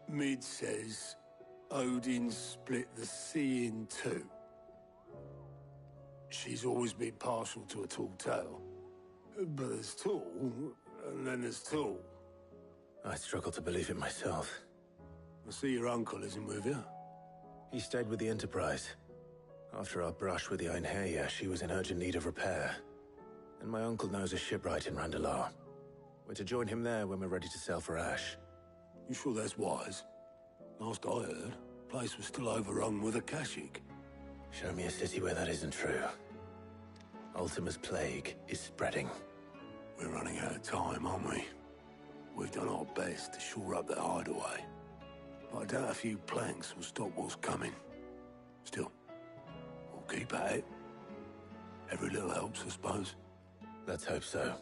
Mid says Odin split the sea in two. She's always been partial to a tall tale. But there's tall, and then there's tall. I struggle to believe it myself. I see your uncle isn't with you. He stayed with the Enterprise. After our brush with the Einherja, she was in urgent need of repair. And my uncle knows a shipwright in Randalar. We're to join him there when we're ready to sail for Ash. You sure that's wise? Last I heard, the place was still overrun with Akashic. Show me a city where that isn't true. Ultima's plague is spreading. We're running out of time, aren't we? We've done our best to shore up their hideaway. But I doubt a few planks will stop what's coming. Still, we'll keep at it. Every little helps, I suppose. Let's hope so.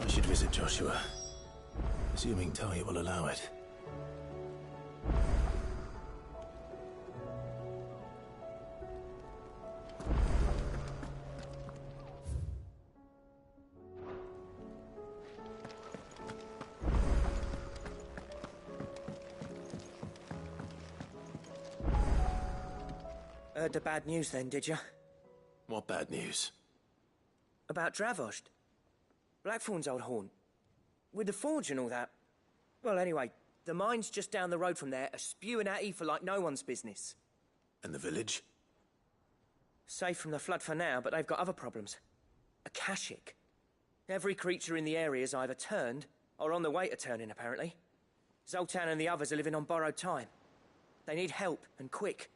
I should visit Joshua, assuming Talia will allow it. Heard the bad news then, did you? What bad news? About Dravost. Blackthorn's old haunt. With the forge and all that. Well, anyway, the mines just down the road from there are spewing out ether like no one's business. And the village? Safe from the flood for now, but they've got other problems. Akashic. Every creature in the area's either turned, or on the way to turning, apparently. Zoltan and the others are living on borrowed time. They need help, and quick.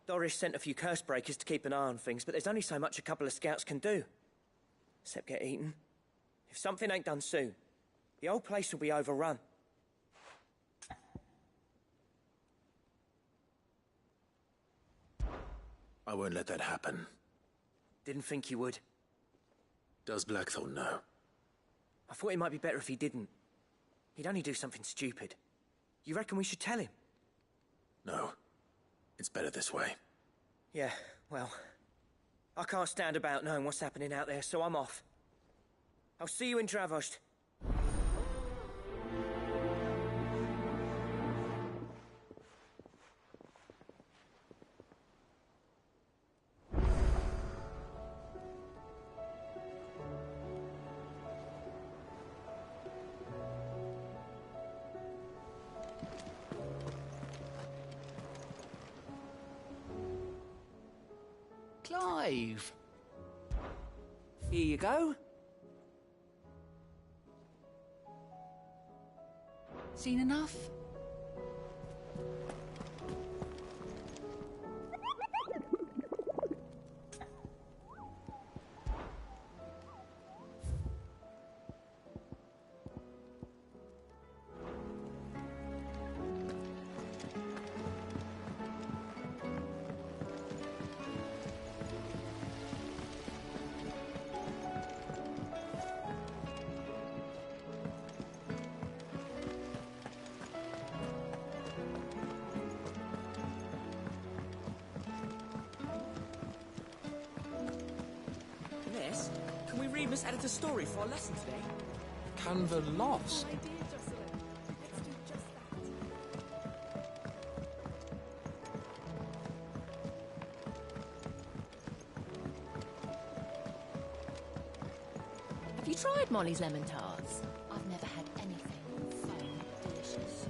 Doris sent a few curse breakers to keep an eye on things, but there's only so much a couple of scouts can do. Except get eaten. If something ain't done soon, the old place will be overrun. I won't let that happen. Didn't think you would. Does Blackthorn know? I thought it might be better if he didn't. He'd only do something stupid. You reckon we should tell him? No. It's better this way. Yeah, well, I can't stand about knowing what's happening out there, so I'm off. I'll see you in Dravost. Clive. Here you go. Seen enough? Can we read Miss Editor's story for our lesson today? Canva lost. Have you tried Molly's lemon tarts? I've never had anything so delicious.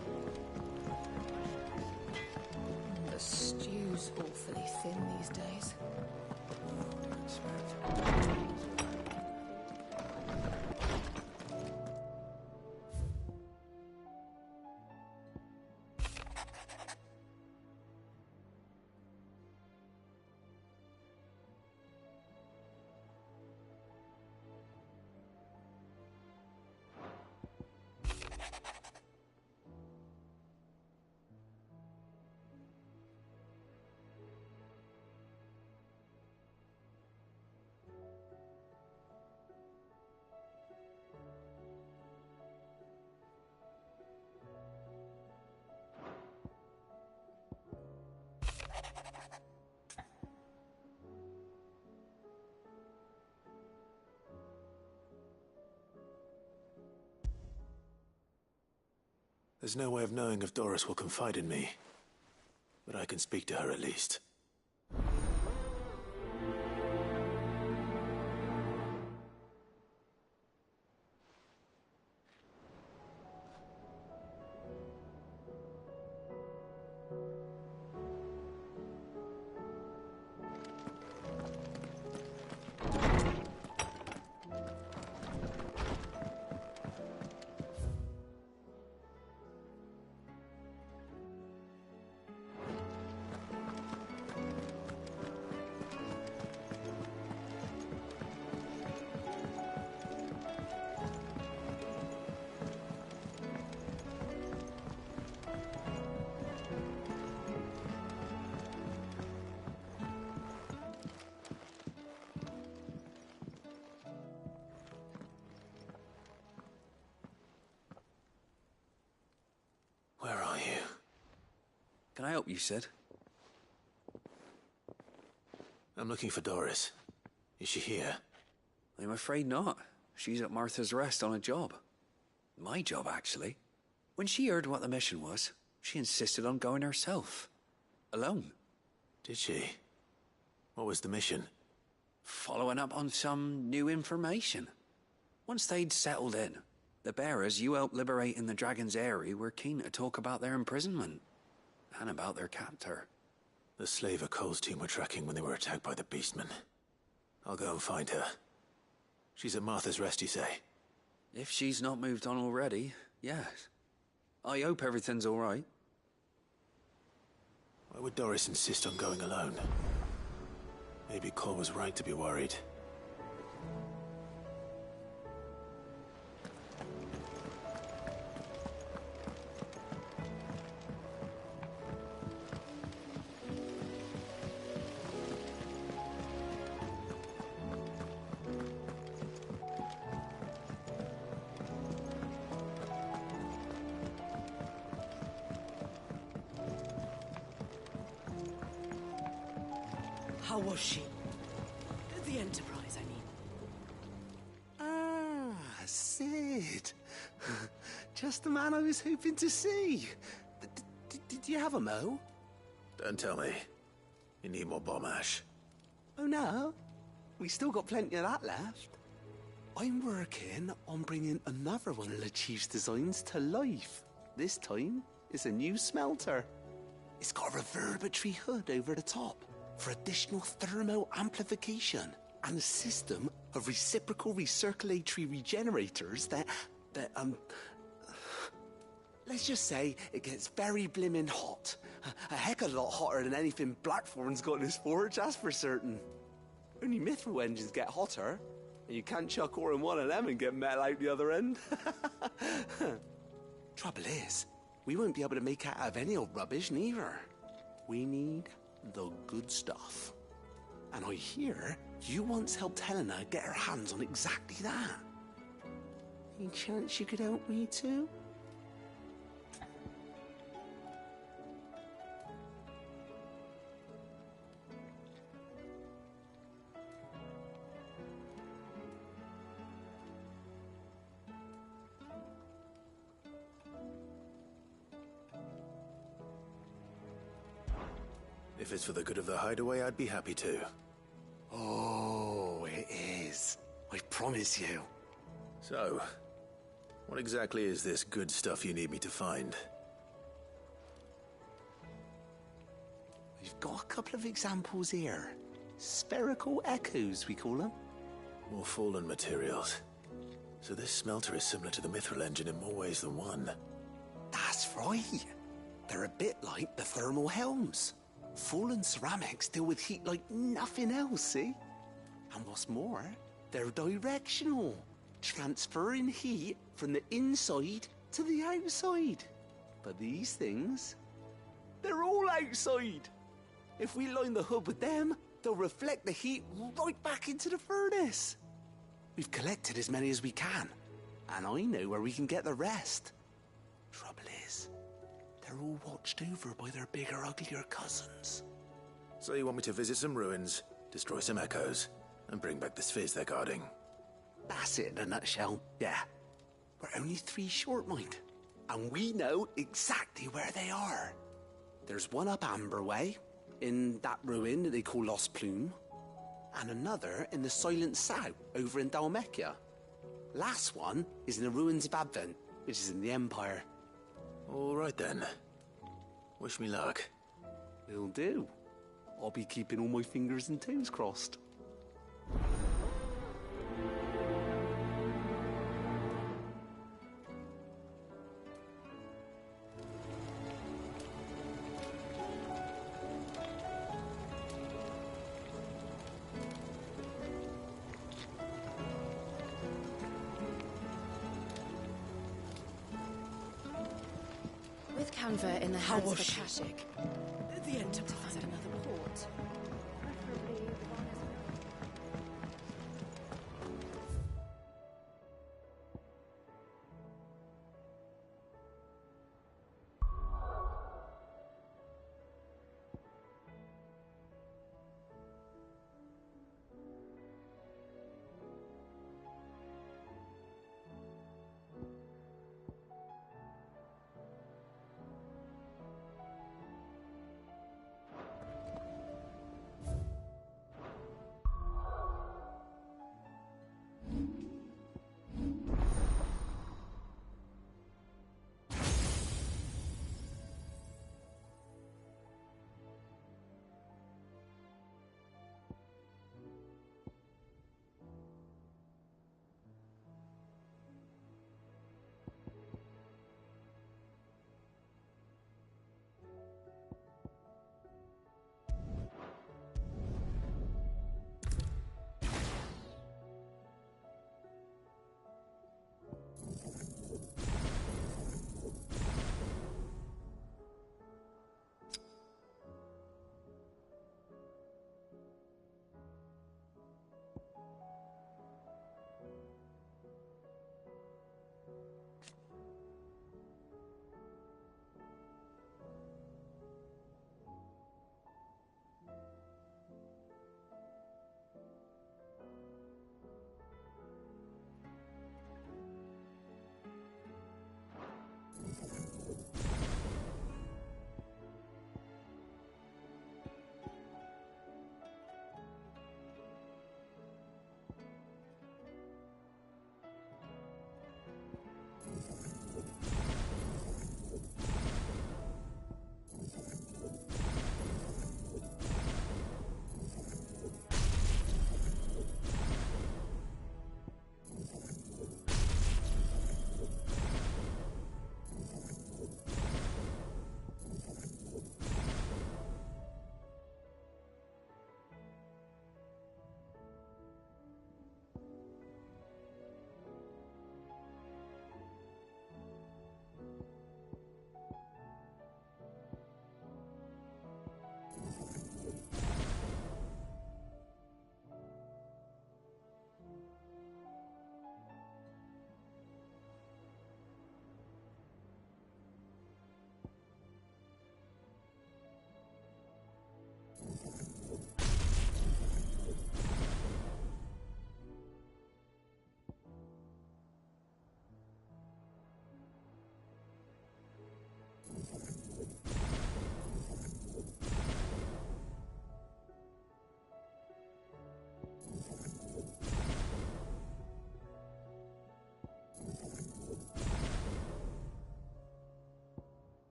The stew's awfully thin these days. There's no way of knowing if Doris will confide in me, but I can speak to her at least. Where are you? Can I help you, Sid? I'm looking for Doris. Is she here? I'm afraid not. She's at Martha's Rest on a job. My job, actually. When she heard what the mission was, she insisted on going herself. Alone. Did she? What was the mission? Following up on some new information. Once they'd settled in, the bearers you helped liberate in the Dragon's Eyrie were keen to talk about their imprisonment. And about their captor. The slaver Cole's team were tracking when they were attacked by the Beastmen. I'll go and find her. She's at Martha's Rest, you say? If she's not moved on already, yes. I hope everything's all right. Why would Doris insist on going alone? Maybe Cole was right to be worried. How was she? The Enterprise, I mean. Ah, Sid. Just the man I was hoping to see. Did you have a mo? Don't tell me. You need more bomb ash. Oh no, we still got plenty of that left. I'm working on bringing another one of the Chief's designs to life. This time, it's a new smelter. It's got a reverberatory hood over the top for additional thermo amplification and a system of reciprocal recirculatory regenerators that let's just say it gets very blimmin' hot. A heck of a lot hotter than anything Blackthorn's got in his forge, that's for certain. Only mithril engines get hotter, and you can't chuck ore in one of them and get metal out the other end. Trouble is, we won't be able to make out of any old rubbish neither. We need the good stuff. And I hear you once helped Helena get her hands on exactly that. Any chance you could help me too? If it's for the good of the hideaway, I'd be happy to. Oh, it is. I promise you. So, what exactly is this good stuff you need me to find? We've got a couple of examples here. Spherical echoes, we call them. More fallen materials. So this smelter is similar to the Mithril engine in more ways than one. That's right. They're a bit like the thermal helms. Fallen ceramics deal with heat like nothing else, see? And what's more, they're directional, transferring heat from the inside to the outside. But these things, they're all outside. If we line the hood with them, they'll reflect the heat right back into the furnace. We've collected as many as we can, and I know where we can get the rest. Trouble is, they're all watched over by their bigger, uglier cousins. So you want me to visit some ruins, destroy some echoes, and bring back the spheres they're guarding? That's it in a nutshell, yeah. We're only 3 short, mind, and we know exactly where they are. There's one up Amber Way, in that ruin that they call Lost Plume, and another in the Silent South over in Dalmekia. Last one is in the ruins of Advent, which is in the Empire. All right then. Wish me luck. Will do. I'll be keeping all my fingers and toes crossed. With Canva in the How hands of was a she? Kashik, The to Enterprise. find another port. Preferably the one as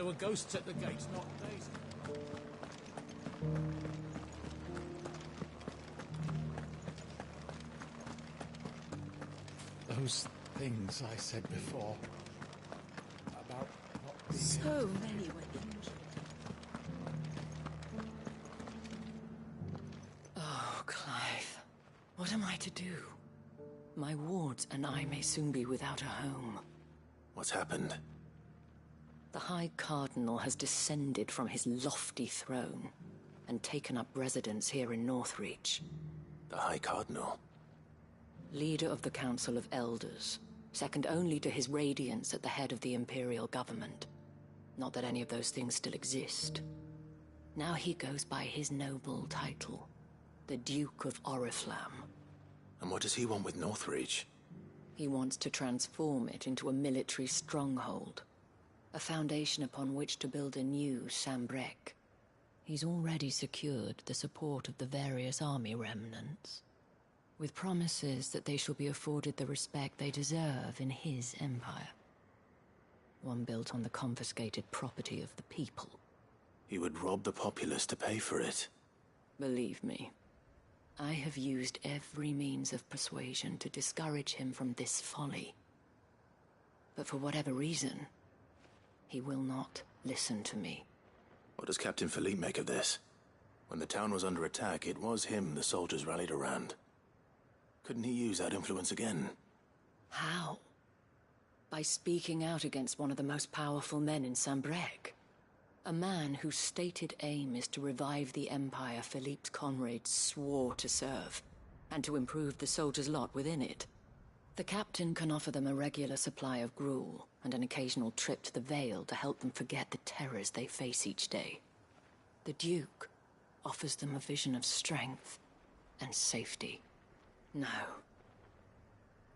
There were ghosts at the gates, not days. Those things I said before. About not being... So many were injured. Oh, Clive. What am I to do? My wards and I may soon be without a home. What's happened? The High Cardinal has descended from his lofty throne and taken up residence here in Northreach. The High Cardinal? Leader of the Council of Elders, second only to his Radiance at the head of the Imperial government. Not that any of those things still exist. Now he goes by his noble title, the Duke of Oriflamme. And what does he want with Northreach? He wants to transform it into a military stronghold, a foundation upon which to build a new Sambrec. He's already secured the support of the various army remnants, with promises that they shall be afforded the respect they deserve in his empire. One built on the confiscated property of the people. He would rob the populace to pay for it. Believe me, I have used every means of persuasion to discourage him from this folly. But for whatever reason, he will not listen to me. What does Captain Philippe make of this? When the town was under attack, it was him the soldiers rallied around. Couldn't he use that influence again? How? By speaking out against one of the most powerful men in Sambrec. A man whose stated aim is to revive the empire Philippe's comrades swore to serve, and to improve the soldiers' lot within it. The captain can offer them a regular supply of gruel, and an occasional trip to the Vale to help them forget the terrors they face each day. The Duke offers them a vision of strength and safety. No.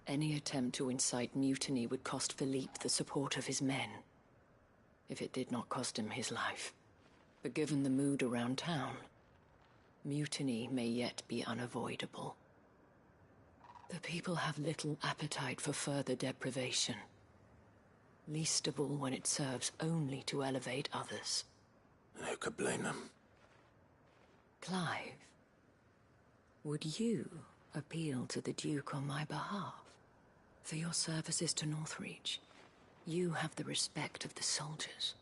Any attempt to incite mutiny would cost Philippe the support of his men, if it did not cost him his life. But given the mood around town, mutiny may yet be unavoidable. The people have little appetite for further deprivation, least of all when it serves only to elevate others. And who could blame them? Clive, would you appeal to the Duke on my behalf? For your services to Northreach, you have the respect of the soldiers,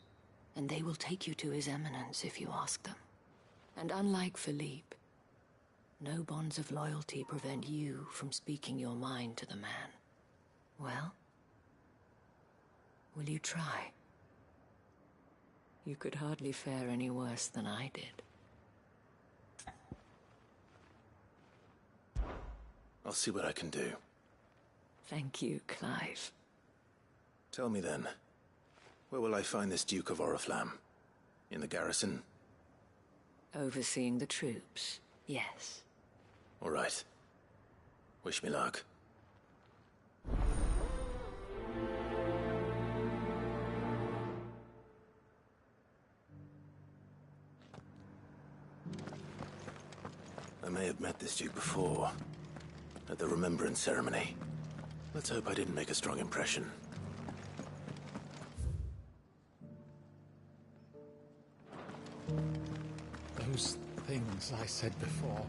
and they will take you to His Eminence if you ask them. And unlike Philippe, no bonds of loyalty prevent you from speaking your mind to the man. Well, will you try? You could hardly fare any worse than I did. I'll see what I can do. Thank you, Clive. Tell me then, where will I find this Duke of Oriflamme? In the garrison? Overseeing the troops, yes. All right. Wish me luck. I may have met this Duke before, at the Remembrance Ceremony. Let's hope I didn't make a strong impression. Those things I said before.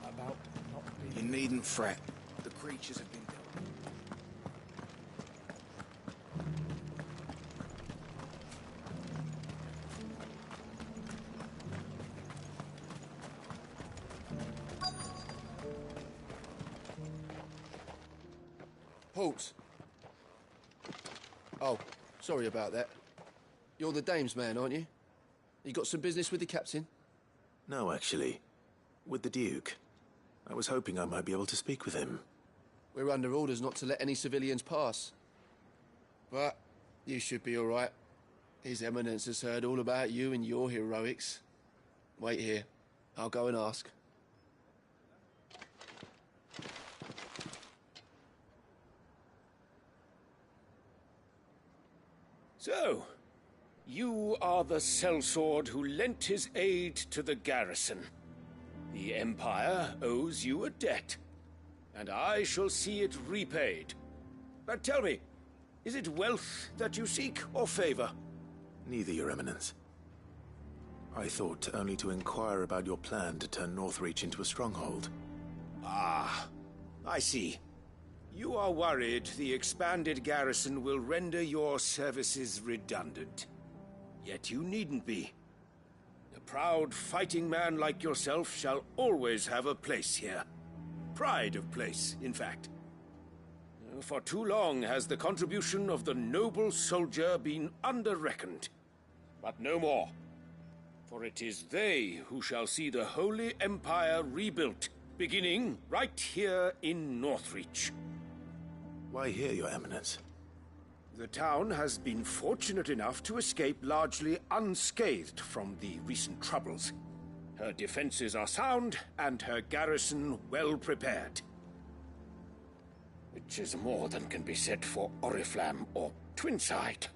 About not being... You needn't fret. The creatures have been dealt with. Halt! Oh, sorry about that. You're the dame's man, aren't you? You got some business with the captain? No, actually. With the Duke. I was hoping I might be able to speak with him. We're under orders not to let any civilians pass. But you should be all right. His Eminence has heard all about you and your heroics. Wait here. I'll go and ask. So, you are the sellsword who lent his aid to the garrison. The Empire owes you a debt, and I shall see it repaid. But tell me, is it wealth that you seek, or favor? Neither, Your Eminence. I thought only to inquire about your plan to turn Northreach into a stronghold. Ah, I see. You are worried the expanded garrison will render your services redundant. Yet you needn't be. A proud fighting man like yourself shall always have a place here. Pride of place, in fact. For too long has the contribution of the noble soldier been under-reckoned. But no more. For it is they who shall see the Holy Empire rebuilt, beginning right here in Northreach. Why here, Your Eminence? The town has been fortunate enough to escape largely unscathed from the recent troubles. Her defenses are sound, and her garrison well prepared. Which is more than can be said for Oriflamme or Twinside.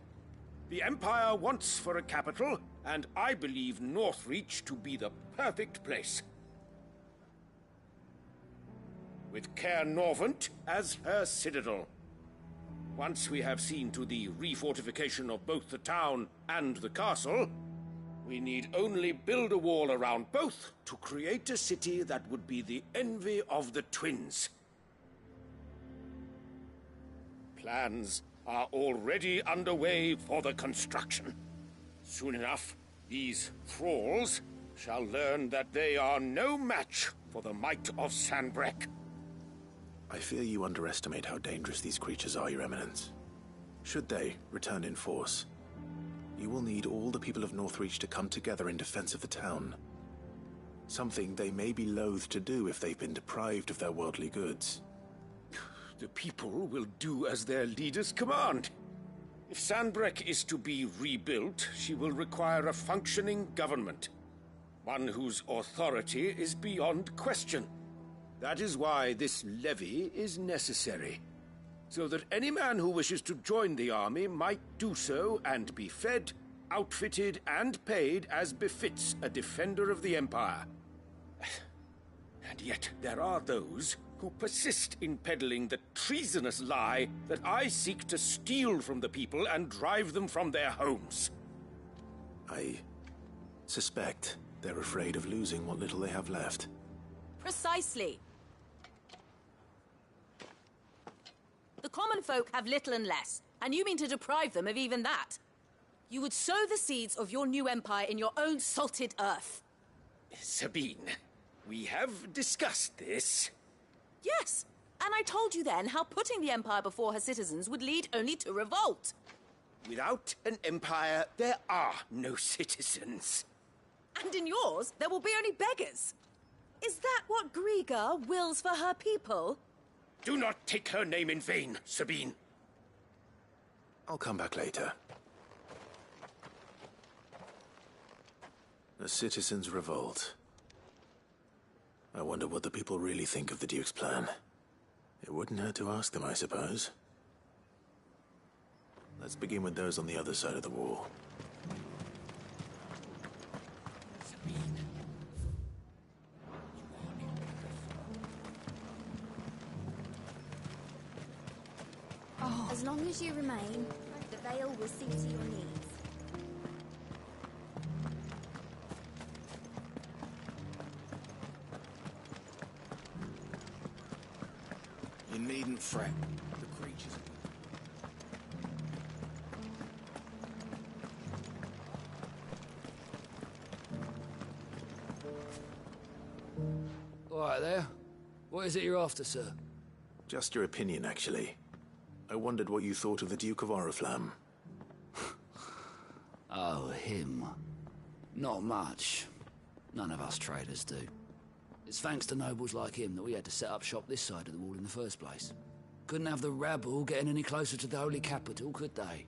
The Empire wants for a capital, and I believe Northreach to be the perfect place. With Caer Norvent as her citadel. Once we have seen to the refortification of both the town and the castle, we need only build a wall around both to create a city that would be the envy of the twins. Plans are already underway for the construction. Soon enough, these thralls shall learn that they are no match for the might of Sanbreque. I fear you underestimate how dangerous these creatures are, Your Eminence. Should they return in force, you will need all the people of Northreach to come together in defense of the town. Something they may be loath to do if they've been deprived of their worldly goods. The people will do as their leaders command. If Sanbreque is to be rebuilt, she will require a functioning government. One whose authority is beyond question. That is why this levy is necessary. So that any man who wishes to join the army might do so and be fed, outfitted, and paid as befits a defender of the Empire. And yet there are those who persist in peddling the treasonous lie that I seek to steal from the people and drive them from their homes. I suspect they're afraid of losing what little they have left. Precisely. The common folk have little and less, and you mean to deprive them of even that. You would sow the seeds of your new empire in your own salted earth. Sabine, we have discussed this. Yes, and I told you then how putting the empire before her citizens would lead only to revolt. Without an empire, there are no citizens. And in yours, there will be only beggars. Is that what Griga wills for her people? Do not take her name in vain, Sabine. I'll come back later. A citizens' revolt. I wonder what the people really think of the Duke's plan. It wouldn't hurt to ask them, I suppose. Let's begin with those on the other side of the wall. As long as you remain, the veil will see to your needs. You needn't fret. The creatures... All right there. What is it you're after, sir? Just your opinion, actually. I wondered what you thought of the Duke of Oriflamme. Oh, him. Not much. None of us traders do. It's thanks to nobles like him that we had to set up shop this side of the wall in the first place. Couldn't have the rabble getting any closer to the holy capital, could they?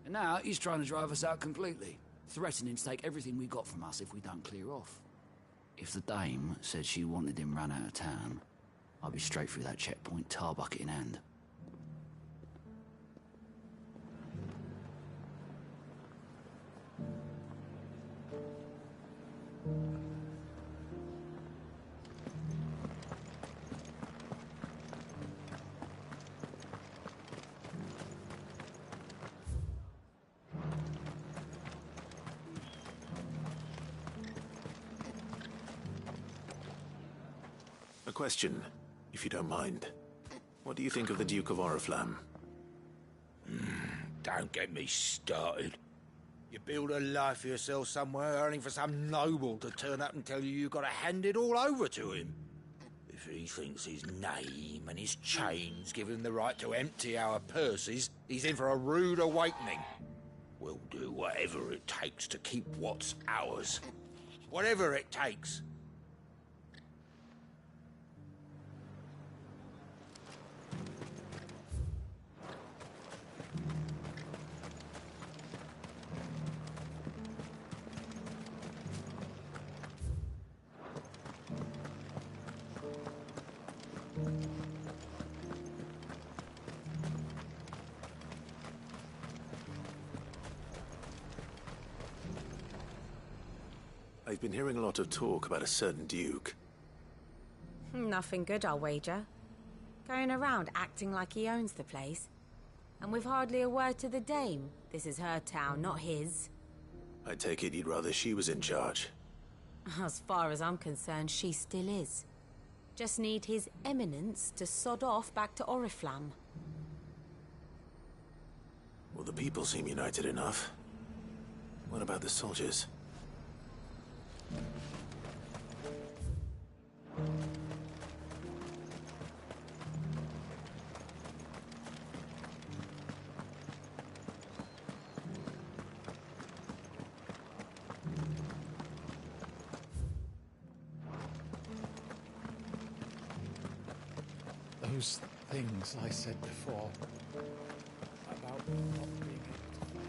And now he's trying to drive us out completely, threatening to take everything we got from us if we don't clear off. If the dame said she wanted him run out of town, I'd be straight through that checkpoint, tar bucket in hand. A question, if you don't mind. What do you think of the Duke of Oriflamme? Don't get me started. You build a life for yourself somewhere, earning for some noble to turn up and tell you you've got to hand it all over to him. If he thinks his name and his chains give him the right to empty our purses, he's in for a rude awakening. We'll do whatever it takes to keep what's ours. Whatever it takes. I've been hearing a lot of talk about a certain Duke. Nothing good, I'll wager. Going around acting like he owns the place. And with hardly a word to the dame. This is her town, not his. I take it you'd rather she was in charge. As far as I'm concerned, she still is. Just need his eminence to sod off back to Oriflamme. Well, the people seem united enough. What about the soldiers? Those things I said before about not being able to...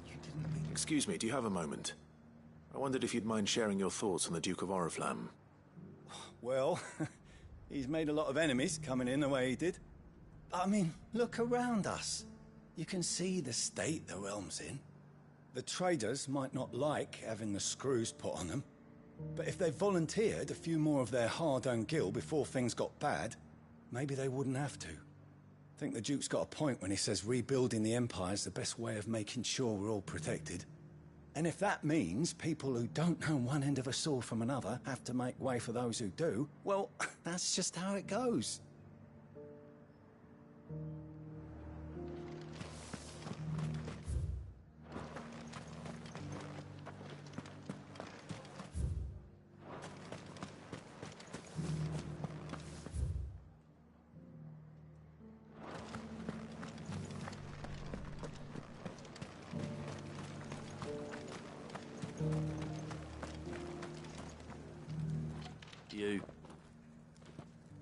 You didn't mean... Excuse me, do you have a moment? I wondered if you'd mind sharing your thoughts on the Duke of Oriflamme. Well, he's made a lot of enemies coming in the way he did. I mean, look around us. You can see the state the realm's in. The traders might not like having the screws put on them, but if they volunteered a few more of their hard-earned gil before things got bad, maybe they wouldn't have to. I think the Duke's got a point when he says rebuilding the Empire's the best way of making sure we're all protected. And if that means people who don't know one end of a sword from another have to make way for those who do, well, that's just how it goes.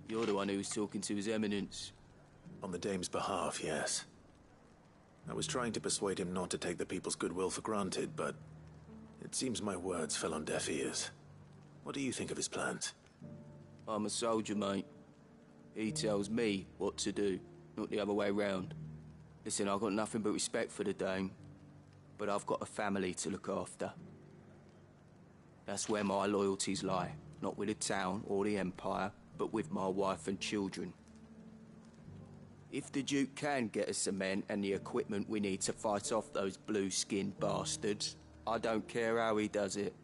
You're the one who was talking to His Eminence. On the Dame's behalf, yes. I was trying to persuade him not to take the people's goodwill for granted, but it seems my words fell on deaf ears. What do you think of his plans? I'm a soldier, mate. He tells me what to do, not the other way round. Listen, I've got nothing but respect for the Dame, but I've got a family to look after. That's where my loyalties lie, not with the town or the Empire, but with my wife and children. If the Duke can get us the men and the equipment we need to fight off those blue-skinned bastards, I don't care how he does it.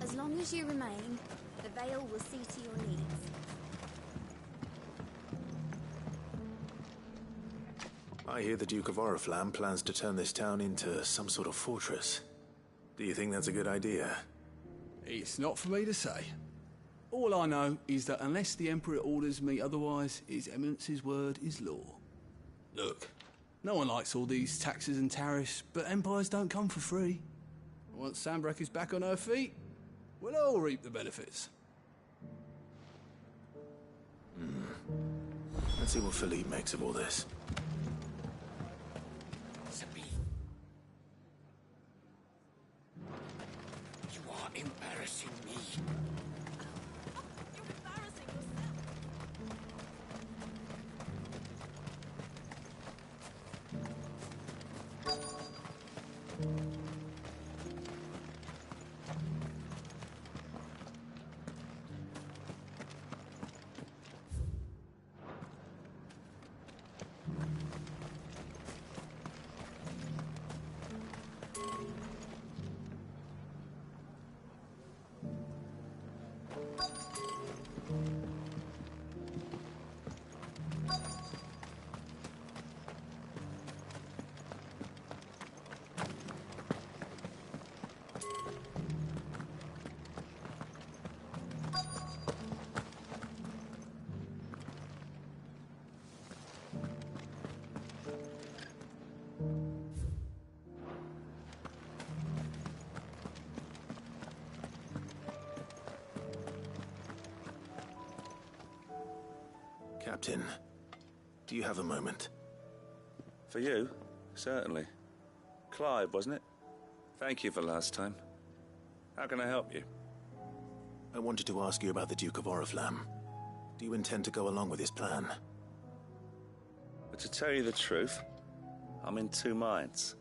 As long as you remain, the Vale will see to your needs. I hear the Duke of Oriflamme plans to turn this town into some sort of fortress. Do you think that's a good idea? It's not for me to say. All I know is that unless the Emperor orders me otherwise, His Eminence's word is law. Look, no one likes all these taxes and tariffs, but empires don't come for free. Once Sanbreque is back on her feet, we'll all reap the benefits. Let's see what Philippe makes of all this. You are embarrassing me. You're embarrassing yourself. Captain, do you have a moment? For you? Certainly. Clive, wasn't it? Thank you for last time. How can I help you? I wanted to ask you about the Duke of Oriflamme. Do you intend to go along with his plan? But to tell you the truth, I'm in two minds.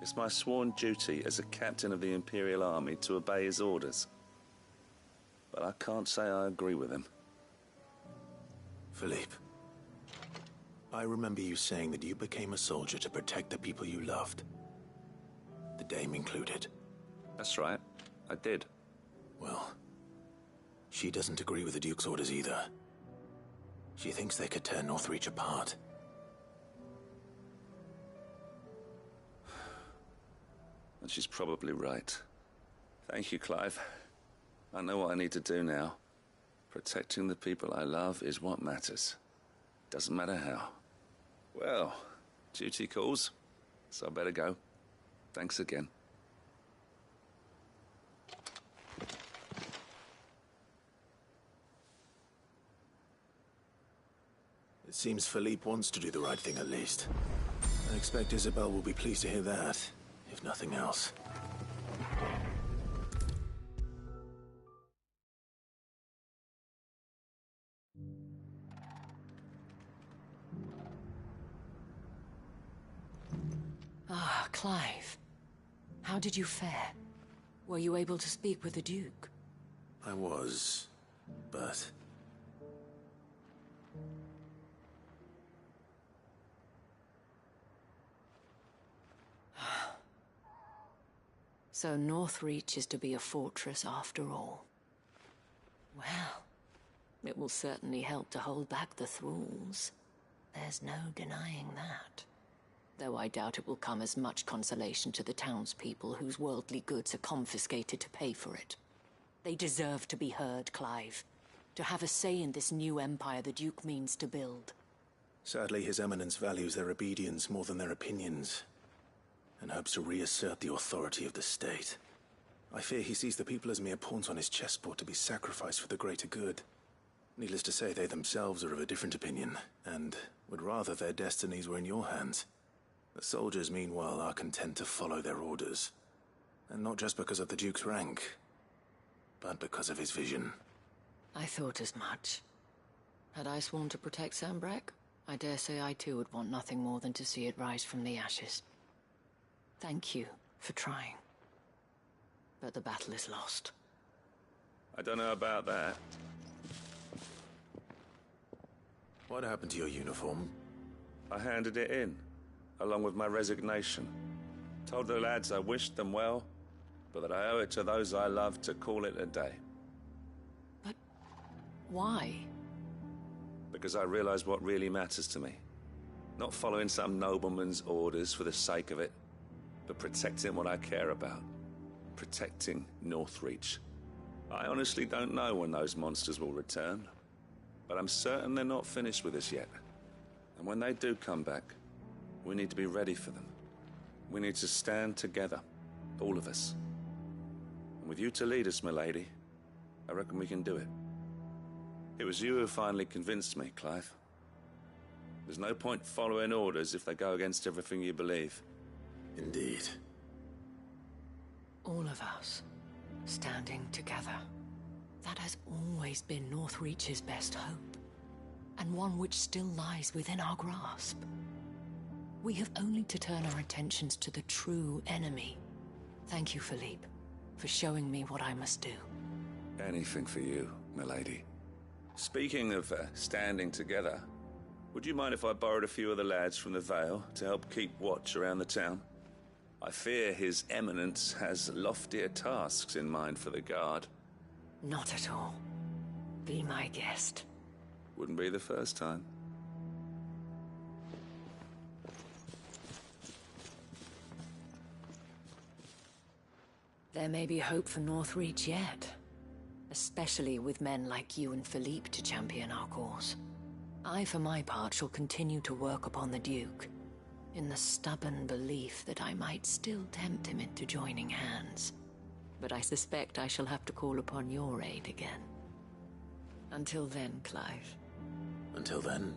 It's my sworn duty as a captain of the Imperial Army to obey his orders. But I can't say I agree with him. Philippe, I remember you saying that you became a soldier to protect the people you loved. The Dame included. That's right, I did. Well, she doesn't agree with the Duke's orders either. She thinks they could tear Northreach apart. And she's probably right. Thank you, Clive. I know what I need to do now. Protecting the people I love is what matters. Doesn't matter how. Well, duty calls, so I better go. Thanks again. It seems Philippe wants to do the right thing at least. I expect Isabel will be pleased to hear that, if nothing else. Ah, Clive. How did you fare? Were you able to speak with the Duke? I was, but... So Northreach is to be a fortress after all. Well, it will certainly help to hold back the thralls. There's no denying that. Though I doubt it will come as much consolation to the townspeople whose worldly goods are confiscated to pay for it. They deserve to be heard, Clive. To have a say in this new empire the Duke means to build. Sadly, His Eminence values their obedience more than their opinions, and hopes to reassert the authority of the state. I fear he sees the people as mere pawns on his chessboard to be sacrificed for the greater good. Needless to say, they themselves are of a different opinion, and would rather their destinies were in your hands. The soldiers, meanwhile, are content to follow their orders. And not just because of the Duke's rank, but because of his vision. I thought as much. Had I sworn to protect Sanbreque, I dare say I too would want nothing more than to see it rise from the ashes. Thank you for trying. But the battle is lost. I don't know about that. What happened to your uniform? I handed it in, along with my resignation. Told the lads I wished them well, but that I owe it to those I love to call it a day. But why? Because I realized what really matters to me. Not following some nobleman's orders for the sake of it, but protecting what I care about. Protecting Northreach. I honestly don't know when those monsters will return, but I'm certain they're not finished with us yet. And when they do come back, we need to be ready for them. We need to stand together, all of us. And with you to lead us, milady, I reckon we can do it. It was you who finally convinced me, Clive. There's no point following orders if they go against everything you believe. Indeed. All of us, standing together. That has always been Northreach's best hope, and one which still lies within our grasp. We have only to turn our attentions to the true enemy. Thank you, Philippe, for showing me what I must do. Anything for you, milady. Speaking of standing together, would you mind if I borrowed a few of the lads from the Vale to help keep watch around the town? I fear His Eminence has loftier tasks in mind for the guard. Not at all. Be my guest. Wouldn't be the first time. There may be hope for Northreach yet. Especially with men like you and Philippe to champion our cause. I, for my part, shall continue to work upon the Duke, in the stubborn belief that I might still tempt him into joining hands. But I suspect I shall have to call upon your aid again. Until then, Clive, Until then...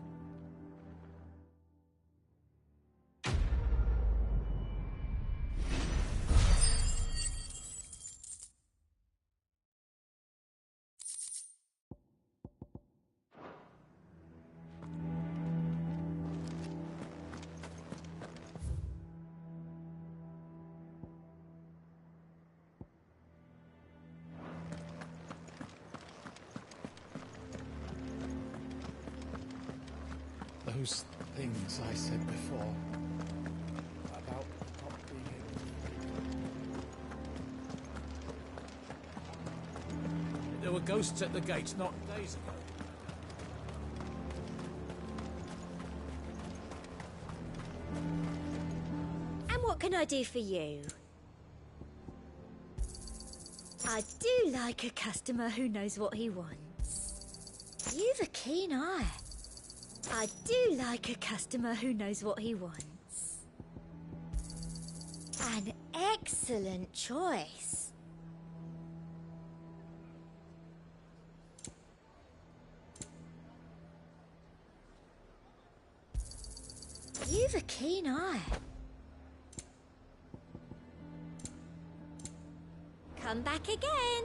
Those things I said before about not being able to fight. There were ghosts at the gates not days ago. And what can I do for you? I do like a customer who knows what he wants. You've a keen eye. I do like a customer who knows what he wants. An excellent choice. You've a keen eye. Come back again.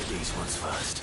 These ones first.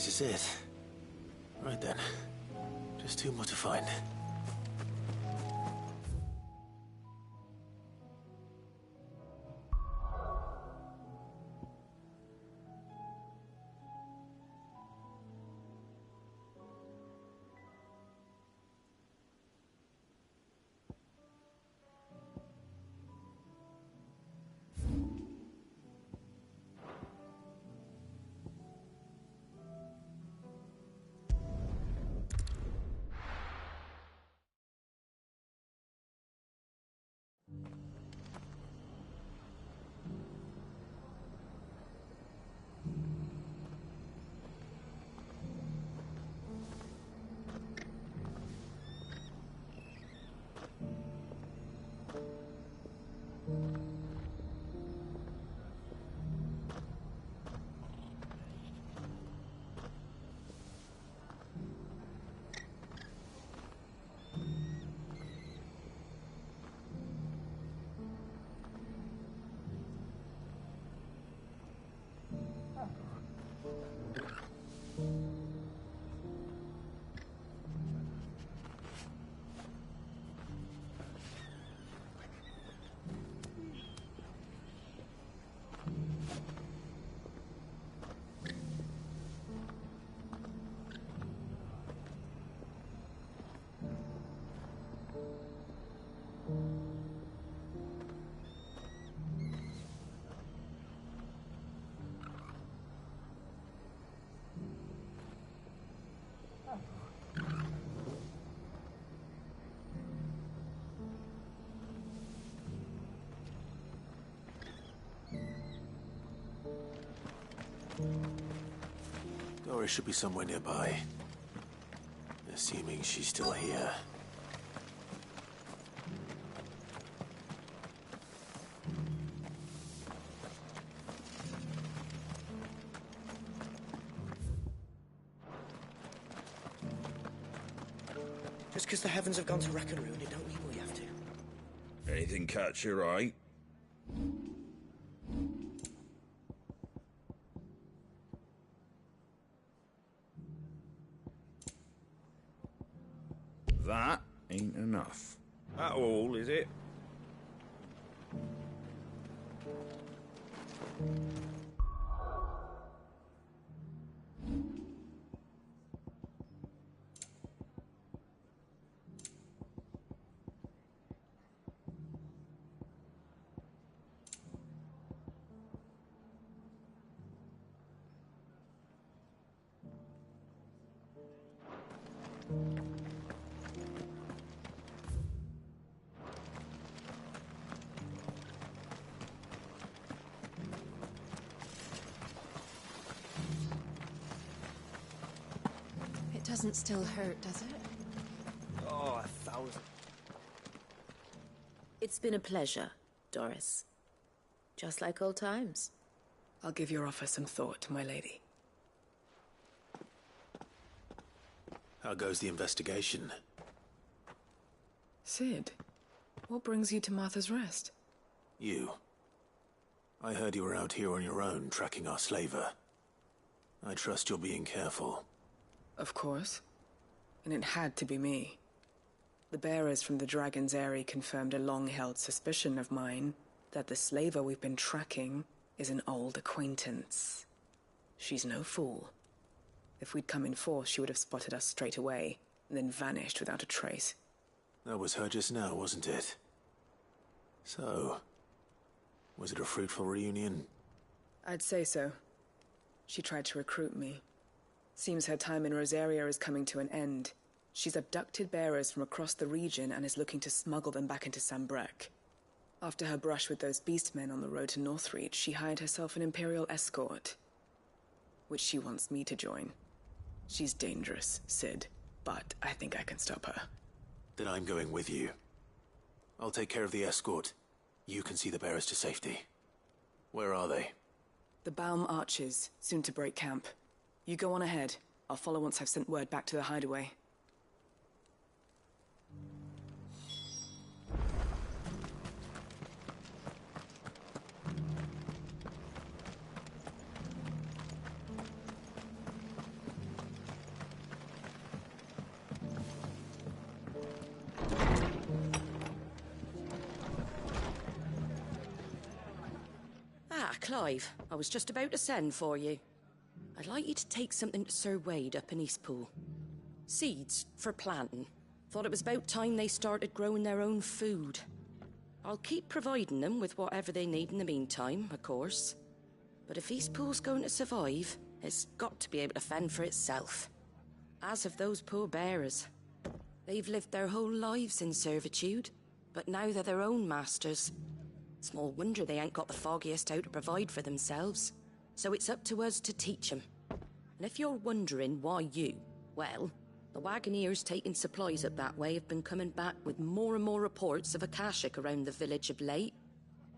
This is it. Right then. Just two more to find. Doris should be somewhere nearby. Assuming she's still here. Just because the heavens have gone to rack and ruin, it don't mean we have to. Anything catch your eye? That ain't enough. That all, is it? Doesn't still hurt, does it? Oh, 1,000. It's been a pleasure, Doris. Just like old times. I'll give your offer some thought, my lady. How goes the investigation? Sid, what brings you to Martha's Rest? You. I heard you were out here on your own, tracking our slaver. I trust you're being careful. Of course. And it had to be me. The bearers from the Dragon's Eyrie confirmed a long-held suspicion of mine that the slaver we've been tracking is an old acquaintance. She's no fool. If we'd come in force, she would have spotted us straight away, and then vanished without a trace. That was her just now, wasn't it? So, was it a fruitful reunion? I'd say so. She tried to recruit me. Seems her time in Rosaria is coming to an end. She's abducted bearers from across the region and is looking to smuggle them back into Sambrec. After her brush with those beastmen on the road to Northreach, she hired herself an Imperial escort, which she wants me to join. She's dangerous, Sid, but I think I can stop her. Then I'm going with you. I'll take care of the escort. You can see the bearers to safety. Where are they? The Baum Archers, soon to break camp. You go on ahead. I'll follow once I've sent word back to the hideaway. Ah, Clive. I was just about to send for you. I'd like you to take something to Sir Wade up in Eastpool. Seeds for planting. Thought it was about time they started growing their own food. I'll keep providing them with whatever they need in the meantime, of course. But if Eastpool's going to survive, it's got to be able to fend for itself. As have those poor bearers. They've lived their whole lives in servitude, but now they're their own masters. Small wonder they ain't got the foggiest how to provide for themselves. So it's up to us to teach them. And if you're wondering why you, well, the Wagoneers taking supplies up that way have been coming back with more and more reports of Akashic around the village of late.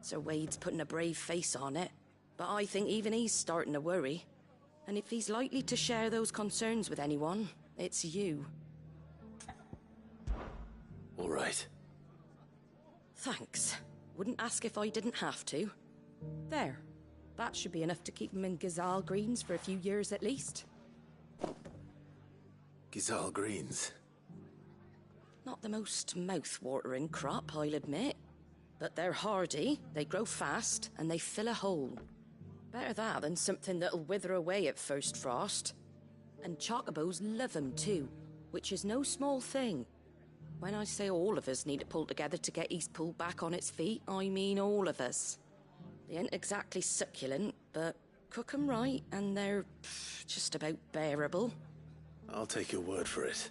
Sir Wade's putting a brave face on it, but I think even he's starting to worry. And if he's likely to share those concerns with anyone, it's you. All right. Thanks. Wouldn't ask if I didn't have to. There. That should be enough to keep them in Gazal Greens for a few years at least. Gazal Greens? Not the most mouth-watering crop, I'll admit. But they're hardy, they grow fast, and they fill a hole. Better that than something that'll wither away at first frost. And chocobos love them too, which is no small thing. When I say all of us need to pull together to get Eastpool back on its feet, I mean all of us. They ain't exactly succulent, but cook 'em right, and they're just about bearable. I'll take your word for it.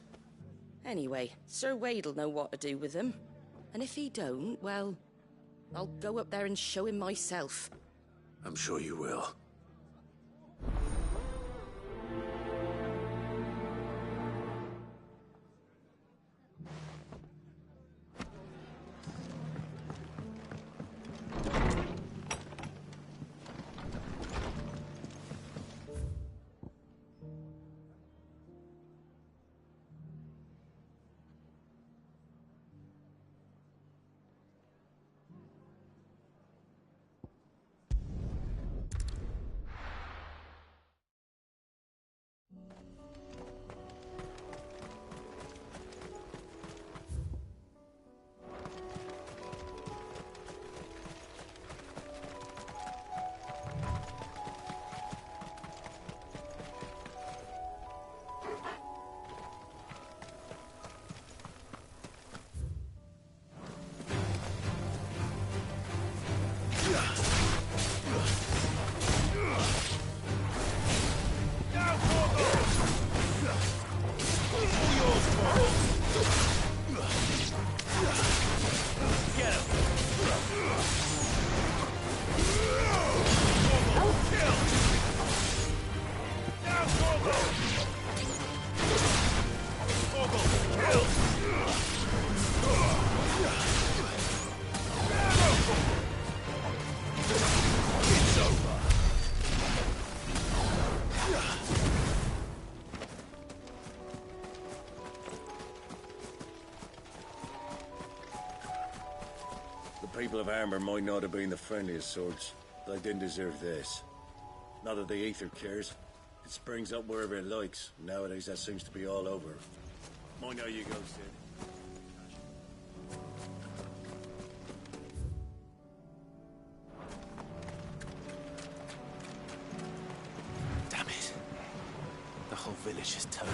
Anyway, Sir Wade'll know what to do with them. And if he don't, well, I'll go up there and show him myself. I'm sure you will. people of Armor might not have been the friendliest sorts, but they didn't deserve this. Not that the Aether cares. It springs up wherever it likes. Nowadays, that seems to be all over. Mind how you go, Sid. Damn it. The whole village is turned.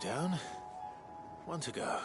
down. One to go.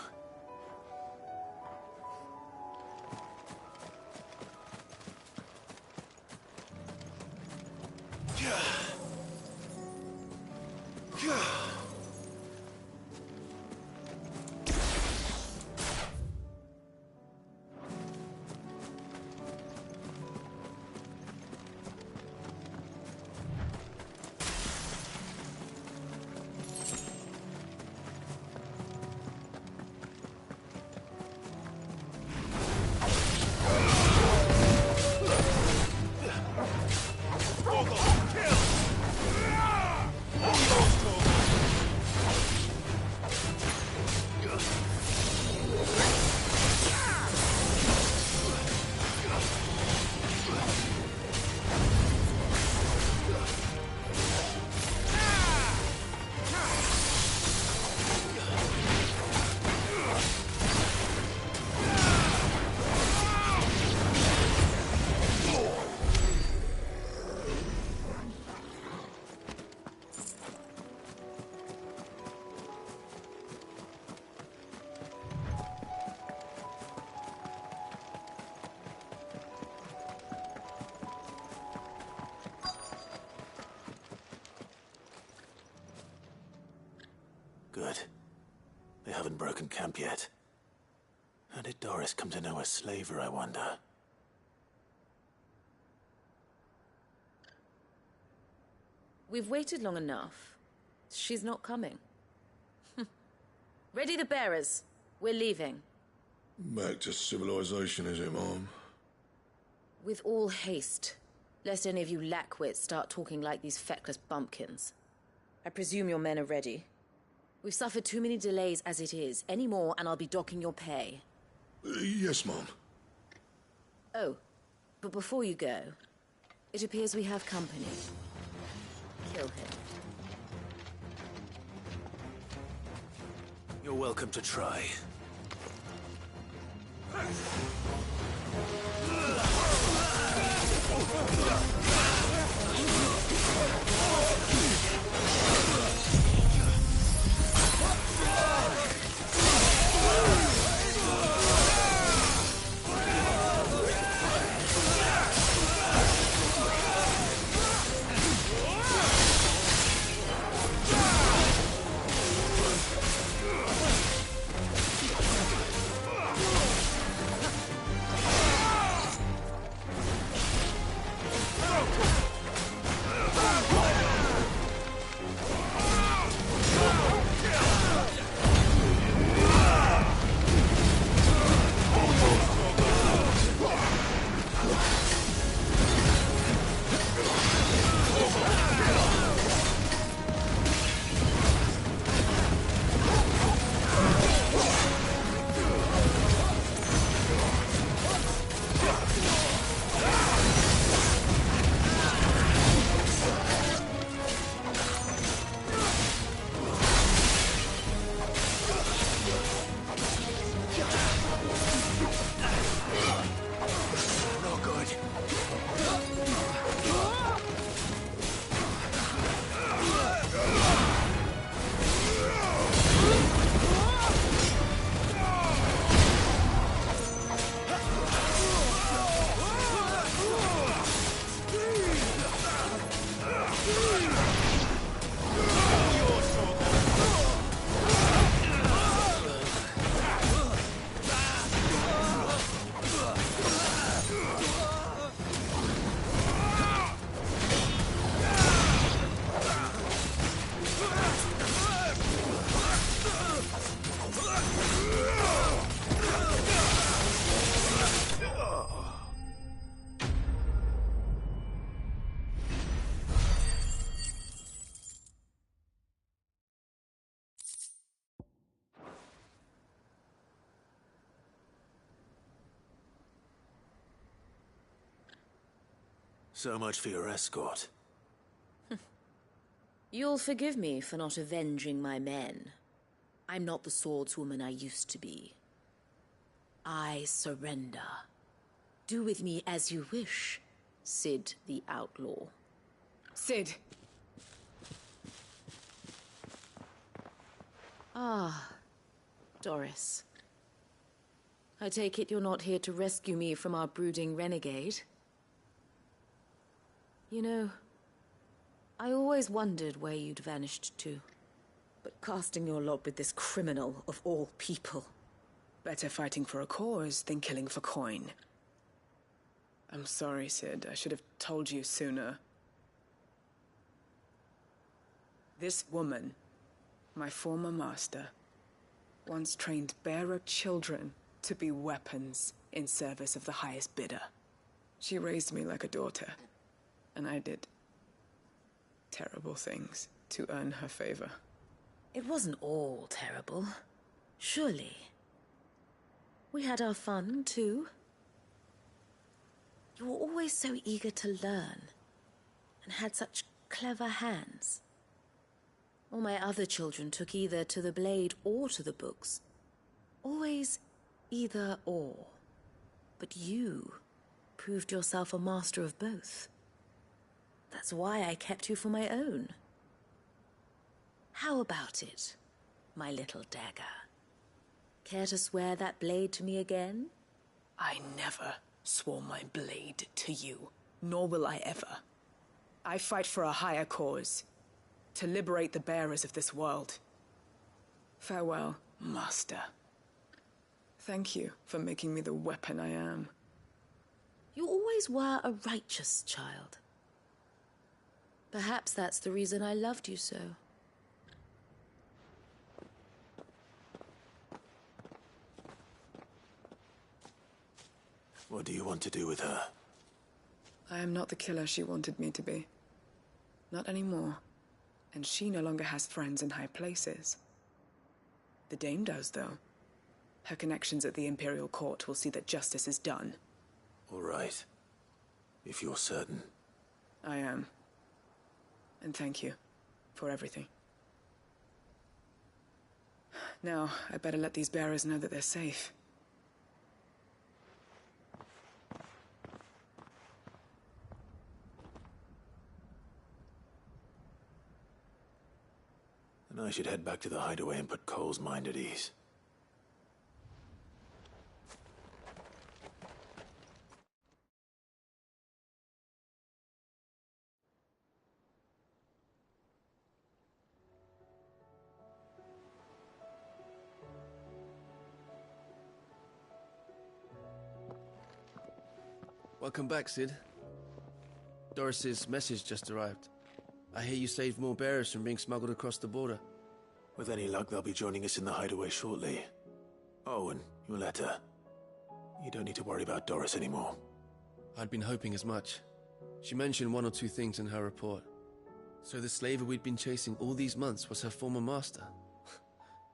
Good. They haven't broken camp yet. How did Doris come to know a slaver, I wonder? We've waited long enough. She's not coming. Ready the bearers. We're leaving. Back to civilization, is it, Mom? With all haste. Lest any of you lackwits start talking like these feckless bumpkins. I presume your men are ready. We've suffered too many delays as it is. Any more and I'll be docking your pay. Yes, Mom. Oh, but before you go, it appears we have company. Kill him. You're welcome to try. So much for your escort. You'll forgive me for not avenging my men. I'm not the swordswoman I used to be. I surrender. Do with me as you wish, Sid the Outlaw. Sid. Ah, Doris. I take it you're not here to rescue me from our brooding renegade? You know, I always wondered where you'd vanished to. But casting your lot with this criminal of all people... Better fighting for a cause than killing for coin. I'm sorry, Sid. I should have told you sooner. This woman, my former master, once trained bearer children to be weapons in service of the highest bidder. She raised me like a daughter, and I did terrible things to earn her favor. It wasn't all terrible, surely. We had our fun, too. You were always so eager to learn, and had such clever hands. All my other children took either to the blade or to the books. Always either or. But you proved yourself a master of both. That's why I kept you for my own. How about it, my little dagger? Care to swear that blade to me again? I never swore my blade to you, nor will I ever. I fight for a higher cause, to liberate the bearers of this world. Farewell, Master. Thank you for making me the weapon I am. You always were a righteous child. Perhaps that's the reason I loved you so. What do you want to do with her? I am not the killer she wanted me to be. Not anymore. And she no longer has friends in high places. The Dame does, though. Her connections at the Imperial Court will see that justice is done. All right. If you're certain. I am. And thank you for everything. Now, I better let these bearers know that they're safe. And I should head back to the hideaway and put Cole's mind at ease. Welcome back, Sid. Doris's message just arrived. I hear you saved more bearers from being smuggled across the border. With any luck, they'll be joining us in the hideaway shortly. Oh, and your letter. You don't need to worry about Doris anymore. I'd been hoping as much. She mentioned one or two things in her report. So the slaver we'd been chasing all these months was her former master.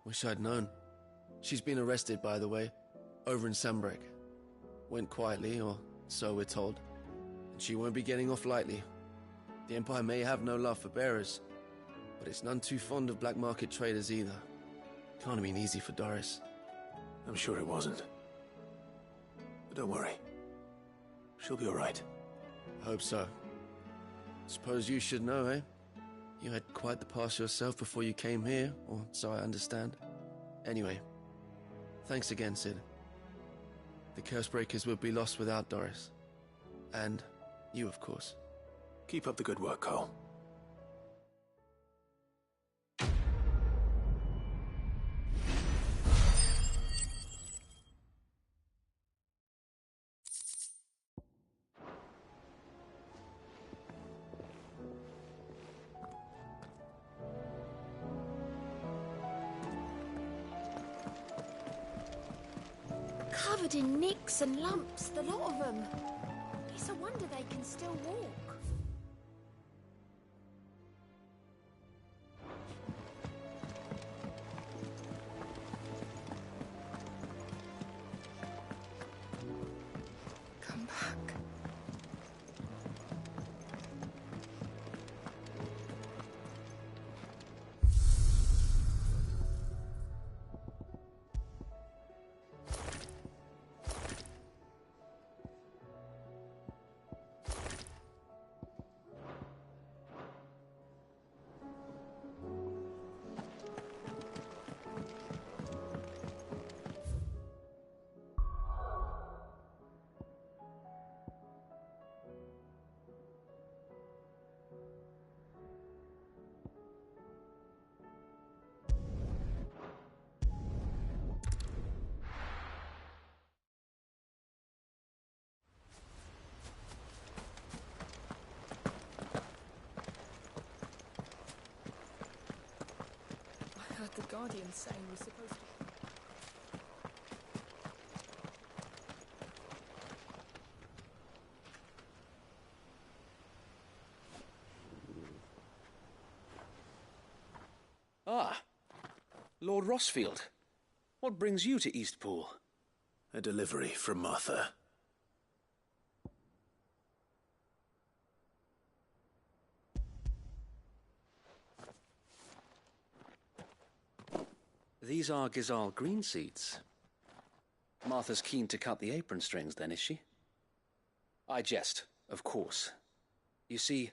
Wish I'd known. She's been arrested, by the way, over in Sambrek. Went quietly, or so we're told. And she won't be getting off lightly. The Empire may have no love for bearers, but it's none too fond of black market traders either. Can't have been easy for Doris. I'm sure it wasn't. But don't worry. She'll be all right. I hope so. Suppose you should know, eh? You had quite the past yourself before you came here, or so I understand. Anyway, thanks again, Sid. The Cursebreakers would be lost without Doris. And you, of course. Keep up the good work, Cole. Covered in nicks and lumps, the lot of them. It's a wonder they can still walk. Come back. civilians saying we're supposed to... Ah, Lord Rossfield. What brings you to Eastpool? A delivery from Martha. These are Gizal green seeds. Martha's keen to cut the apron strings, then, is she? I jest, of course. You see,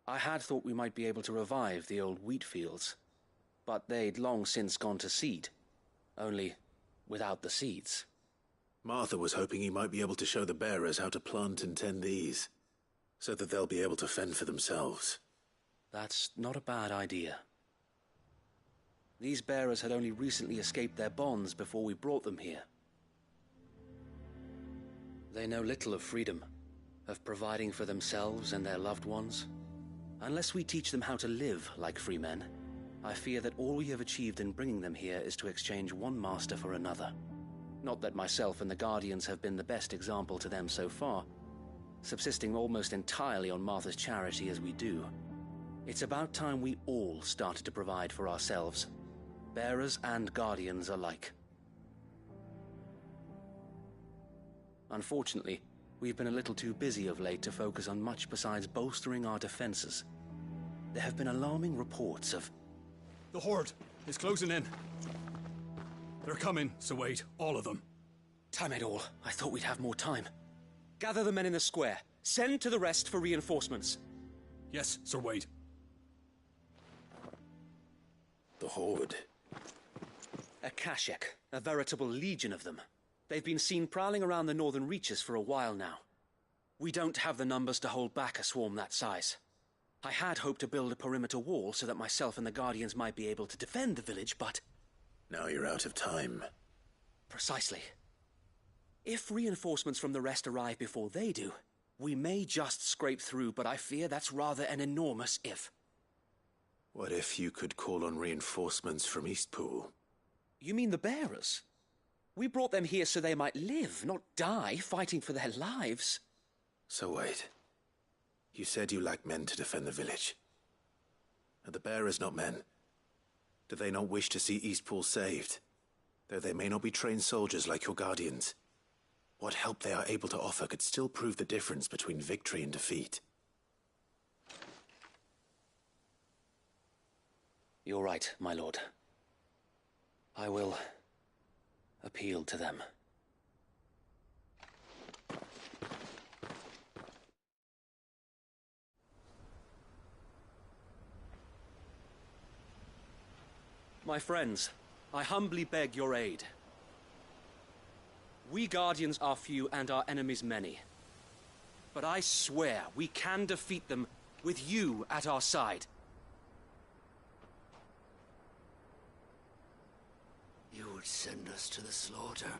I had thought we might be able to revive the old wheat fields, but they'd long since gone to seed, only without the seeds. Martha was hoping he might be able to show the bearers how to plant and tend these, so that they'll be able to fend for themselves. That's not a bad idea. These bearers had only recently escaped their bonds before we brought them here. They know little of freedom, of providing for themselves and their loved ones. Unless we teach them how to live like free men, I fear that all we have achieved in bringing them here is to exchange one master for another. Not that myself and the Guardians have been the best example to them so far, subsisting almost entirely on Martha's charity as we do. It's about time we all started to provide for ourselves, bearers and Guardians alike. Unfortunately, we've been a little too busy of late to focus on much besides bolstering our defenses. There have been alarming reports of... The Horde is closing in. They're coming, Sir Wade, all of them. Damn it all, I thought we'd have more time. Gather the men in the square. Send to the rest for reinforcements. Yes, Sir Wade. The Horde. A Kashek, a veritable legion of them. They've been seen prowling around the northern reaches for a while now. We don't have the numbers to hold back a swarm that size. I had hoped to build a perimeter wall so that myself and the Guardians might be able to defend the village, but... Now you're out of time. Precisely. If reinforcements from the rest arrive before they do, we may just scrape through, but I fear that's rather an enormous if. What if you could call on reinforcements from Eastpool? You mean the bearers? We brought them here so they might live, not die, fighting for their lives. So wait. You said you lack men to defend the village. Are the bearers not men? Do they not wish to see Eastpool saved? Though they may not be trained soldiers like your Guardians, what help they are able to offer could still prove the difference between victory and defeat. You're right, my lord. I will appeal to them. My friends, I humbly beg your aid. We Guardians are few and our enemies many. But I swear we can defeat them with you at our side. You would send us to the slaughter,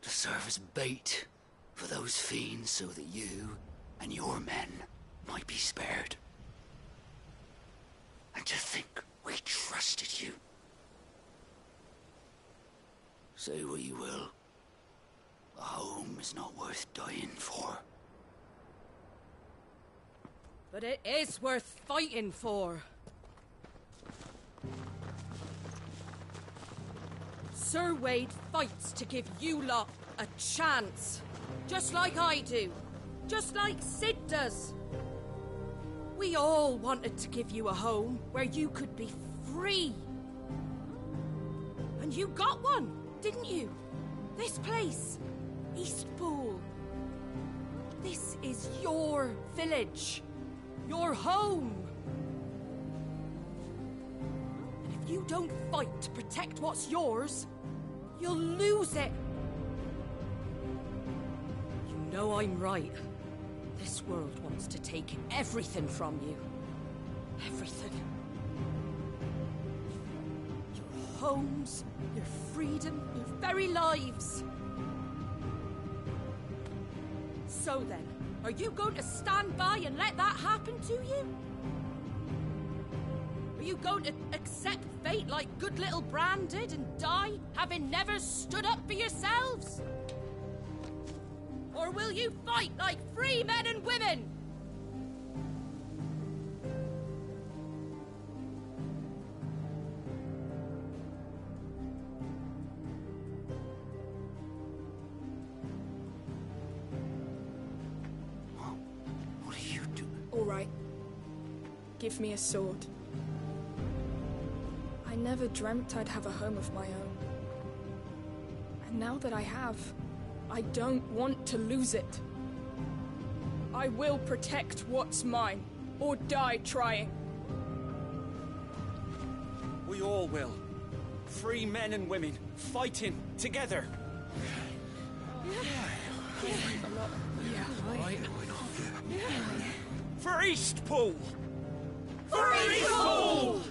to serve as bait for those fiends so that you and your men might be spared. And to think we trusted you. Say what you will, a home is not worth dying for. But it is worth fighting for. Sir Wade fights to give you lot a chance. Just like I do. Just like Sid does. We all wanted to give you a home where you could be free. And you got one, didn't you? This place, Eastpool. This is your village. Your home. And if you don't fight to protect what's yours, you'll lose it. You know I'm right. This world wants to take everything from you. Everything. Your homes, your freedom, your very lives. So then, are you going to stand by and let that happen to you? Are you going to accept fate like good little Bran did and die, having never stood up for yourselves? Or will you fight like free men and women? What are you doing? All right. Give me a sword. I never dreamt I'd have a home of my own. And now that I have, I don't want to lose it. I will protect what's mine, or die trying. We all will. Free men and women, fighting together. For Eastpool! For Eastpool!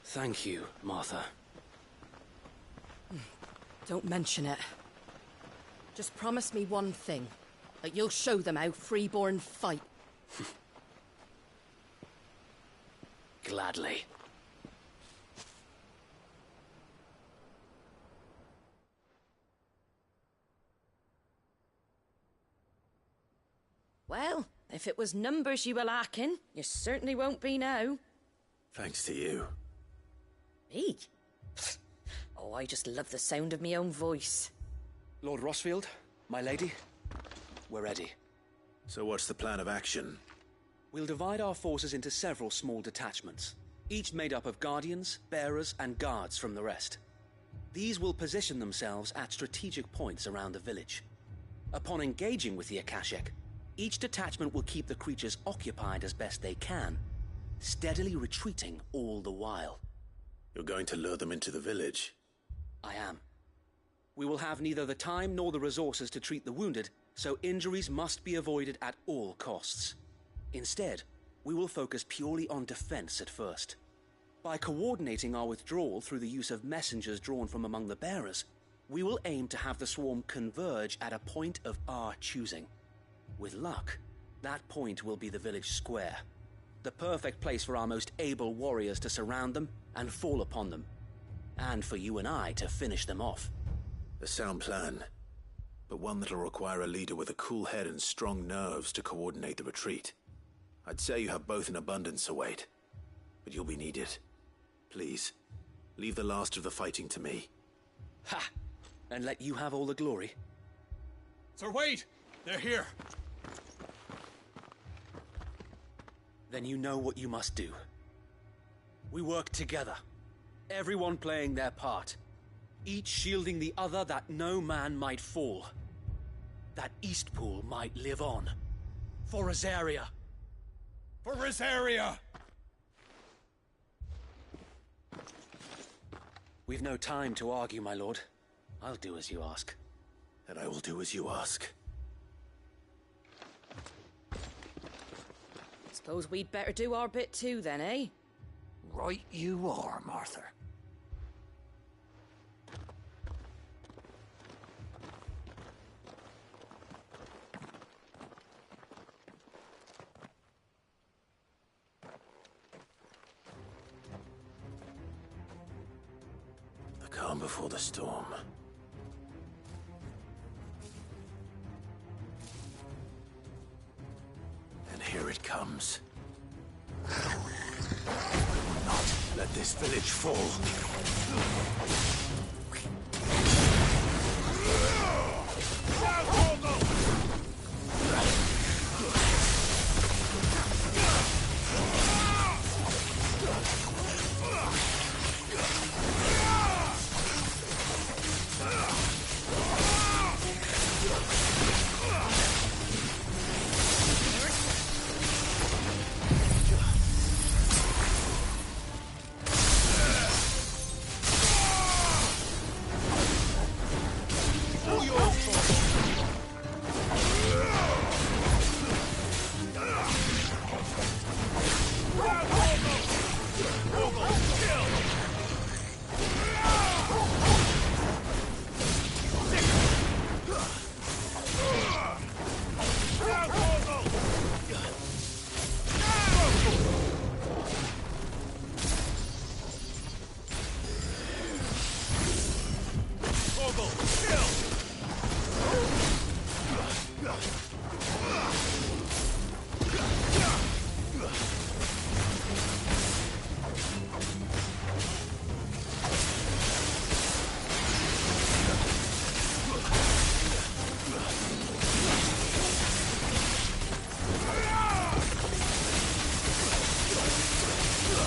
Thank you, Martha. Don't mention it. Just promise me one thing. That you'll show them how freeborn fight. Gladly. Well, if it was numbers you were lacking, you certainly won't be now. Thanks to you. Me? Oh, I just love the sound of my own voice. Lord Rossfield, my lady, we're ready. So what's the plan of action? We'll divide our forces into several small detachments, each made up of guardians, bearers, and guards from the rest. These will position themselves at strategic points around the village. Upon engaging with the Akashic, each detachment will keep the creatures occupied as best they can, steadily retreating all the while. You're going to lure them into the village? I am. We will have neither the time nor the resources to treat the wounded, so injuries must be avoided at all costs. Instead, we will focus purely on defense at first. By coordinating our withdrawal through the use of messengers drawn from among the bearers, we will aim to have the swarm converge at a point of our choosing. With luck, that point will be the village square, the perfect place for our most able warriors to surround them and fall upon them, and for you and I to finish them off. A sound plan, but one that'll require a leader with a cool head and strong nerves to coordinate the retreat. I'd say you have both in abundance, Sir Wade, but you'll be needed. Please, leave the last of the fighting to me. Ha! And let you have all the glory. Sir Wade! They're here! Then you know what you must do. We work together, everyone playing their part, each shielding the other that no man might fall, that Eastpool might live on. For Rosaria! For Rosaria! We've no time to argue, my lord. I'll do as you ask. And I will do as you ask. Suppose we'd better do our bit too, then, eh? Right you are, Martha. The calm before the storm. And here it comes. I will not let this village fall. Ugh!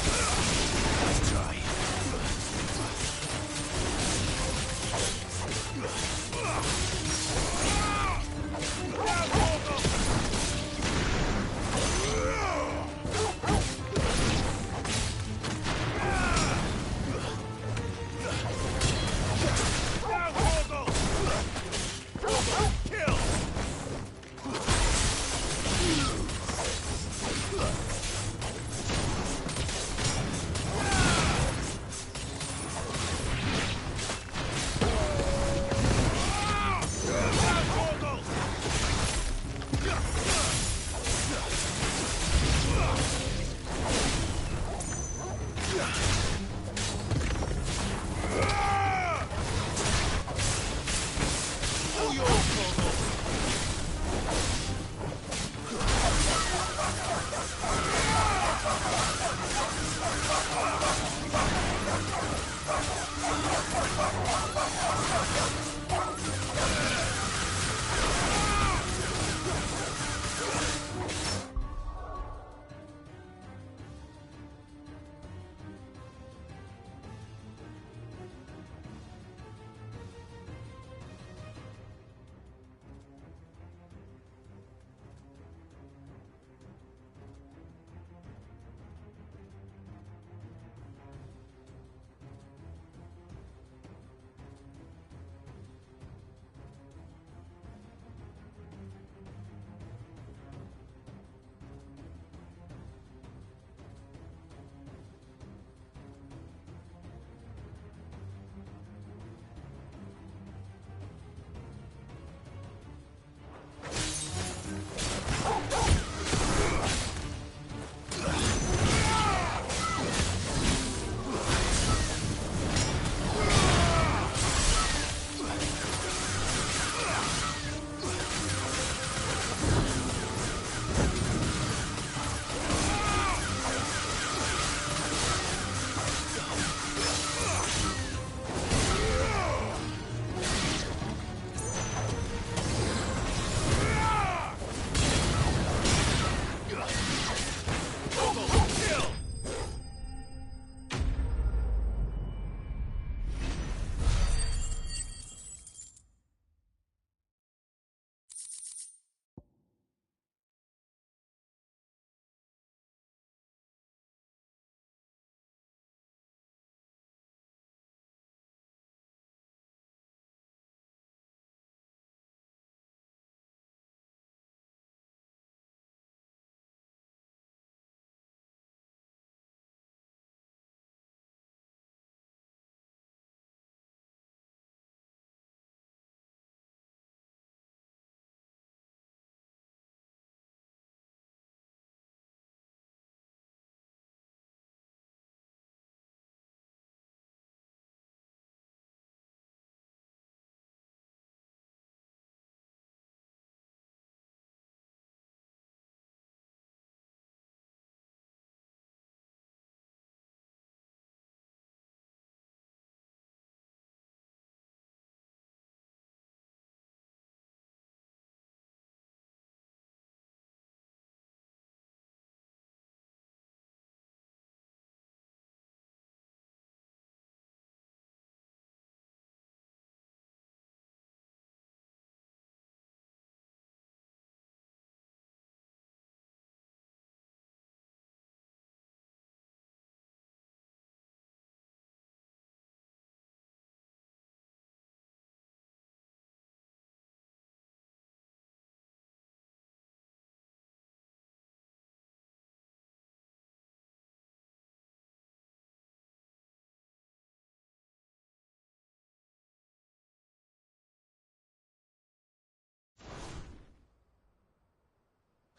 Nice try.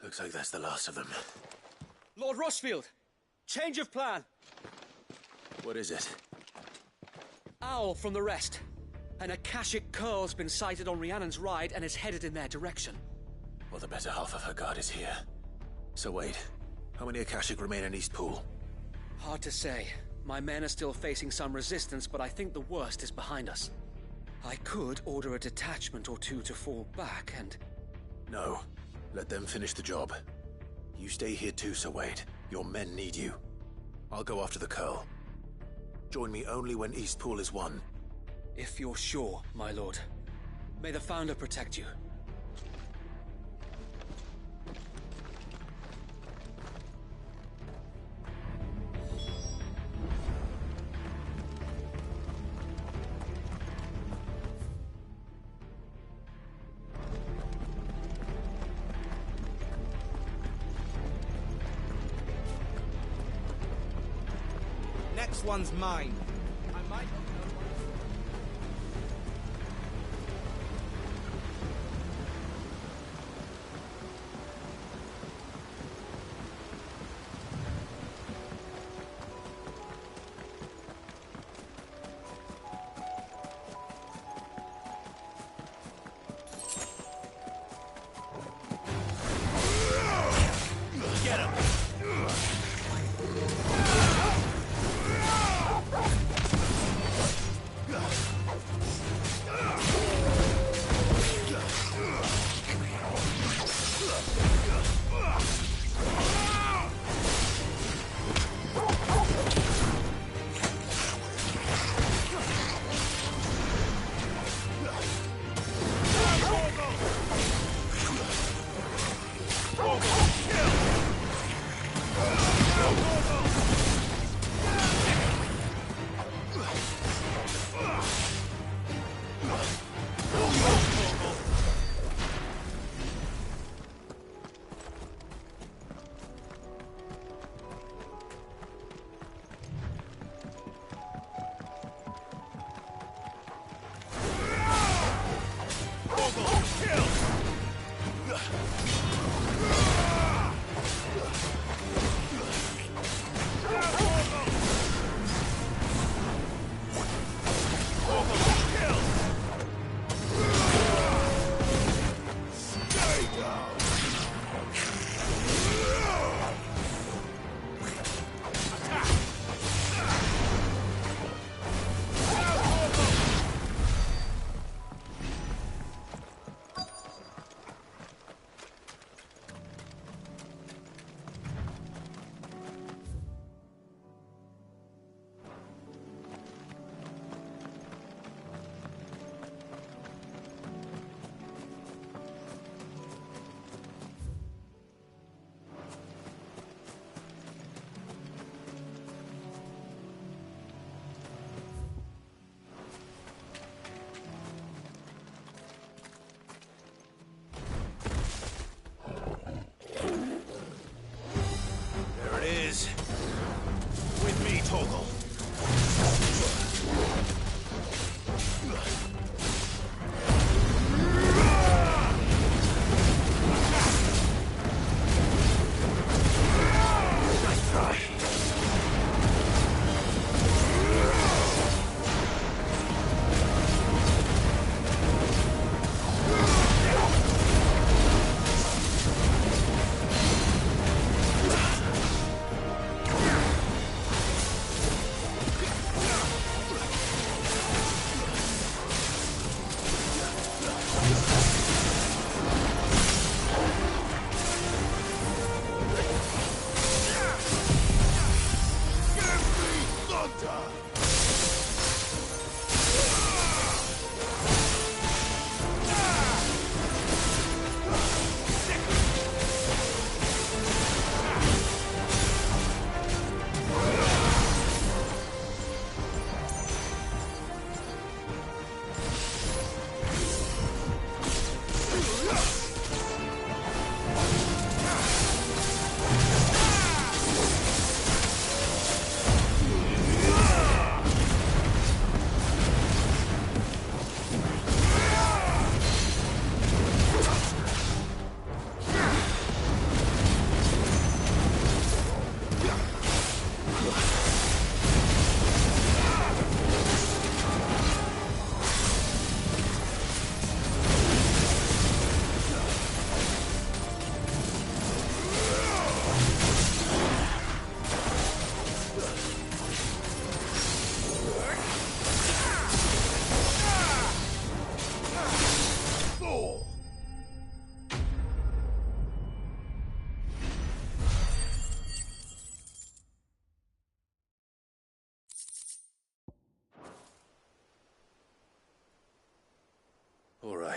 Looks like that's the last of them. Lord Rossfield! Change of plan! What is it? Owl from the rest. An Akashic Curl's been sighted on Rhiannon's ride and is headed in their direction. Well, the better half of her guard is here. So wait, how many Akashic remain in East Pool? Hard to say. My men are still facing some resistance, but I think the worst is behind us. I could order a detachment or two to fall back and... No. Let them finish the job. You stay here too, Sir Wade. Your men need you. I'll go after the Curl. Join me only when Eastpool is won. If you're sure, my lord. May the Founder protect you. Next one's mine. I might not know one. Get him! With me, Torgal. Nice try.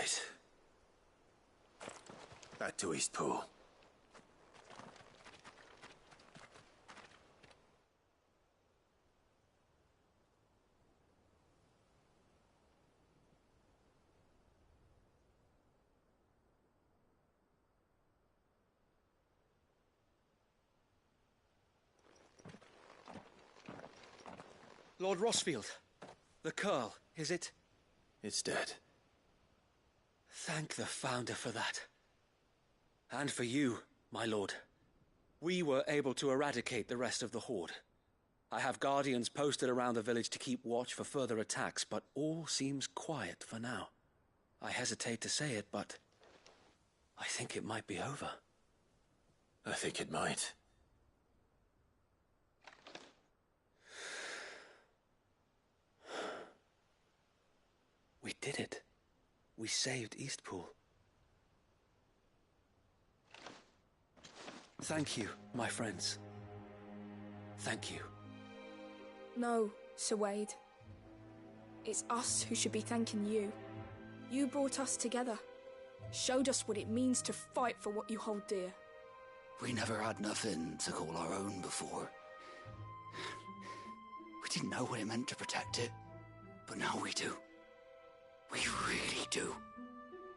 right. Back to Eastpool. Lord Rossfield, the Curl, is it? It's dead. Thank the Founder for that. And for you, my lord. We were able to eradicate the rest of the Horde. I have guardians posted around the village to keep watch for further attacks, but all seems quiet for now. I hesitate to say it, but I think it might be over. I think it might. We did it. We saved Eastpool. Thank you, my friends. Thank you. No, Sir Wade. It's us who should be thanking you. You brought us together. Showed us what it means to fight for what you hold dear. We never had nothing to call our own before. We didn't know what it meant to protect it, but now we do. We really do.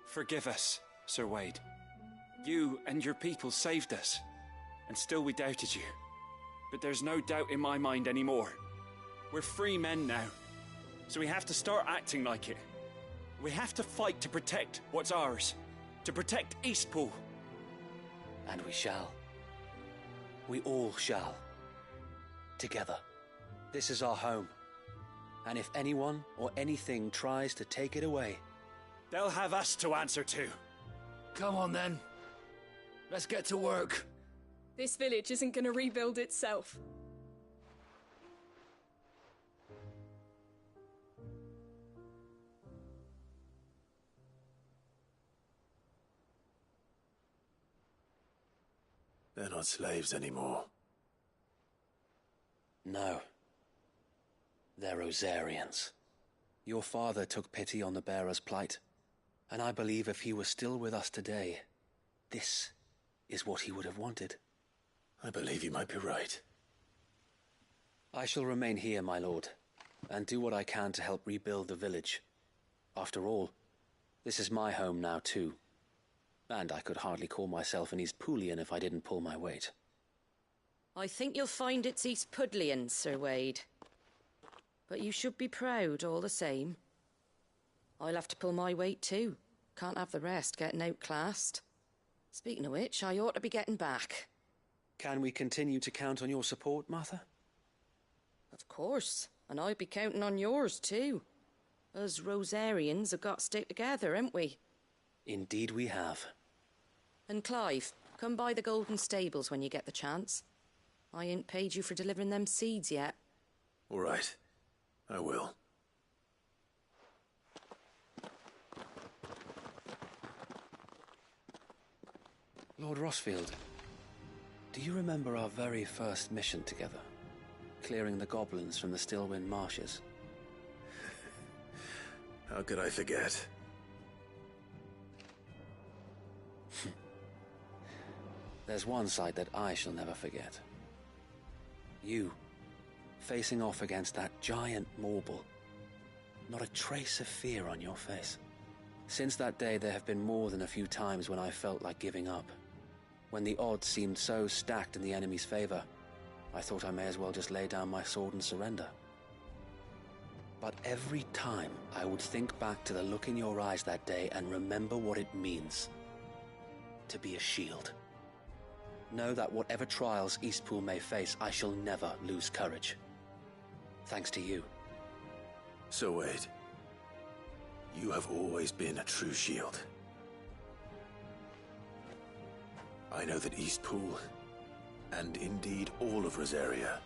Forgive us, Sir Wade. You and your people saved us, and still we doubted you. But there's no doubt in my mind anymore. We're free men now, so we have to start acting like it. We have to fight to protect what's ours, to protect Eastpool. And we shall. We all shall. Together. This is our home. And if anyone or anything tries to take it away, they'll have us to answer to. Come on then. Let's get to work. This village isn't going to rebuild itself. They're not slaves anymore. No. They're Rosarians. Your father took pity on the bearer's plight, and I believe if he was still with us today, this is what he would have wanted. I believe you might be right. I shall remain here, my lord, and do what I can to help rebuild the village. After all, this is my home now too, and I could hardly call myself an Eastpoolian if I didn't pull my weight. I think you'll find it's Eastpudlian, Sir Wade. But you should be proud all the same. I'll have to pull my weight too. Can't have the rest getting outclassed. Speaking of which, I ought to be getting back. Can we continue to count on your support, Martha? Of course, and I'll be counting on yours too. Us Rosarians have got to stick together, haven't we? Indeed we have. And Clive, come by the Golden Stables when you get the chance. I ain't paid you for delivering them seeds yet. All right. I will. Lord Rossfield, do you remember our very first mission together? Clearing the goblins from the Stillwind marshes? How could I forget? There's one sight that I shall never forget. You, facing off against that giant Morble. Not a trace of fear on your face. Since that day, there have been more than a few times when I felt like giving up. When the odds seemed so stacked in the enemy's favor, I thought I may as well just lay down my sword and surrender. But every time, I would think back to the look in your eyes that day and remember what it means to be a shield. Know that whatever trials Eastpool may face, I shall never lose courage. Thanks to you. So Wade, you have always been a true shield. I know that Eastpool, and indeed all of Rosaria,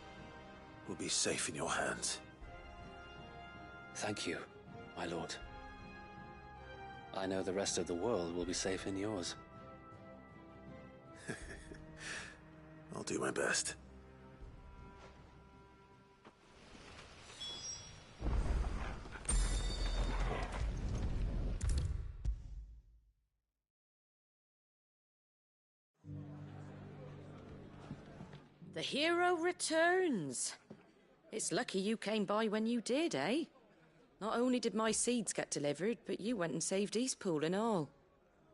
will be safe in your hands. Thank you, my lord. I know the rest of the world will be safe in yours. I'll do my best. The hero returns. It's lucky you came by when you did, eh? Not only did my seeds get delivered, but you went and saved Eastpool and all.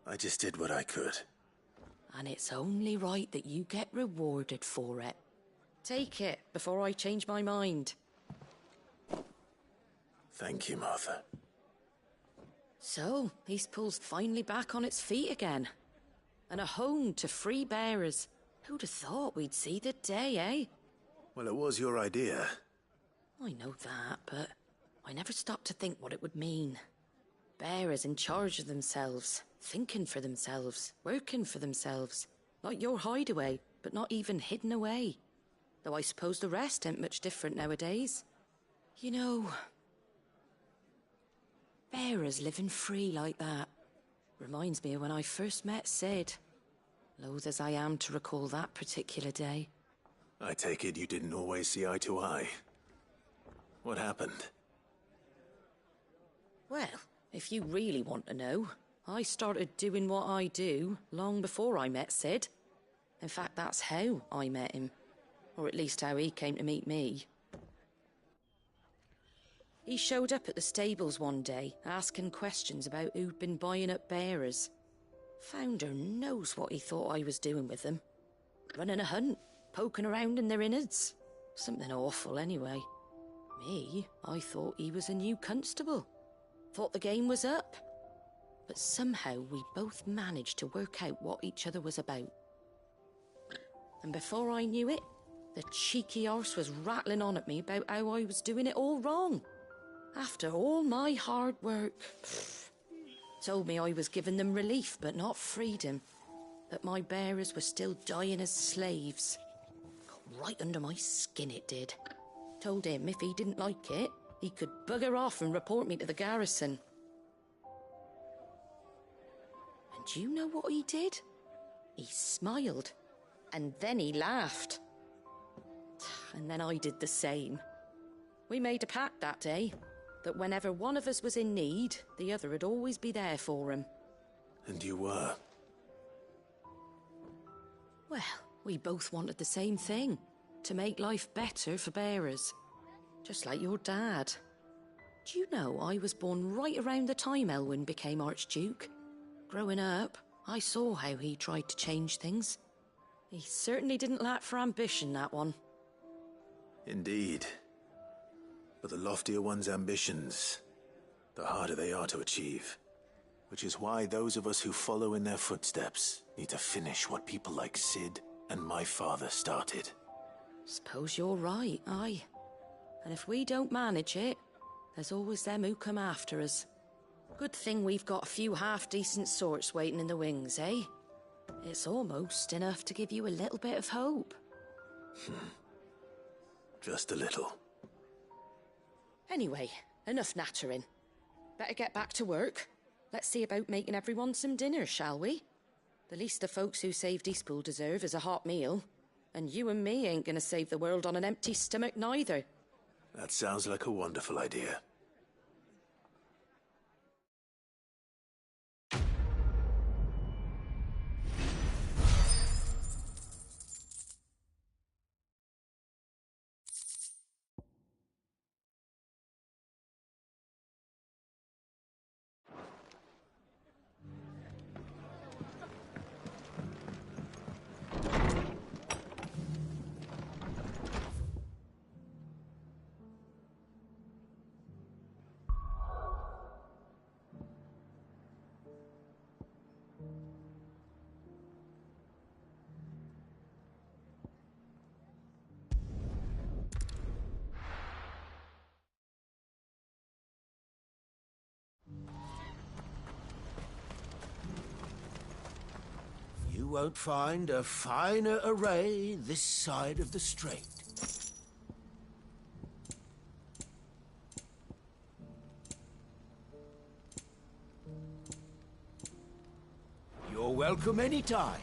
I just did what I could. And it's only right that you get rewarded for it. Take it before I change my mind. Thank you, Martha. So, Eastpool's finally back on its feet again. And a home to free bearers. Who'd have thought we'd see the day, eh? Well, it was your idea. I know that, but I never stopped to think what it would mean. Bearers in charge of themselves, thinking for themselves, working for themselves. Like your hideaway, but not even hidden away. Though I suppose the rest ain't much different nowadays. You know, bearers living free like that reminds me of when I first met Sid. Loath as I am to recall that particular day. I take it you didn't always see eye to eye. What happened? Well, if you really want to know, I started doing what I do long before I met Sid. In fact, that's how I met him. Or at least how he came to meet me. He showed up at the stables one day, asking questions about who'd been buying up bearers. Founder knows what he thought I was doing with them. Running a hunt, poking around in their innards. Something awful, anyway. Me, I thought he was a new constable. Thought the game was up. But somehow we both managed to work out what each other was about. And before I knew it, the cheeky arse was rattling on at me about how I was doing it all wrong. After all my hard work. Told me I was giving them relief, but not freedom. That my bearers were still dying as slaves. Got right under my skin, it did. Told him if he didn't like it, he could bugger off and report me to the garrison. And do you know what he did? He smiled. And then he laughed. And then I did the same. We made a pact that day, that whenever one of us was in need, the other would always be there for him. And you were? Well, we both wanted the same thing. To make life better for bearers. Just like your dad. Do you know I was born right around the time Elwyn became Archduke? Growing up, I saw how he tried to change things. He certainly didn't lack for ambition, that one. Indeed. But the loftier one's ambitions, the harder they are to achieve. Which is why those of us who follow in their footsteps need to finish what people like Sid and my father started. Suppose you're right, aye. And if we don't manage it, there's always them who come after us. Good thing we've got a few half-decent sorts waiting in the wings, eh? It's almost enough to give you a little bit of hope. Just a little. Anyway, enough nattering. Better get back to work. Let's see about making everyone some dinner, shall we? The least the folks who saved Eastpool deserve is a hot meal. And you and me ain't gonna save the world on an empty stomach neither. That sounds like a wonderful idea. You won't find a finer array this side of the strait. You're welcome anytime.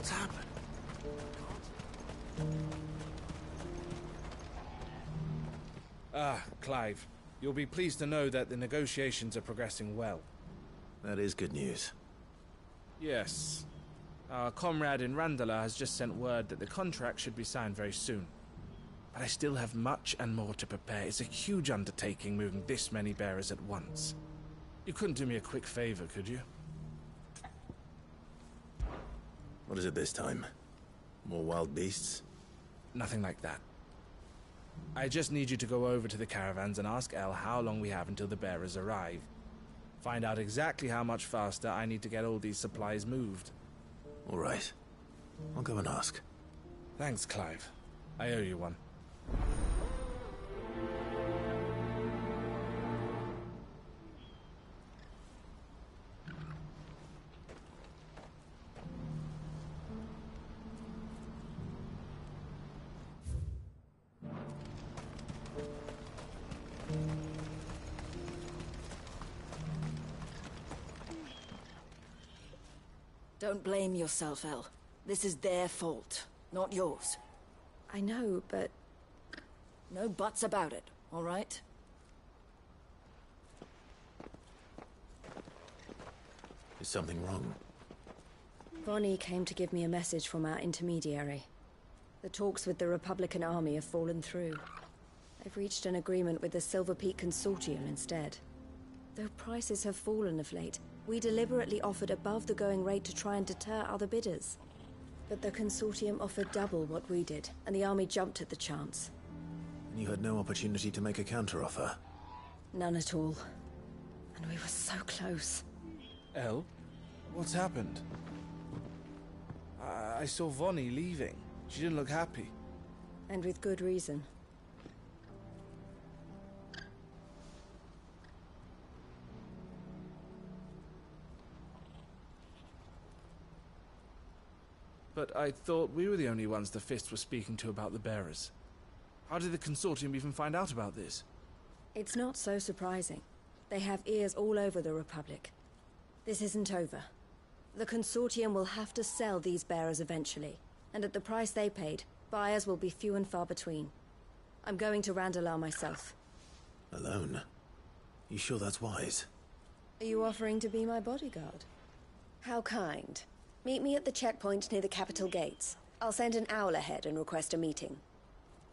What's happened? Clive. You'll be pleased to know that the negotiations are progressing well. That is good news. Yes. Our comrade in Randala has just sent word that the contract should be signed very soon. But I still have much and more to prepare. It's a huge undertaking moving this many bearers at once. You couldn't do me a quick favor, could you? What is it this time? More wild beasts? Nothing like that. I just need you to go over to the caravans and ask El how long we have until the bearers arrive. Find out exactly how much faster I need to get all these supplies moved. All right. I'll go and ask. Thanks, Clive. I owe you one. Don't blame yourself, El. This is their fault, not yours. I know, but... No buts about it, all right? Is something wrong? Vonnie came to give me a message from our intermediary. The talks with the Republican army have fallen through. They've reached an agreement with the Silver Peak Consortium instead. Though prices have fallen of late, we deliberately offered above the going rate to try and deter other bidders. But the Consortium offered double what we did, and the army jumped at the chance. And you had no opportunity to make a counteroffer? None at all. And we were so close. El? What's happened? I saw Vonnie leaving. She didn't look happy. And with good reason. But I thought we were the only ones the Fist were speaking to about the bearers. How did the Consortium even find out about this? It's not so surprising. They have ears all over the Republic. This isn't over. The Consortium will have to sell these bearers eventually, and at the price they paid, buyers will be few and far between. I'm going to Randalar myself. Alone? You sure that's wise? Are you offering to be my bodyguard? How kind. Meet me at the checkpoint near the capital gates. I'll send an owl ahead and request a meeting.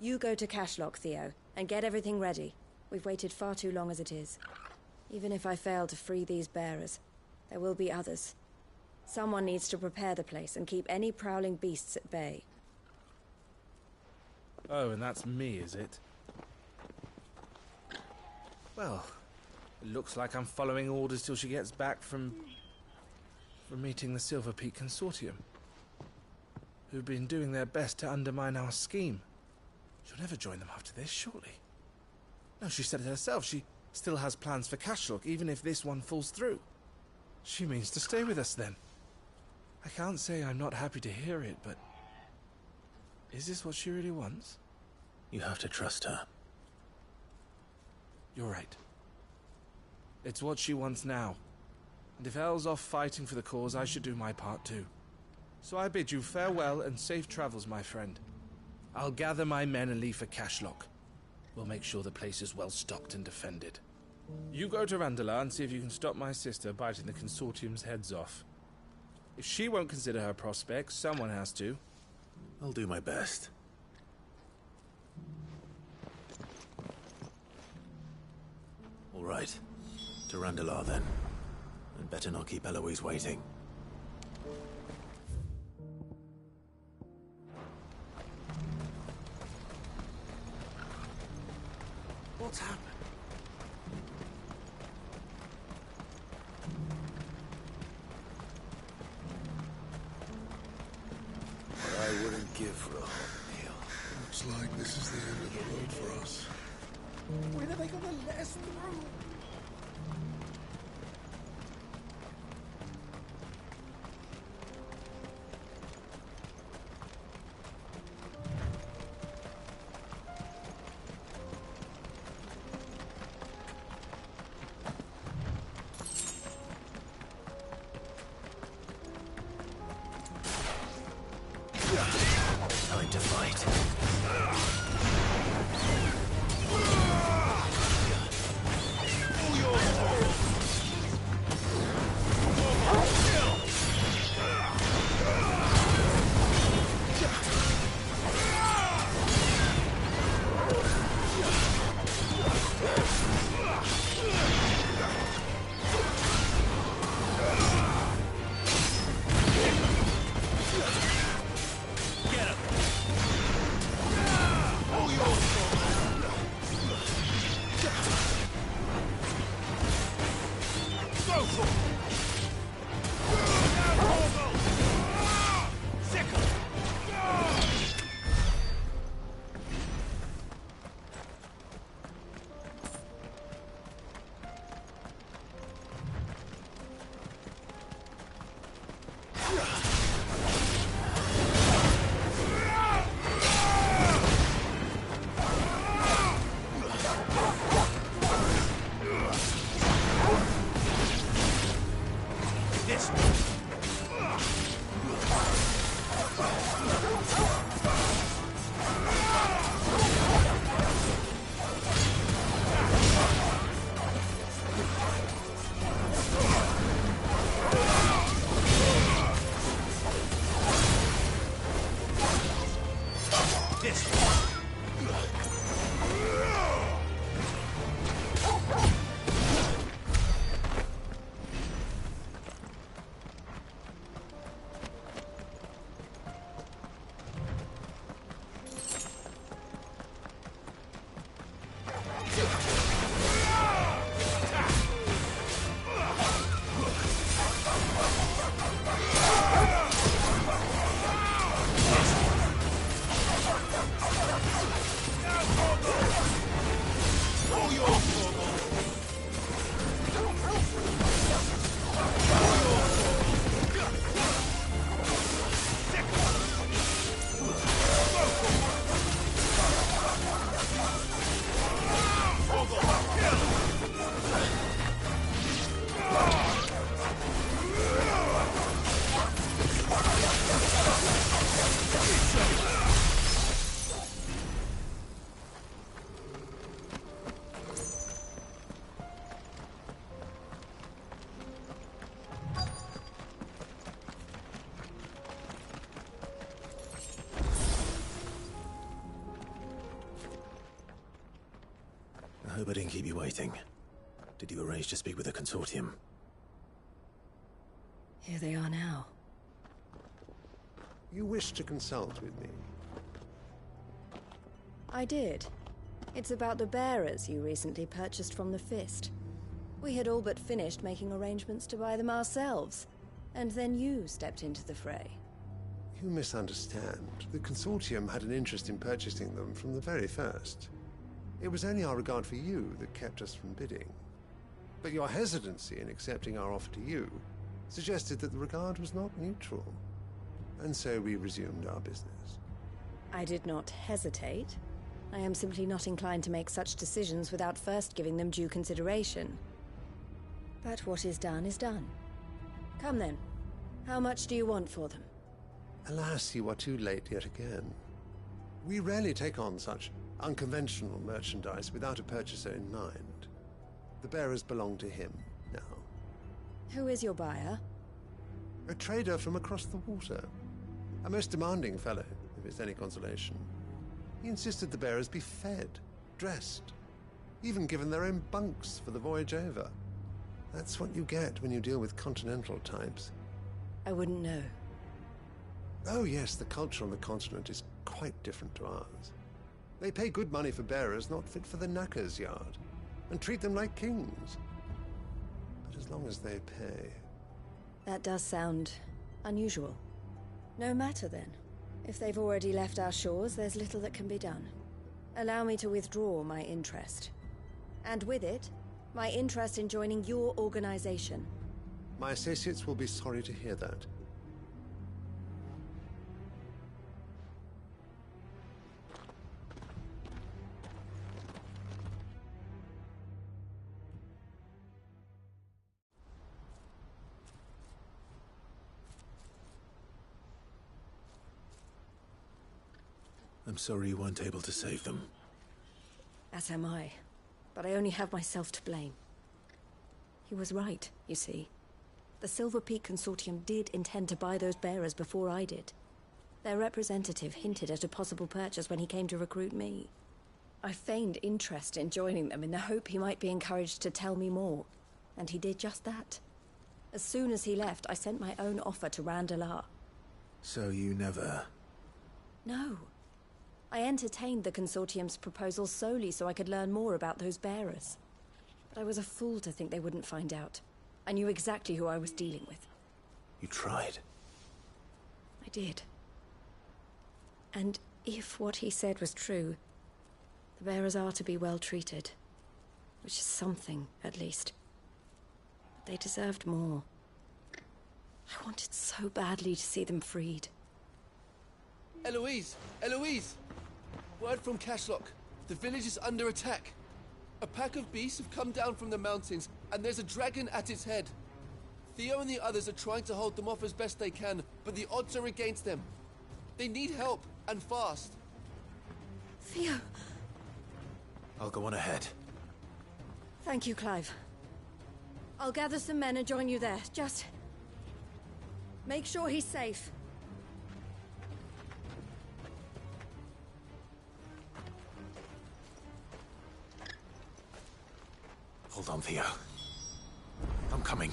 You go to Cashlock, Theo, and get everything ready. We've waited far too long as it is. Even if I fail to free these bearers, there will be others. Someone needs to prepare the place and keep any prowling beasts at bay. Oh, and that's me, is it? Well, it looks like I'm following orders till she gets back from meeting the Silver Peak Consortium, who've been doing their best to undermine our scheme. She'll never join them after this, surely. No, she said it herself. She still has plans for Cashlock, even if this one falls through. She means to stay with us, then. I can't say I'm not happy to hear it, but... is this what she really wants? You have to trust her. You're right. It's what she wants now. And if El's off fighting for the cause, I should do my part too. So I bid you farewell and safe travels, my friend. I'll gather my men and leave for Cashlock. We'll make sure the place is well stocked and defended. You go to Randalar and see if you can stop my sister biting the Consortium's heads off. If she won't consider her prospects, someone has to. I'll do my best. All right. To Randalar, then. And better not keep Eloise waiting. What's happened? What I wouldn't give for a hot meal. Looks like this is the end of the road for us. When are they gonna let us through? I hope I didn't keep you waiting. Did you arrange to speak with the Consortium? Here they are now. You wish to consult with me? I did. It's about the bearers you recently purchased from the Fist. We had all but finished making arrangements to buy them ourselves, and then you stepped into the fray. You misunderstand. The Consortium had an interest in purchasing them from the very first. It was only our regard for you that kept us from bidding. But your hesitancy in accepting our offer to you suggested that the regard was not mutual. And so we resumed our business. I did not hesitate. I am simply not inclined to make such decisions without first giving them due consideration. But what is done is done. Come then. How much do you want for them? Alas, you are too late yet again. We rarely take on such unconventional merchandise without a purchaser in mind. The bearers belong to him now. Who is your buyer? A trader from across the water. A most demanding fellow, if it's any consolation. He insisted the bearers be fed, dressed, even given their own bunks for the voyage over. That's what you get when you deal with continental types. I wouldn't know. Oh yes, the culture on the continent is quite different to ours. They pay good money for bearers not fit for the knacker's yard, and treat them like kings. But as long as they pay... That does sound unusual. No matter then. If they've already left our shores, there's little that can be done. Allow me to withdraw my interest. And with it, my interest in joining your organization. My associates will be sorry to hear that. I'm sorry you weren't able to save them. As am I. But I only have myself to blame. He was right, you see. The Silver Peak Consortium did intend to buy those bearers before I did. Their representative hinted at a possible purchase when he came to recruit me. I feigned interest in joining them in the hope he might be encouraged to tell me more. And he did just that. As soon as he left, I sent my own offer to Randalar. So you never... No. I entertained the Consortium's proposal solely so I could learn more about those bearers. But I was a fool to think they wouldn't find out. I knew exactly who I was dealing with. You tried. I did. And if what he said was true, the bearers are to be well treated. Which is something, at least. But they deserved more. I wanted so badly to see them freed. Eloise! Eloise! Word from Cashlock. The village is under attack. A pack of beasts have come down from the mountains, and there's a dragon at its head. Theo and the others are trying to hold them off as best they can, but the odds are against them. They need help, and fast. Theo! I'll go on ahead. Thank you, Clive. I'll gather some men and join you there. Just... make sure he's safe. Hold on, Theo. I'm coming.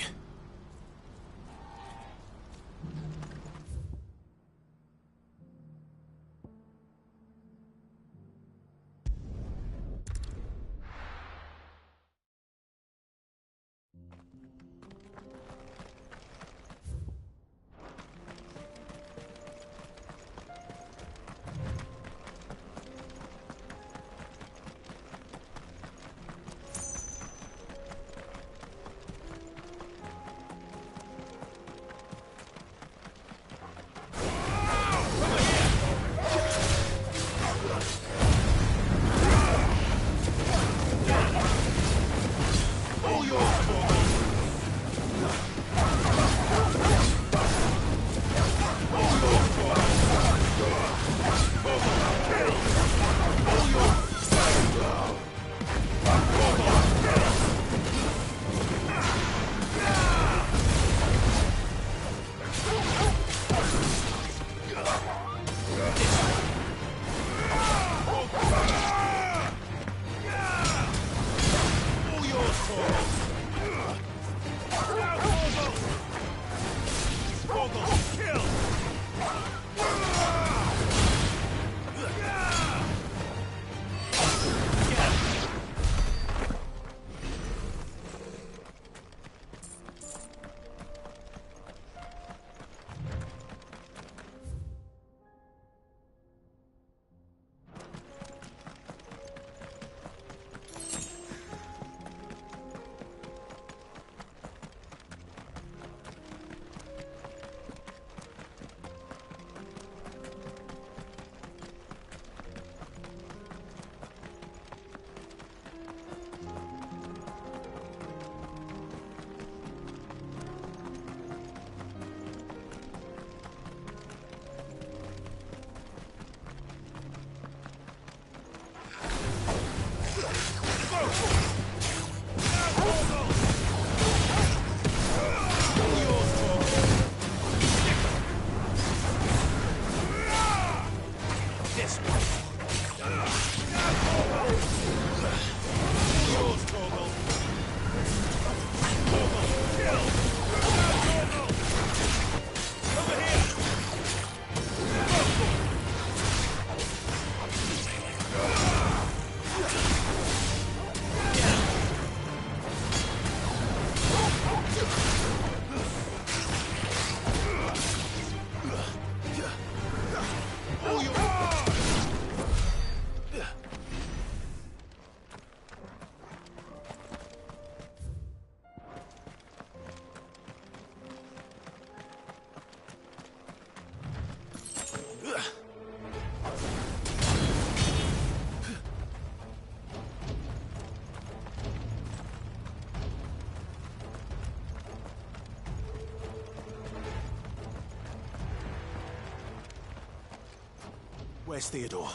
Where's Theodore?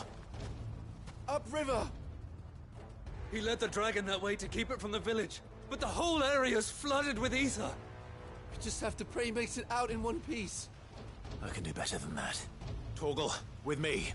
Upriver! He led the dragon that way to keep it from the village, but the whole area's flooded with ether. We just have to pray he makes it out in one piece. I can do better than that. Torgal, with me.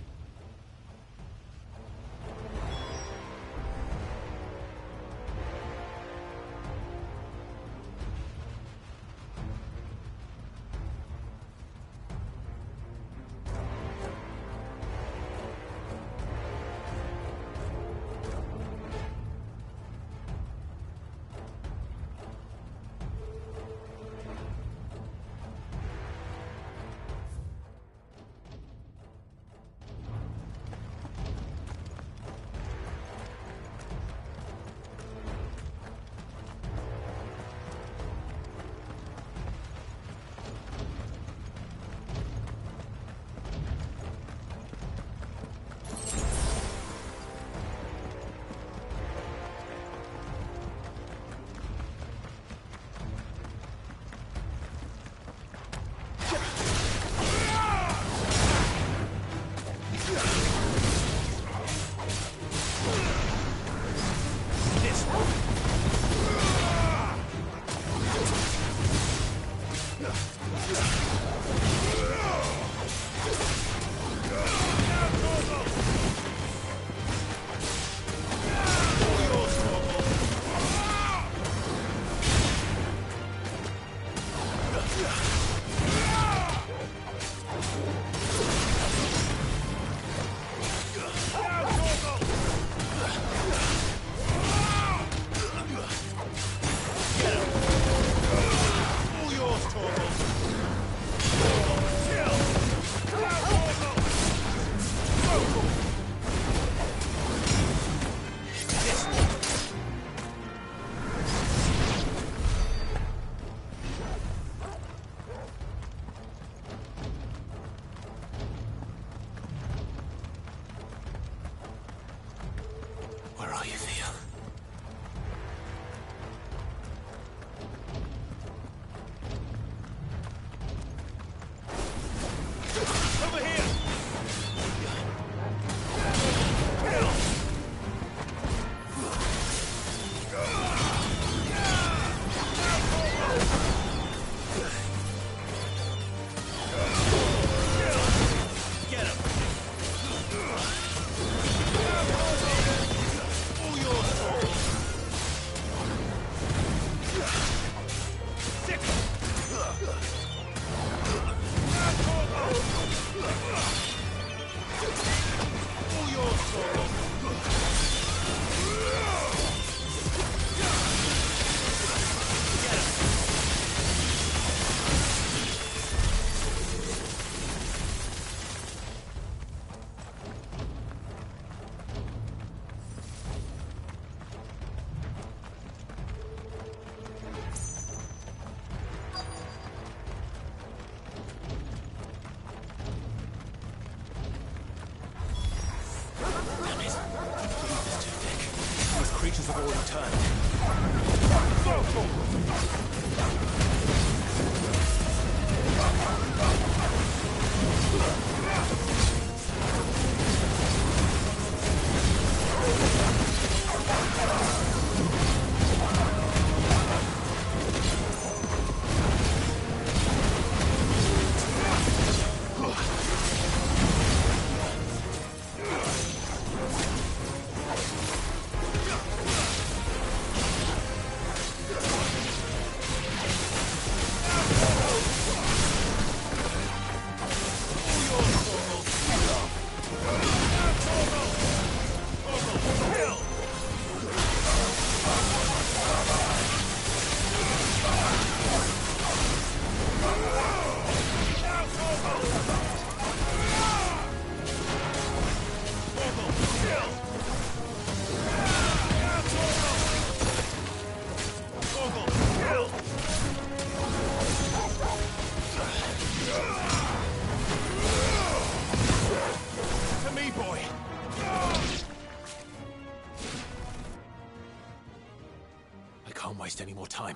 Can't waste any more time.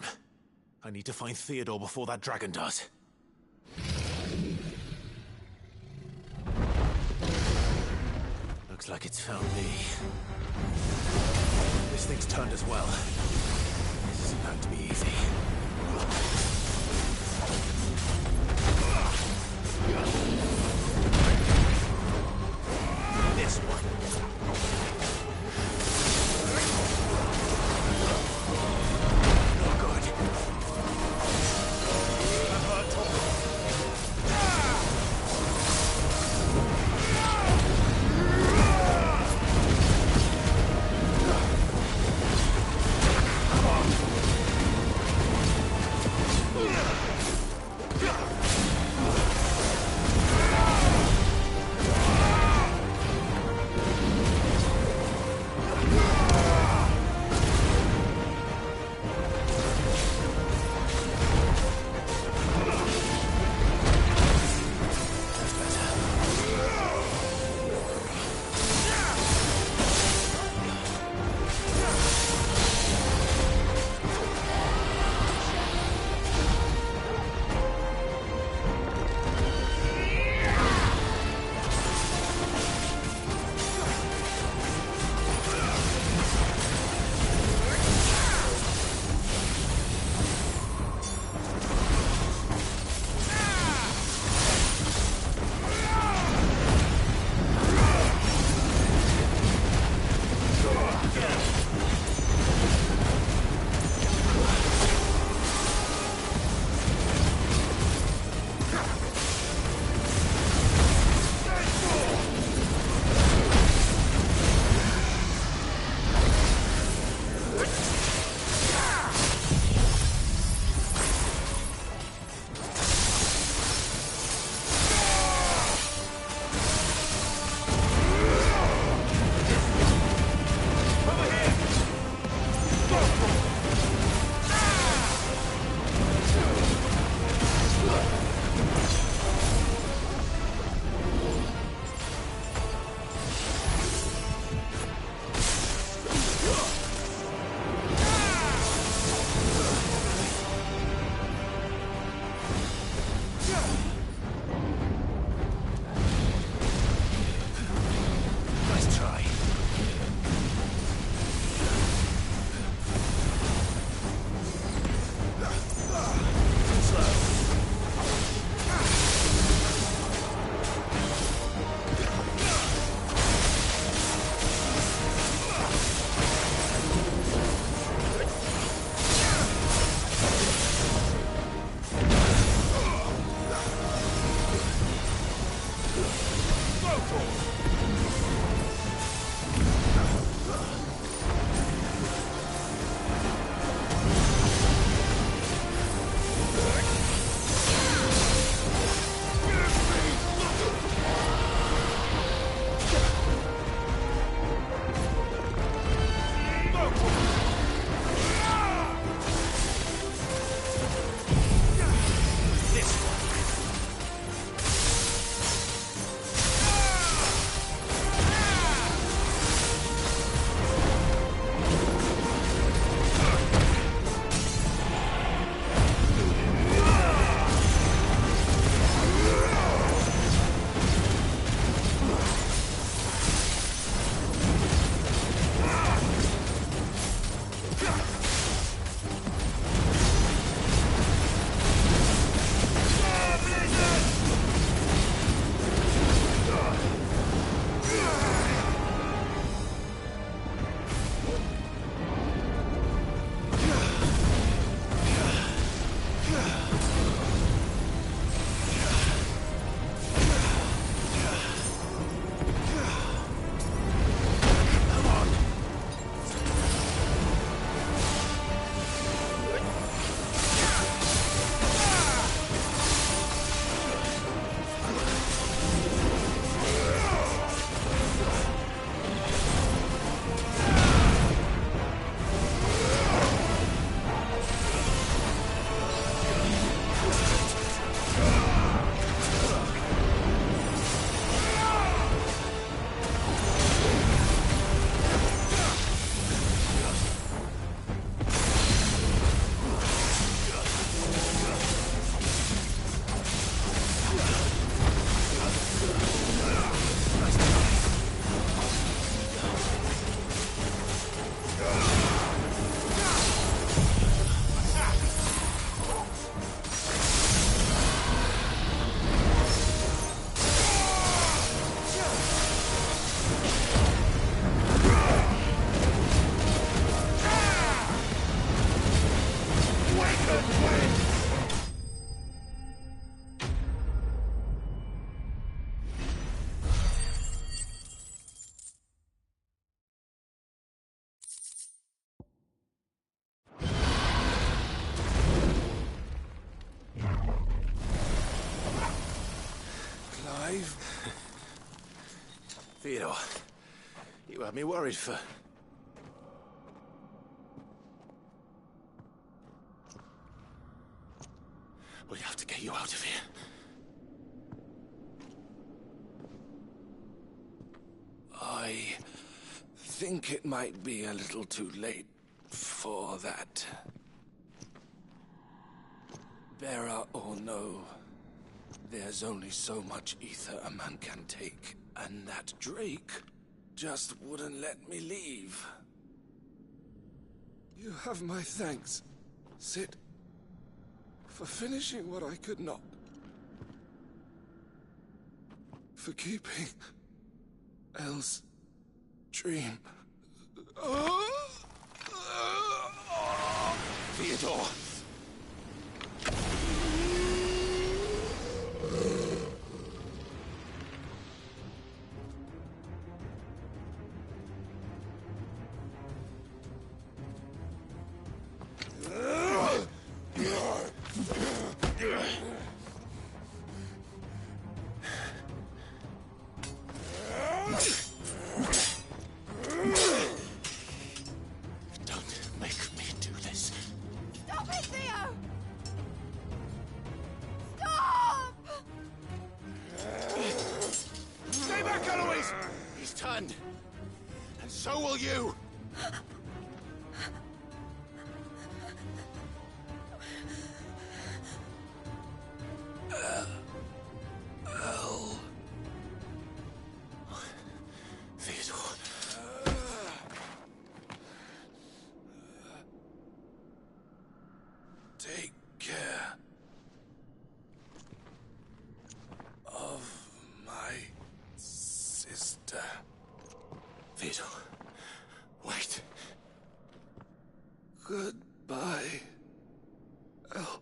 I need to find Theodore before that dragon does. Looks like it's found me. This thing's turned as well. This isn't going to be easy. This one. Theodore, you had me worried for... We have to get you out of here. I think it might be a little too late for that. Bearer or no, there's only so much ether a man can take, and that Drake just wouldn't let me leave. You have my thanks, Sid, for finishing what I could not. For keeping Elle's dream. Theodore! So will you! Theodore. Take care of my sister. Theodore, wait. Goodbye, Elle.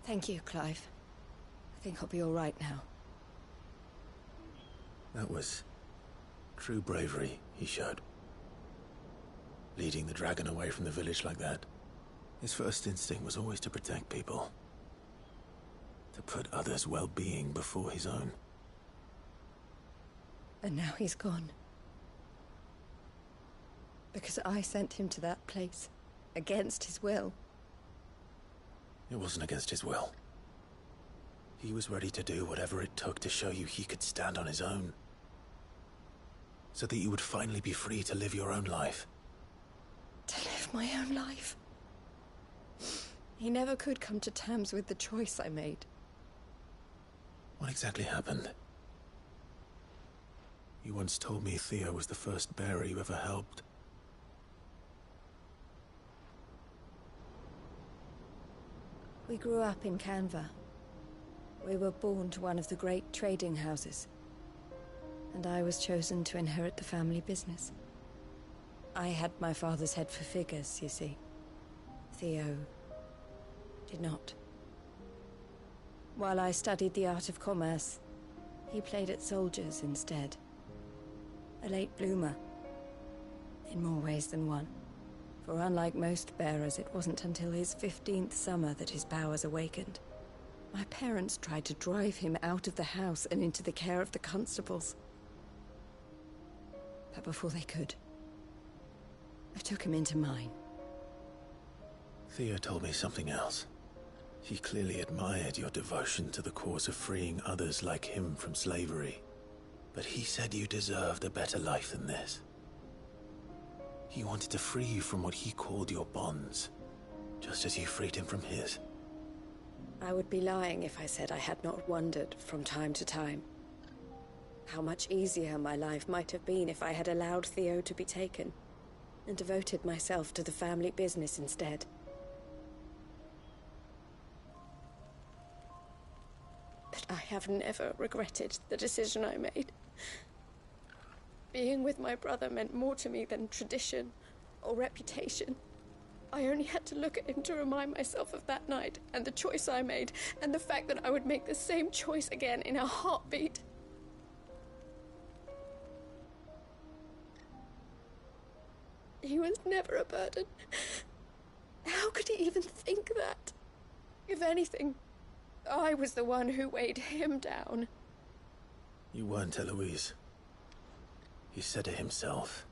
Thank you, Clive. I think I'll be all right now. That was true bravery he showed. Leading the dragon away from the village like that. His first instinct was always to protect people. To put others' well-being before his own. And now he's gone. Because I sent him to that place, against his will. It wasn't against his will. He was ready to do whatever it took to show you he could stand on his own. So that you would finally be free to live your own life. To live my own life. He never could come to terms with the choice I made. What exactly happened? You once told me Theo was the first bearer you ever helped. We grew up in Canva. We were born to one of the great trading houses. And I was chosen to inherit the family business. I had my father's head for figures, you see. Theo did not. While I studied the art of commerce, he played at soldiers instead. A late bloomer. In more ways than one. For unlike most bearers, it wasn't until his 15th summer that his powers awakened. My parents tried to drive him out of the house and into the care of the constables. But before they could, I took him into mine. Theo told me something else. He clearly admired your devotion to the cause of freeing others like him from slavery. But he said you deserved a better life than this. He wanted to free you from what he called your bonds, just as you freed him from his. I would be lying if I said I had not wondered from time to time how much easier my life might have been if I had allowed Theo to be taken and devoted myself to the family business instead. But I have never regretted the decision I made. Being with my brother meant more to me than tradition or reputation. I only had to look at him to remind myself of that night and the choice I made, and the fact that I would make the same choice again in a heartbeat. He was never a burden. How could he even think that? If anything, I was the one who weighed him down. You weren't, Eloise. He said it himself,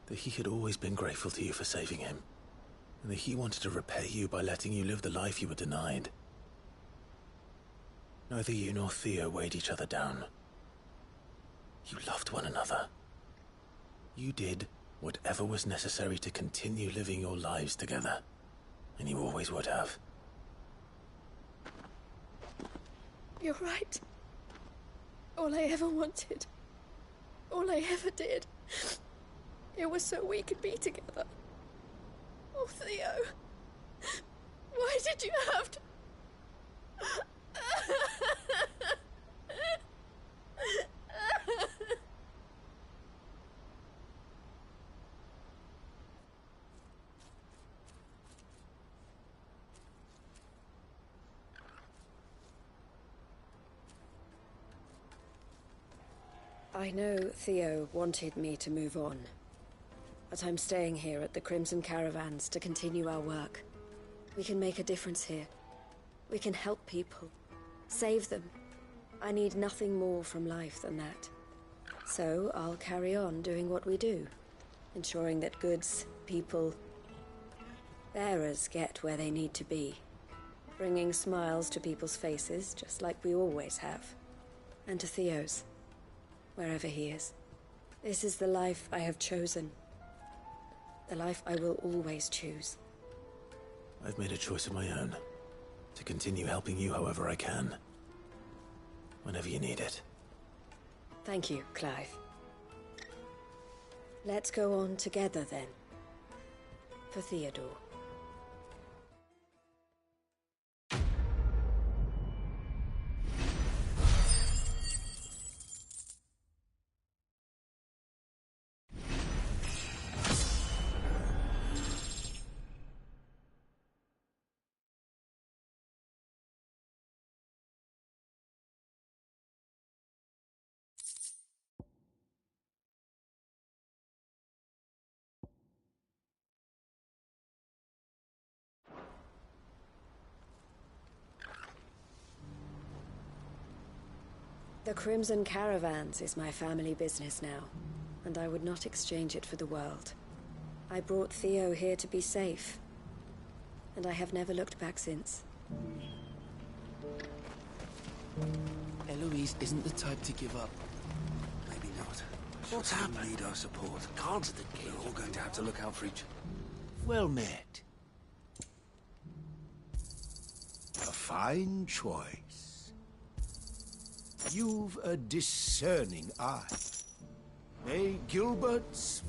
that he had always been grateful to you for saving him, and that he wanted to repay you by letting you live the life you were denied. Neither you nor Theo weighed each other down. You loved one another. You did whatever was necessary to continue living your lives together, and you always would have. You're right. All I ever wanted, all I ever did, it was so we could be together. Oh, Theo, why did you have to... I know Theo wanted me to move on, but I'm staying here at the Crimson Caravans to continue our work. We can make a difference here. We can help people, save them. I need nothing more from life than that. So I'll carry on doing what we do, ensuring that goods, people, bearers get where they need to be, bringing smiles to people's faces just like we always have, and to Theo's, wherever he is. This is the life I have chosen. The life I will always choose. I've made a choice of my own, to continue helping you however I can, whenever you need it. Thank you, Clive. Let's go on together then. For Theodore. The Crimson Caravans is my family business now, and I would not exchange it for the world. I brought Theo here to be safe, and I have never looked back since. Eloise isn't the type to give up. Maybe not. What's happened? Need our support. Cards of the king. We're all going to have to look out for each other. Well met. A fine choice. You've a discerning eye. May Gilbert's...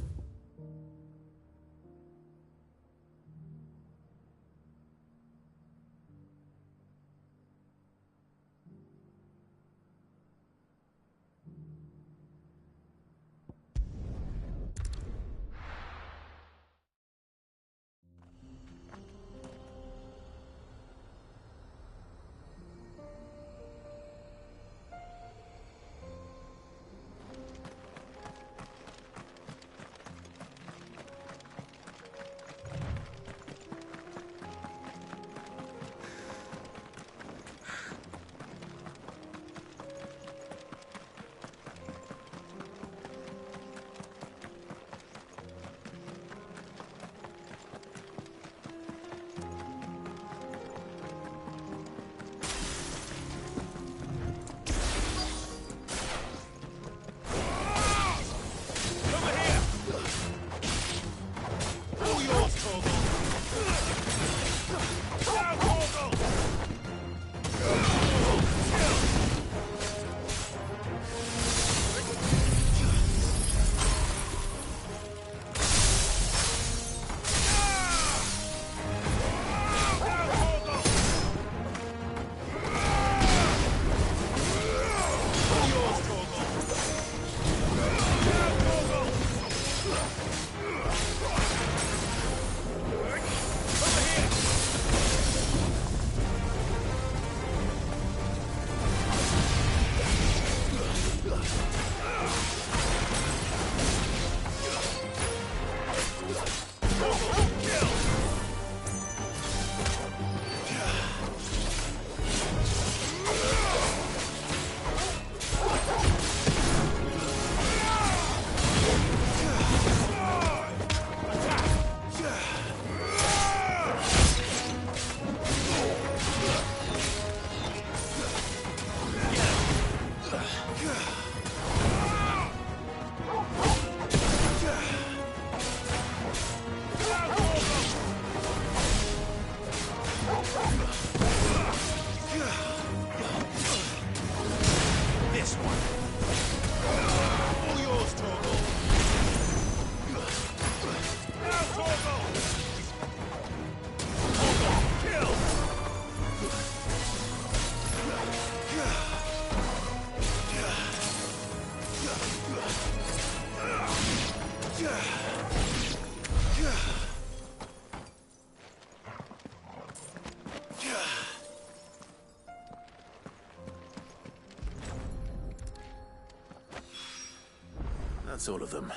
That's all of them.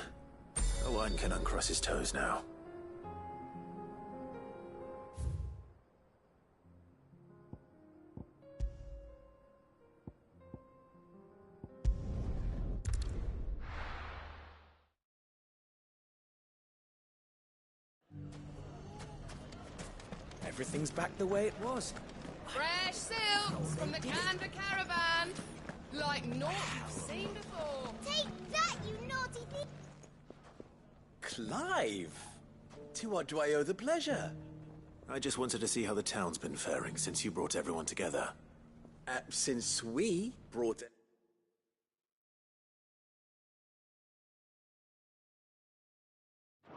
Owain can uncross his toes now. Everything's back the way it was. Fresh silks from the Canberra caravan. Like naught you've seen before. Take that, you naughty thing! Clive! To what do I owe the pleasure? I just wanted to see how the town's been faring since you brought everyone together. Since we brought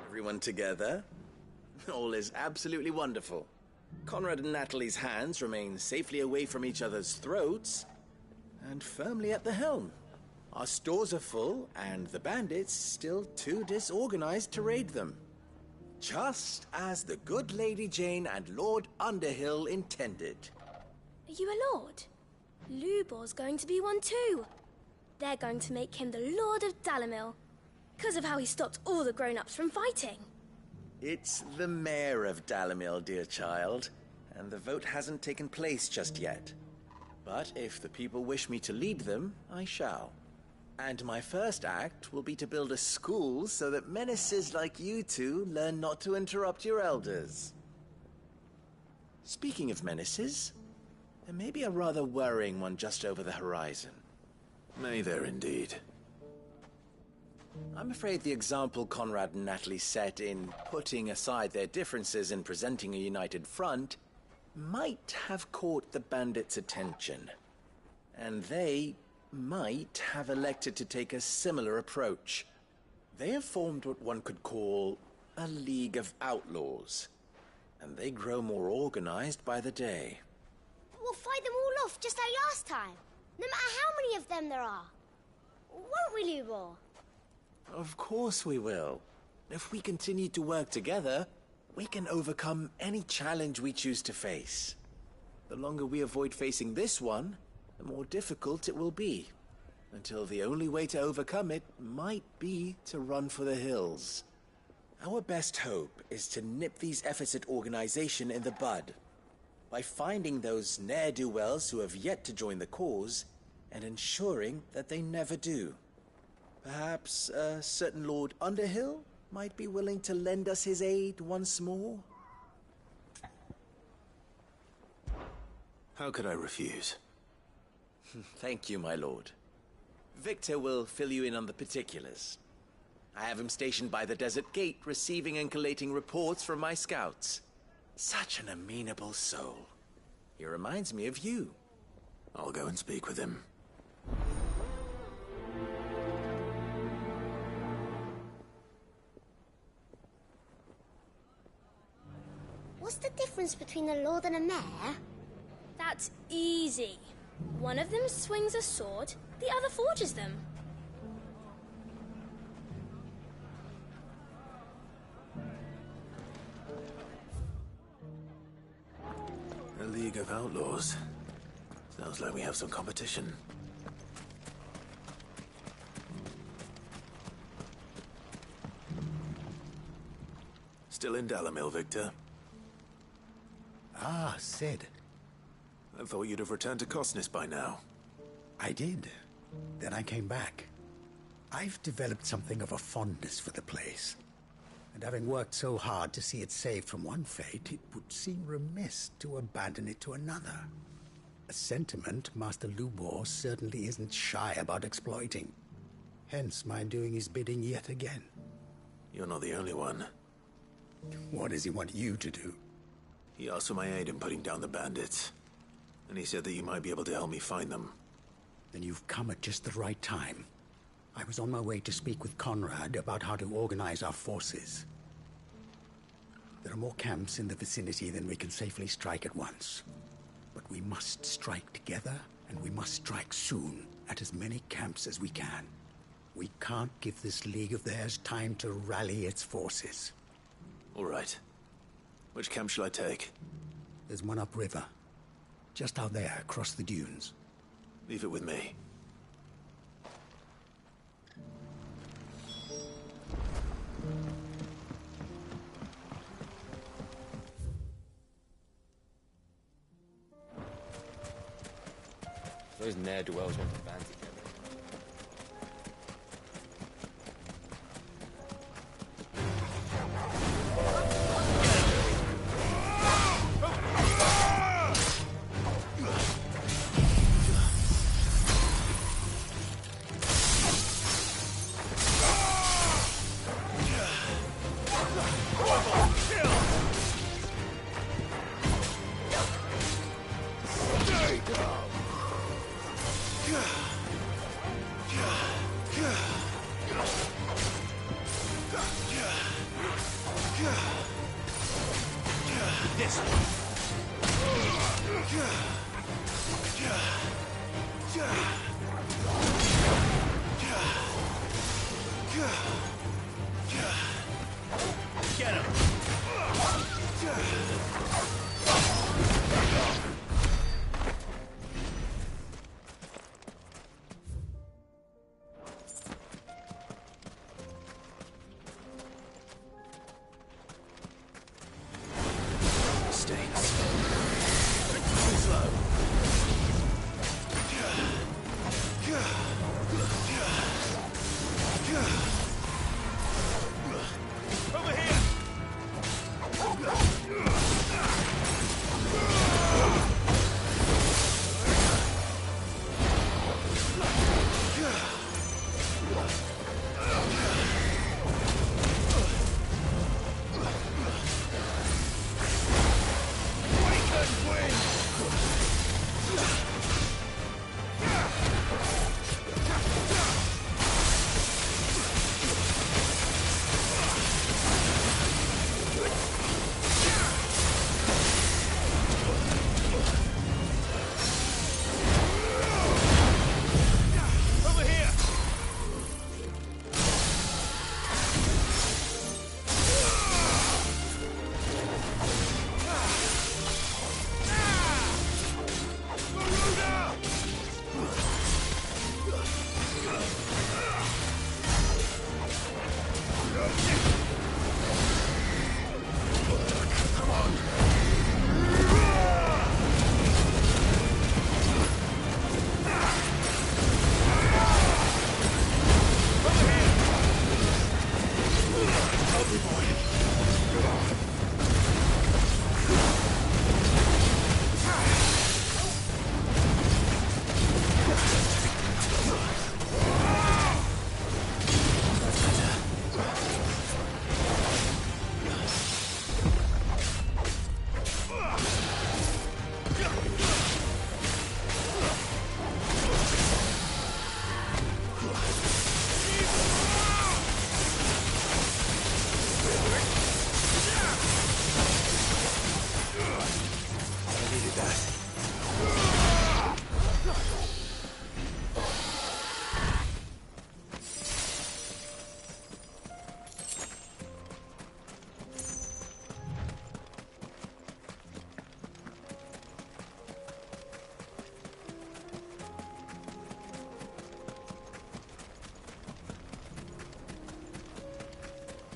everyone together, all is absolutely wonderful. Conrad and Natalie's hands remain safely away from each other's throats and firmly at the helm. Our stores are full, and the bandits still too disorganized to raid them. Just as the good Lady Jane and Lord Underhill intended. Are you a lord? Lubor's going to be one too. They're going to make him the Lord of Dalimil, because of how he stopped all the grown-ups from fighting. It's the mayor of Dalimil, dear child, and the vote hasn't taken place just yet. But if the people wish me to lead them, I shall. And my first act will be to build a school so that menaces like you two learn not to interrupt your elders. Speaking of menaces, there may be a rather worrying one just over the horizon. May there indeed. I'm afraid the example Conrad and Natalie set in putting aside their differences and presenting a united front might have caught the bandits' attention. And they might have elected to take a similar approach. They have formed what one could call a League of Outlaws, and they grow more organized by the day. We'll fight them all off just like last time, no matter how many of them there are. Won't we, Lubor? Of course we will. If we continue to work together, we can overcome any challenge we choose to face. The longer we avoid facing this one, the more difficult it will be, until the only way to overcome it might be to run for the hills. Our best hope is to nip these efforts at organization in the bud, by finding those ne'er-do-wells who have yet to join the cause, and ensuring that they never do. Perhaps a certain Lord Underhill might be willing to lend us his aid once more? How could I refuse? Thank you, my lord. Victor will fill you in on the particulars. I have him stationed by the desert gate, receiving and collating reports from my scouts. Such an amenable soul. He reminds me of you. I'll go and speak with him. What's the difference between a lord and a mayor? That's easy. One of them swings a sword, the other forges them. A League of Outlaws. Sounds like we have some competition. Still in Dalamil, Victor? Ah, Sid. I thought you'd have returned to Cosnis by now. I did. Then I came back. I've developed something of a fondness for the place. And having worked so hard to see it saved from one fate, it would seem remiss to abandon it to another. A sentiment Master Lubor certainly isn't shy about exploiting. Hence my doing his bidding yet again. You're not the only one. What does he want you to do? He asked for my aid in putting down the bandits. And he said that you might be able to help me find them. Then you've come at just the right time. I was on my way to speak with Conrad about how to organize our forces. There are more camps in the vicinity than we can safely strike at once. But we must strike together, and we must strike soon at as many camps as we can. We can't give this league of theirs time to rally its forces. All right. Which camp shall I take? There's one upriver. Just out there, across the dunes. Leave it with me. Those ne'er-do-wells want to band together.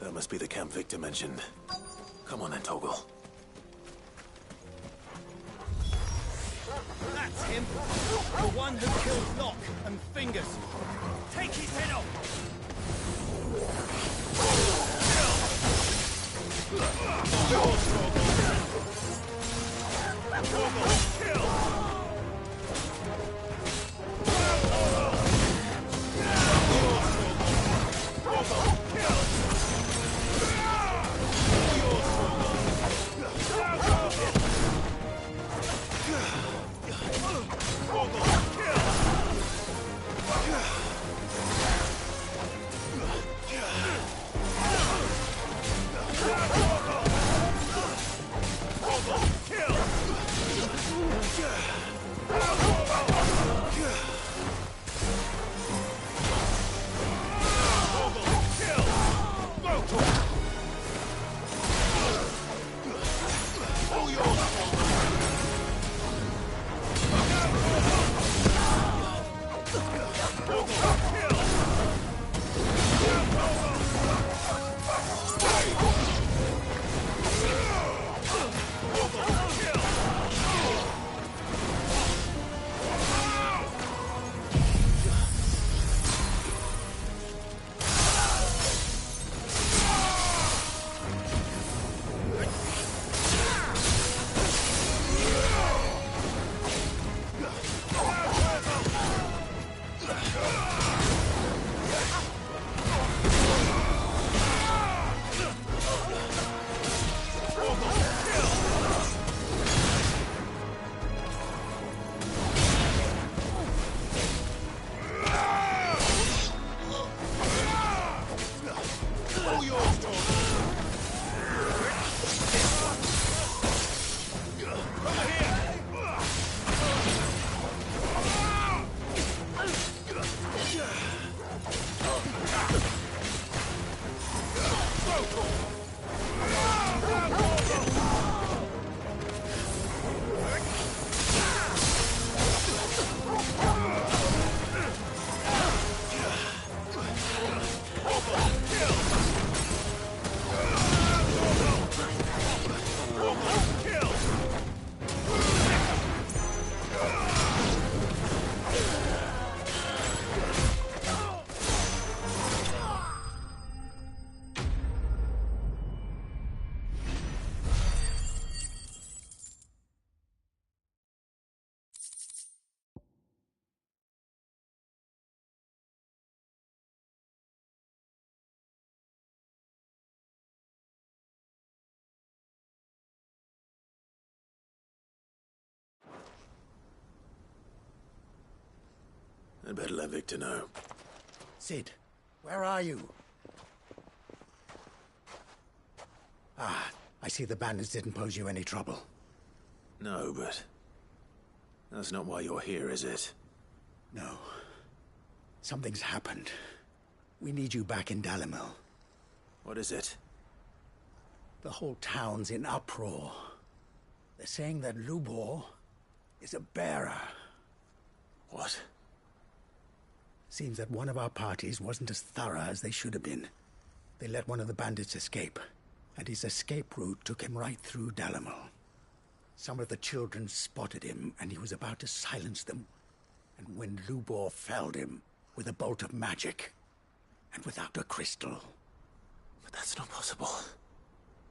That must be the camp Victor mentioned. Come on then, Toggle. That's him! The one who killed Locke and Fingers! Take his head off! Yours, Toggle! Toggle, kill! I'd better let Victor know. Sid, where are you? Ah, I see the bandits didn't pose you any trouble. No, but that's not why you're here, is it? No. Something's happened. We need you back in Dalimil. What is it? The whole town's in uproar. They're saying that Lubor is a bearer. What? Seems that one of our parties wasn't as thorough as they should have been. They let one of the bandits escape, and his escape route took him right through Dalimil. Some of the children spotted him, and he was about to silence them. And when Lubor felled him with a bolt of magic, and without a crystal. But that's not possible.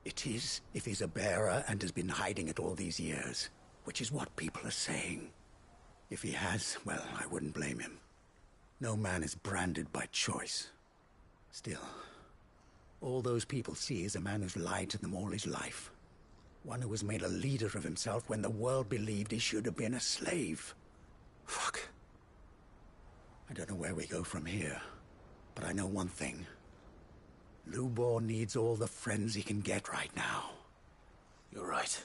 It is, if he's a bearer and has been hiding it all these years, which is what people are saying. If he has, well, I wouldn't blame him. No man is branded by choice. Still, all those people see is a man who's lied to them all his life. One who was made a leader of himself when the world believed he should have been a slave. Fuck. I don't know where we go from here, but I know one thing. Lubor needs all the friends he can get right now. You're right.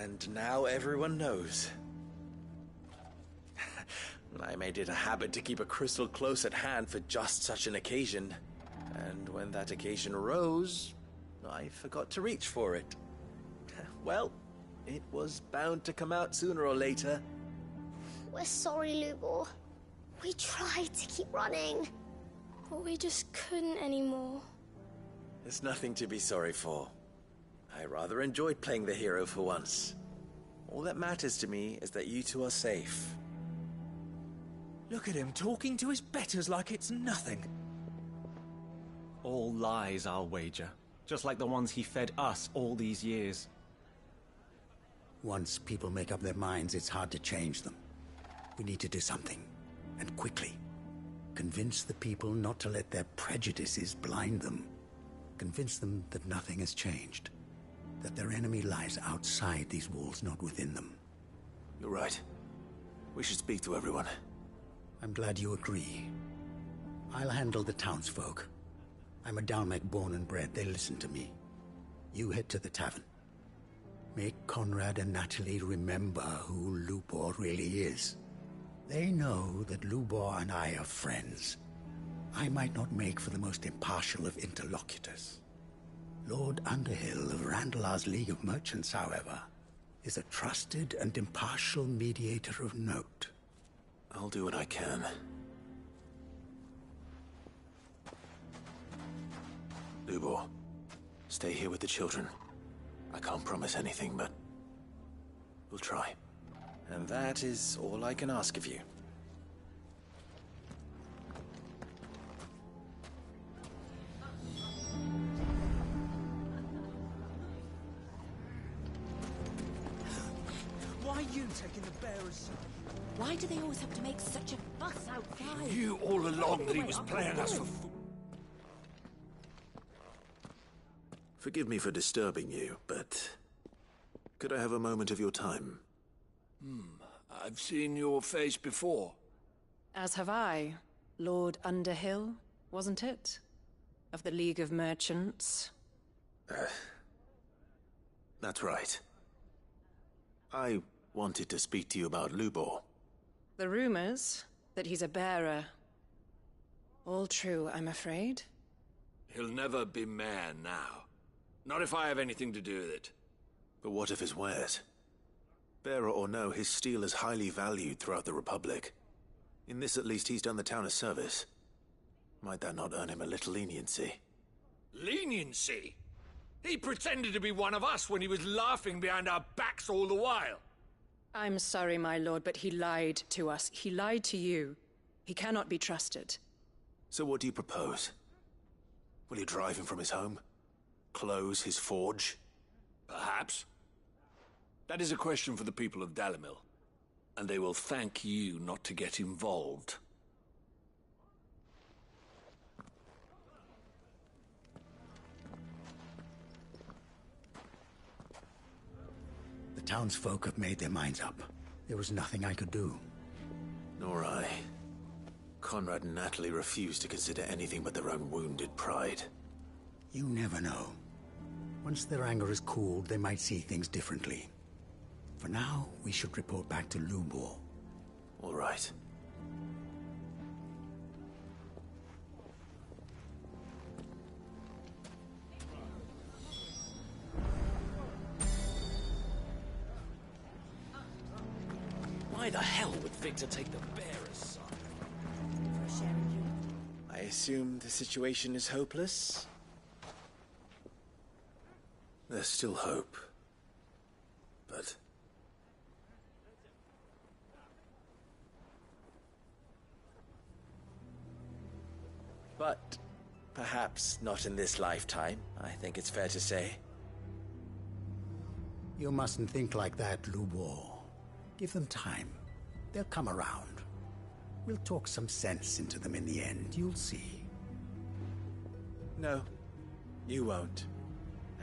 And now everyone knows. I made it a habit to keep a crystal close at hand for just such an occasion. And when that occasion arose, I forgot to reach for it. Well, it was bound to come out sooner or later. We're sorry, Lubor. We tried to keep running, but we just couldn't anymore. There's nothing to be sorry for. I rather enjoyed playing the hero for once. All that matters to me is that you two are safe. Look at him talking to his betters like it's nothing. All lies, I'll wager. Just like the ones he fed us all these years. Once people make up their minds, it's hard to change them. We need to do something, and quickly. Convince the people not to let their prejudices blind them. Convince them that nothing has changed. That their enemy lies outside these walls, not within them. You're right. We should speak to everyone. I'm glad you agree. I'll handle the townsfolk. I'm a Dalmec born and bred. They listen to me. You head to the tavern. Make Conrad and Natalie remember who Lubor really is. They know that Lubor and I are friends. I might not make for the most impartial of interlocutors. Lord Underhill of Randalar's League of Merchants, however, is a trusted and impartial mediator of note. I'll do what I can. Lubor, stay here with the children. I can't promise anything, but we'll try. And that is all I can ask of you. Why are you taking the bearers? Why do they always have to make such a fuss outside? He knew all along that he was playing us for fool. Forgive me for disturbing you, but could I have a moment of your time? I've seen your face before. As have I. Lord Underhill, wasn't it? Of the League of Merchants. That's right. I wanted to speak to you about Lubor. The rumors that he's a bearer. All true, I'm afraid. He'll never be mayor now. Not if I have anything to do with it. But what of his wares? Bearer or no, his steel is highly valued throughout the Republic. In this at least he's done the town a service. Might that not earn him a little leniency? Leniency? He pretended to be one of us when he was laughing behind our backs all the while. I'm sorry, my lord, but he lied to us. He lied to you. He cannot be trusted. So what do you propose? Will you drive him from his home? Close his forge? Perhaps. That is a question for the people of Dalimil, and they will thank you not to get involved. The townsfolk have made their minds up. There was nothing I could do. Nor I. Conrad and Natalie refused to consider anything but their own wounded pride. You never know. Once their anger is cooled, they might see things differently. For now, we should report back to Lubor. All right. Why the hell would Victor take the bearer's side? I assume the situation is hopeless? There's still hope. But perhaps not in this lifetime, I think it's fair to say. You mustn't think like that, Lubor. Give them time. They'll come around. We'll talk some sense into them in the end, you'll see. No, you won't.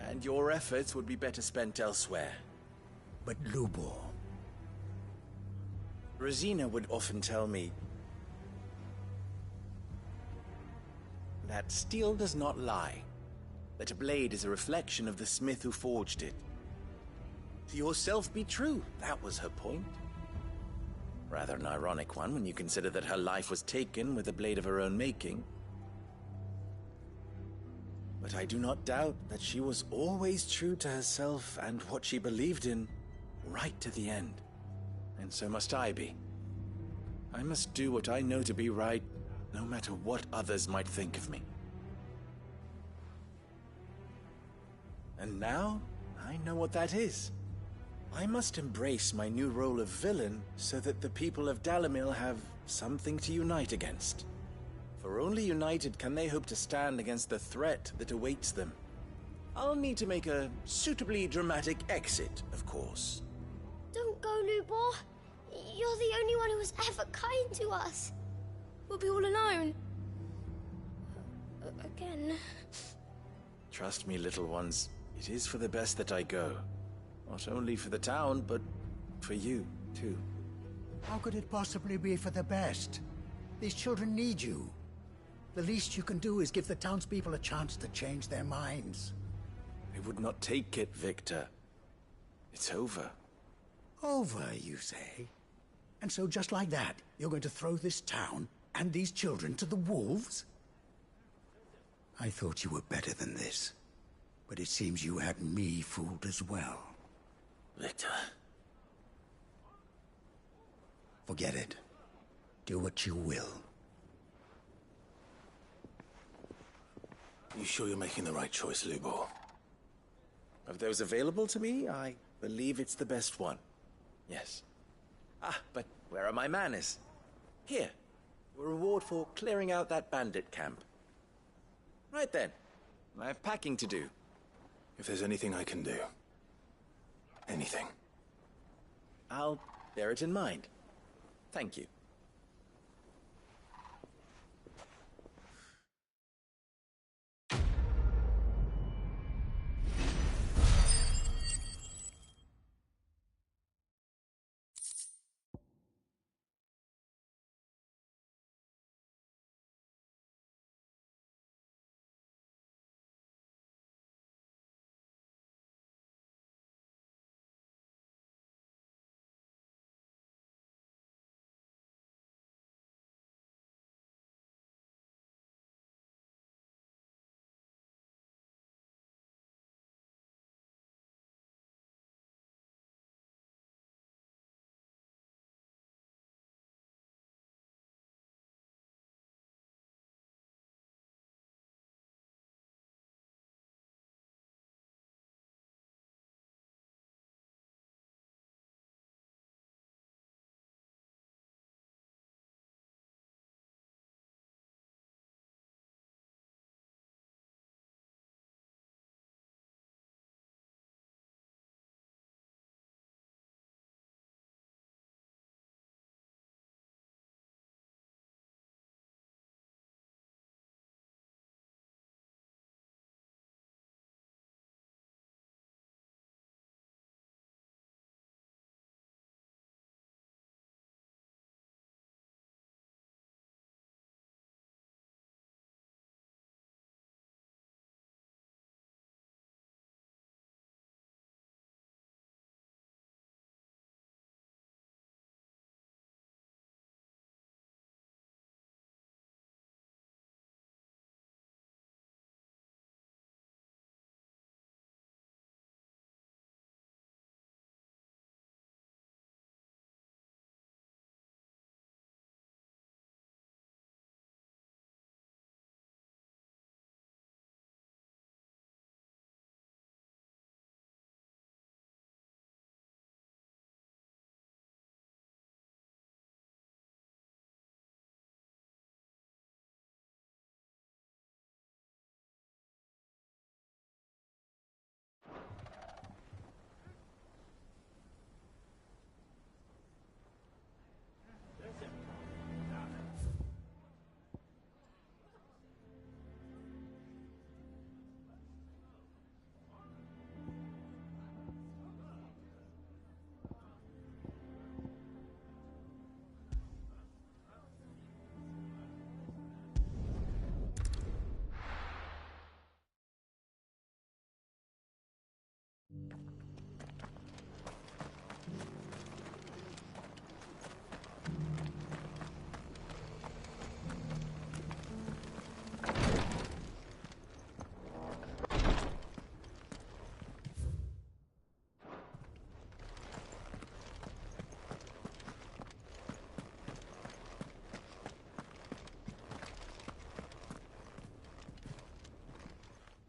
And your efforts would be better spent elsewhere. But Lubor... Rosina would often tell me that steel does not lie, that a blade is a reflection of the smith who forged it. to yourself be true. That was her point. Rather an ironic one when you consider that her life was taken with a blade of her own making. But I do not doubt that she was always true to herself and what she believed in, right to the end. And so must I be. I must do what I know to be right, no matter what others might think of me. And now, I know what that is. I must embrace my new role of villain so that the people of Dalimil have something to unite against. For only united can they hope to stand against the threat that awaits them. I'll need to make a suitably dramatic exit, of course. Don't go, Lubor. You're the only one who was ever kind to us. We'll be all alone. Again. Trust me, little ones. It is for the best that I go. Not only for the town, but for you, too. How could it possibly be for the best? These children need you. The least you can do is give the townspeople a chance to change their minds. I would not take it, Victor. It's over. Over, you say? And so just like that, you're going to throw this town and these children to the wolves? I thought you were better than this. But it seems you had me fooled as well. Victor. Forget it. Do what you will. You sure you're making the right choice, Lubor? Of those available to me, I believe it's the best one. Yes. Ah, but where are my manners? Here. Your reward for clearing out that bandit camp. Right then. I have packing to do. If there's anything I can do. Anything. I'll bear it in mind. Thank you.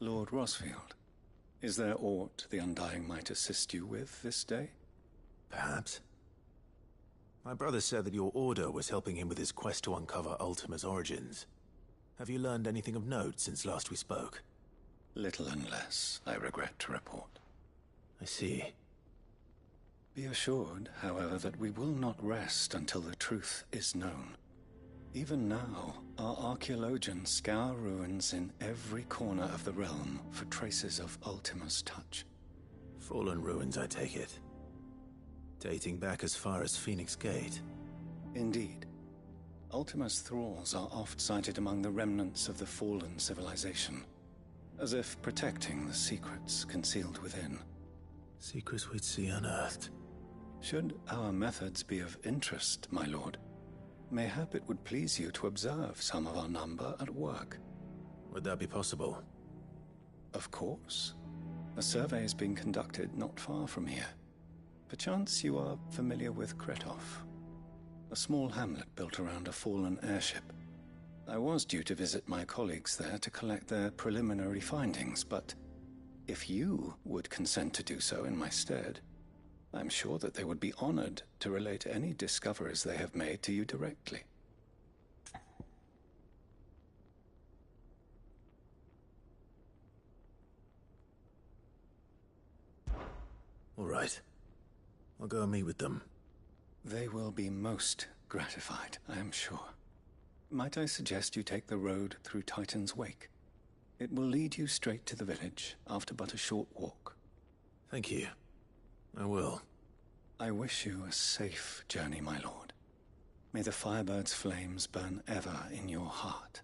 Lord Rosfield, is there aught the Undying might assist you with this day? Perhaps. My brother said that your order was helping him with his quest to uncover Ultima's origins. Have you learned anything of note since last we spoke? Little and less, I regret to report. I see. Be assured, however, that we will not rest until the truth is known. Even now, our archaeologians scour ruins in every corner of the realm for traces of Ultima's touch. Fallen ruins, I take it. Dating back as far as Phoenix Gate. Indeed. Ultima's thralls are oft sighted among the remnants of the fallen civilization, as if protecting the secrets concealed within. Secrets we'd see unearthed. Should our methods be of interest, my lord, mayhap it would please you to observe some of our number at work. Would that be possible? Of course. A survey is being conducted not far from here. Perchance you are familiar with Kretov, a small hamlet built around a fallen airship. I was due to visit my colleagues there to collect their preliminary findings, but if you would consent to do so in my stead, I'm sure that they would be honored to relate any discoveries they have made to you directly. All right. I'll go and meet with them. They will be most gratified, I am sure. Might I suggest you take the road through Titan's Wake? It will lead you straight to the village after but a short walk. Thank you. I will. I wish you a safe journey, my lord. May the Firebird's flames burn ever in your heart.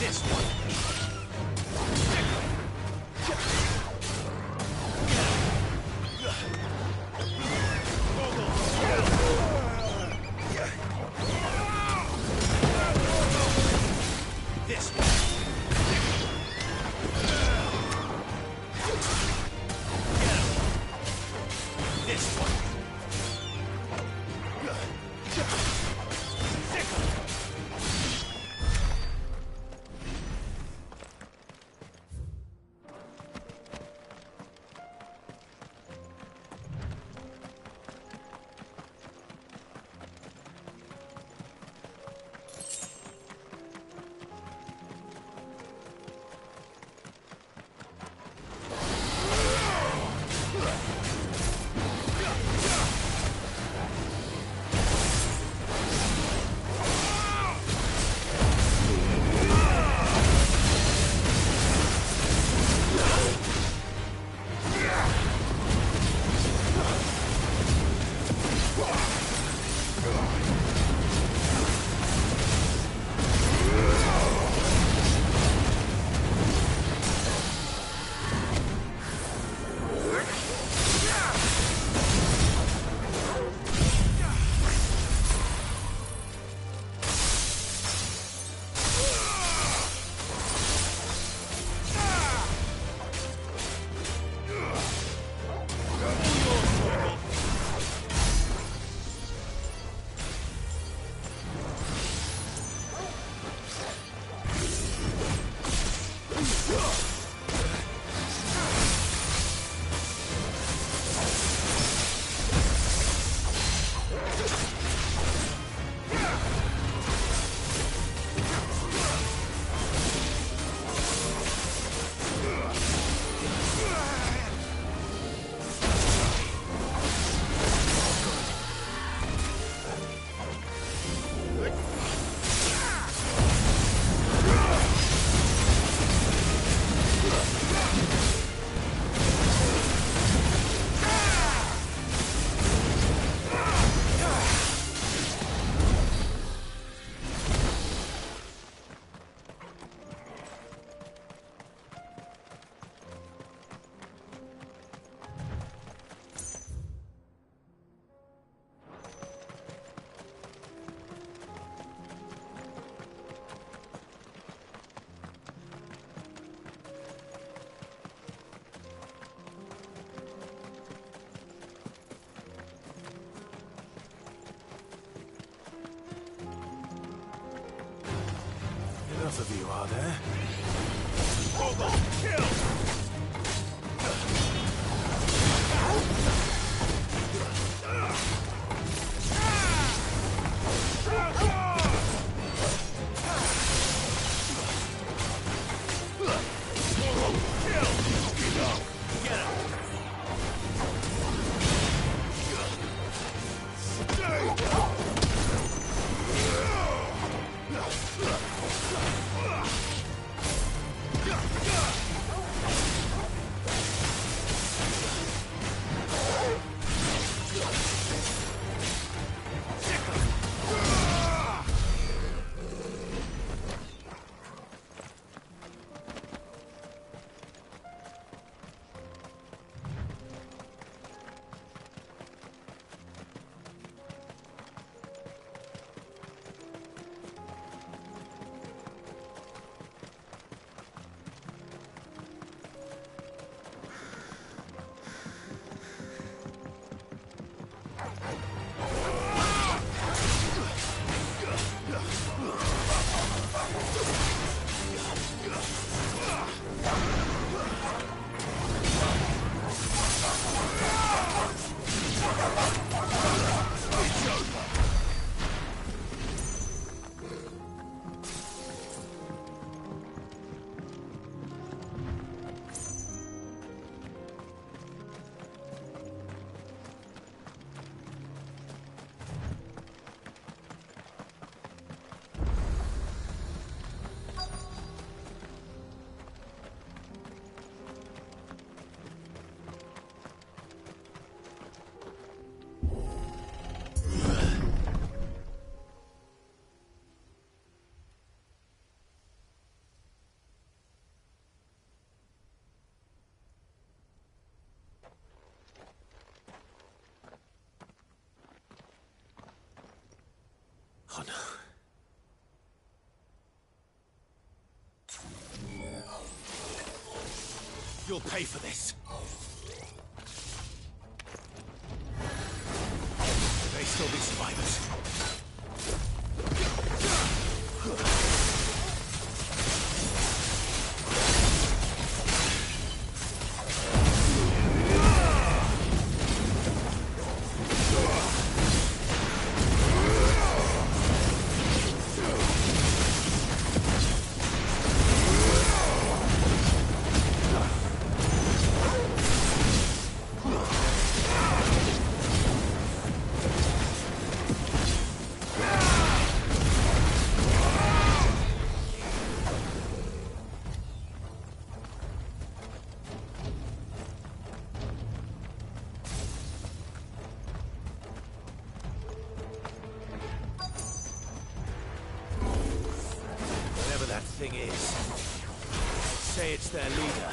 This one. This one. This one. enough of you, are there? Kill! Oh no. You'll pay for this. They still be survivors. Thing is, say it's their leader.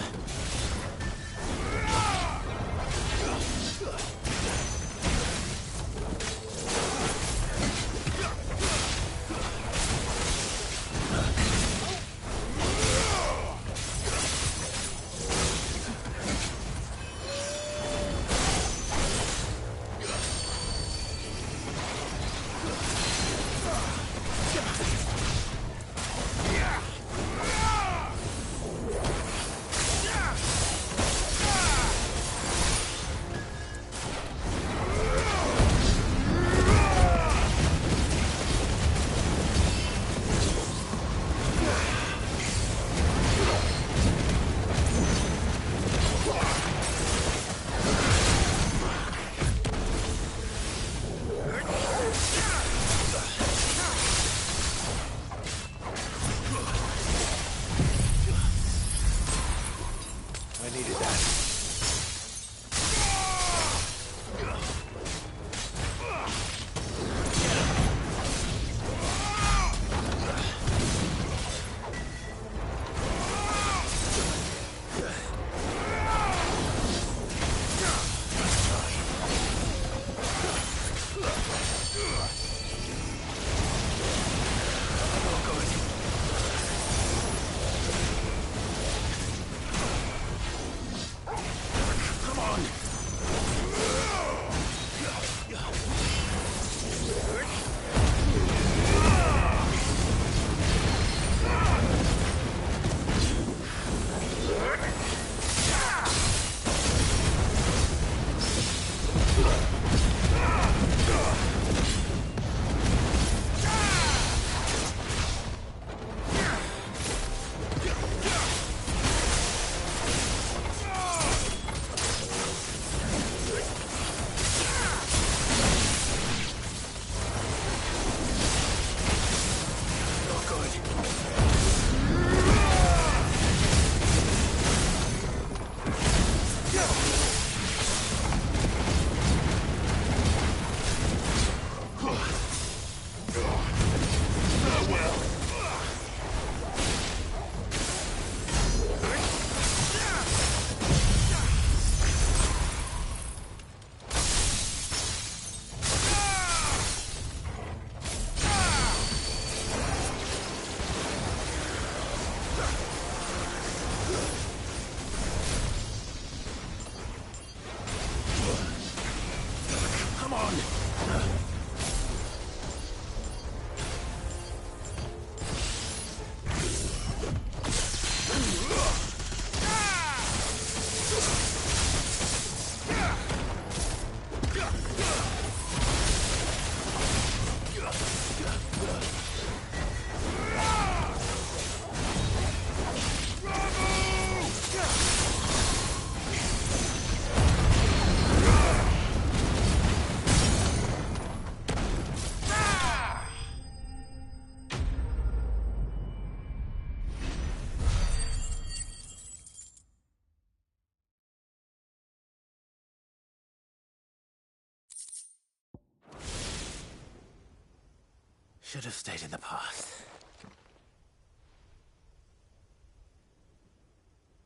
Should have stayed in the past.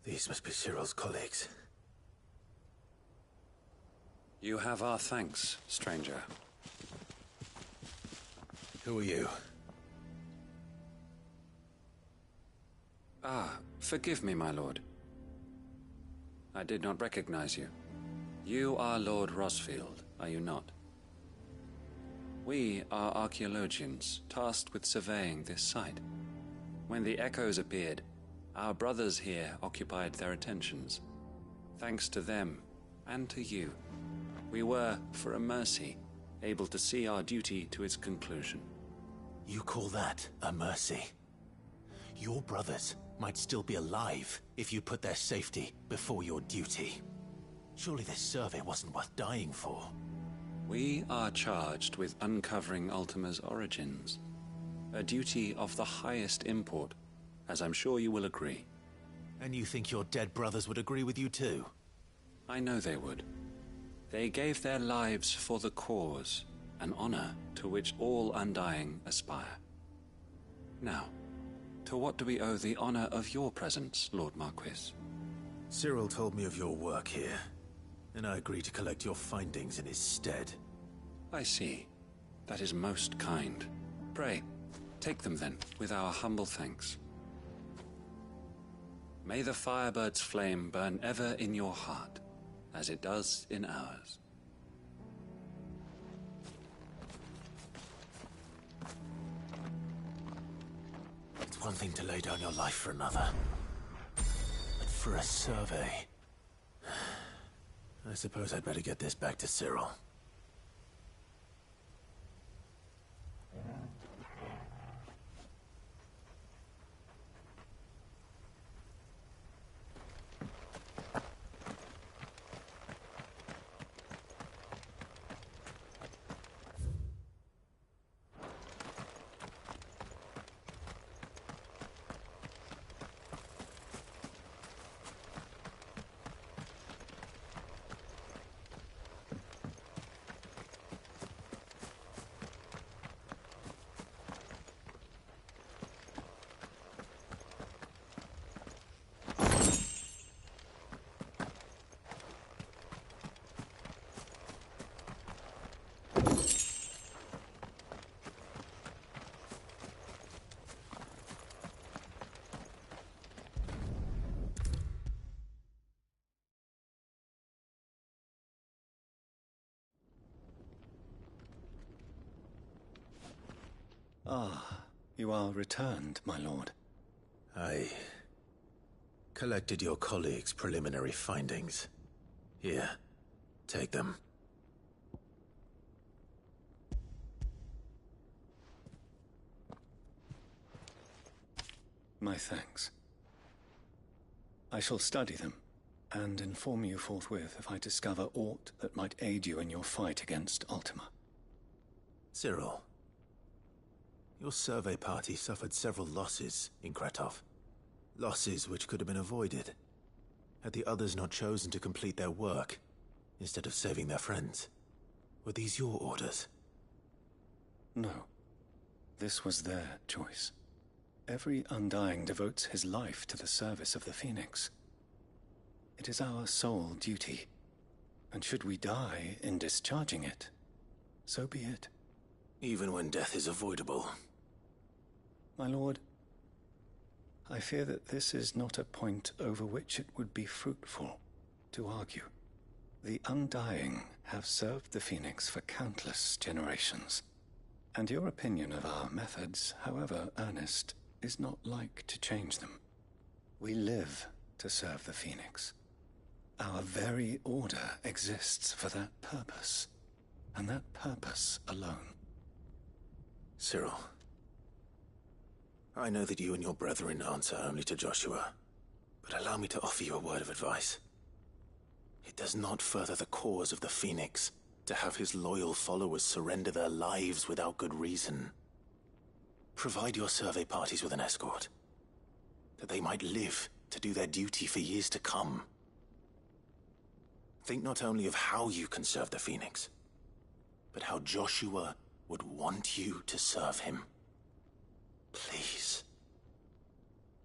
These must be Cyril's colleagues. You have our thanks, stranger. Who are you? Ah, forgive me, my lord. I did not recognize you. You are Lord Rosfield, are you not? We are archaeologians, tasked with surveying this site. When the echoes appeared, our brothers here occupied their attentions. Thanks to them, and to you, we were, for a mercy, able to see our duty to its conclusion. You call that a mercy? Your brothers might still be alive if you put their safety before your duty. Surely this survey wasn't worth dying for. We are charged with uncovering Ultima's origins. A duty of the highest import, as I'm sure you will agree. And you think your dead brothers would agree with you too? I know they would. They gave their lives for the cause, an honor to which all Undying aspire. Now, to what do we owe the honor of your presence, Lord Marquis? Cyril told me of your work here, and I agreed to collect your findings in his stead. I see. That is most kind. Pray, take them then, with our humble thanks. May the Firebird's flame burn ever in your heart, as it does in ours. It's one thing to lay down your life for another, but for a survey... I suppose I'd better get this back to Cyril. Ah, you are returned, my lord. I collected your colleagues' preliminary findings. Here, take them. My thanks. I shall study them, and inform you forthwith if I discover aught that might aid you in your fight against Ultima. Cyril, your survey party suffered several losses in Kretov. Losses which could have been avoided, had the others not chosen to complete their work, instead of saving their friends. Were these your orders? No. This was their choice. Every Undying devotes his life to the service of the Phoenix. It is our sole duty, and should we die in discharging it, so be it. Even when death is avoidable. My lord, I fear that this is not a point over which it would be fruitful to argue. The Undying have served the Phoenix for countless generations, and your opinion of our methods, however earnest, is not like to change them. We live to serve the Phoenix. Our very order exists for that purpose, and that purpose alone. Cyril, I know that you and your brethren answer only to Joshua, but allow me to offer you a word of advice. It does not further the cause of the Phoenix to have his loyal followers surrender their lives without good reason. Provide your survey parties with an escort, that they might live to do their duty for years to come. Think not only of how you can serve the Phoenix, but how Joshua would want you to serve him. Please.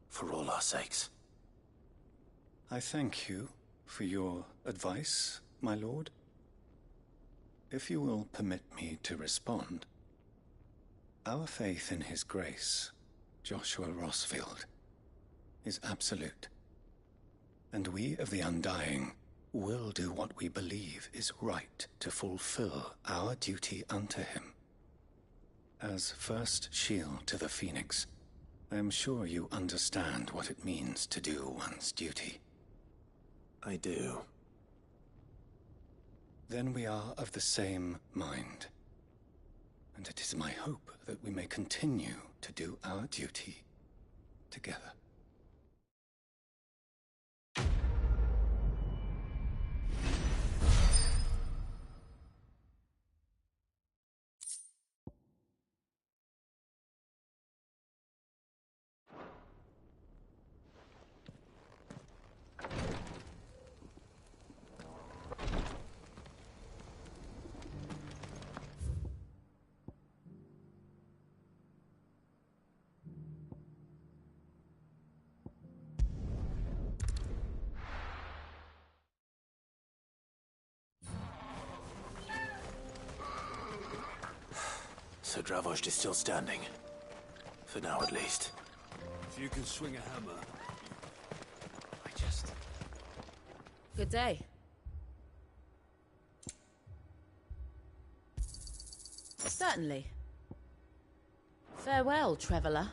For all our sakes. I thank you for your advice, my lord. If you will permit me to respond, our faith in His Grace, Joshua Rossfield, is absolute. And we of the Undying will do what we believe is right to fulfill our duty unto him. As first shield to the Phoenix, I am sure you understand what it means to do one's duty. I do. Then we are of the same mind. And it is my hope that we may continue to do our duty together. So Dravost is still standing. For now, at least. If you can swing a hammer... Good day. Certainly. Farewell, traveller.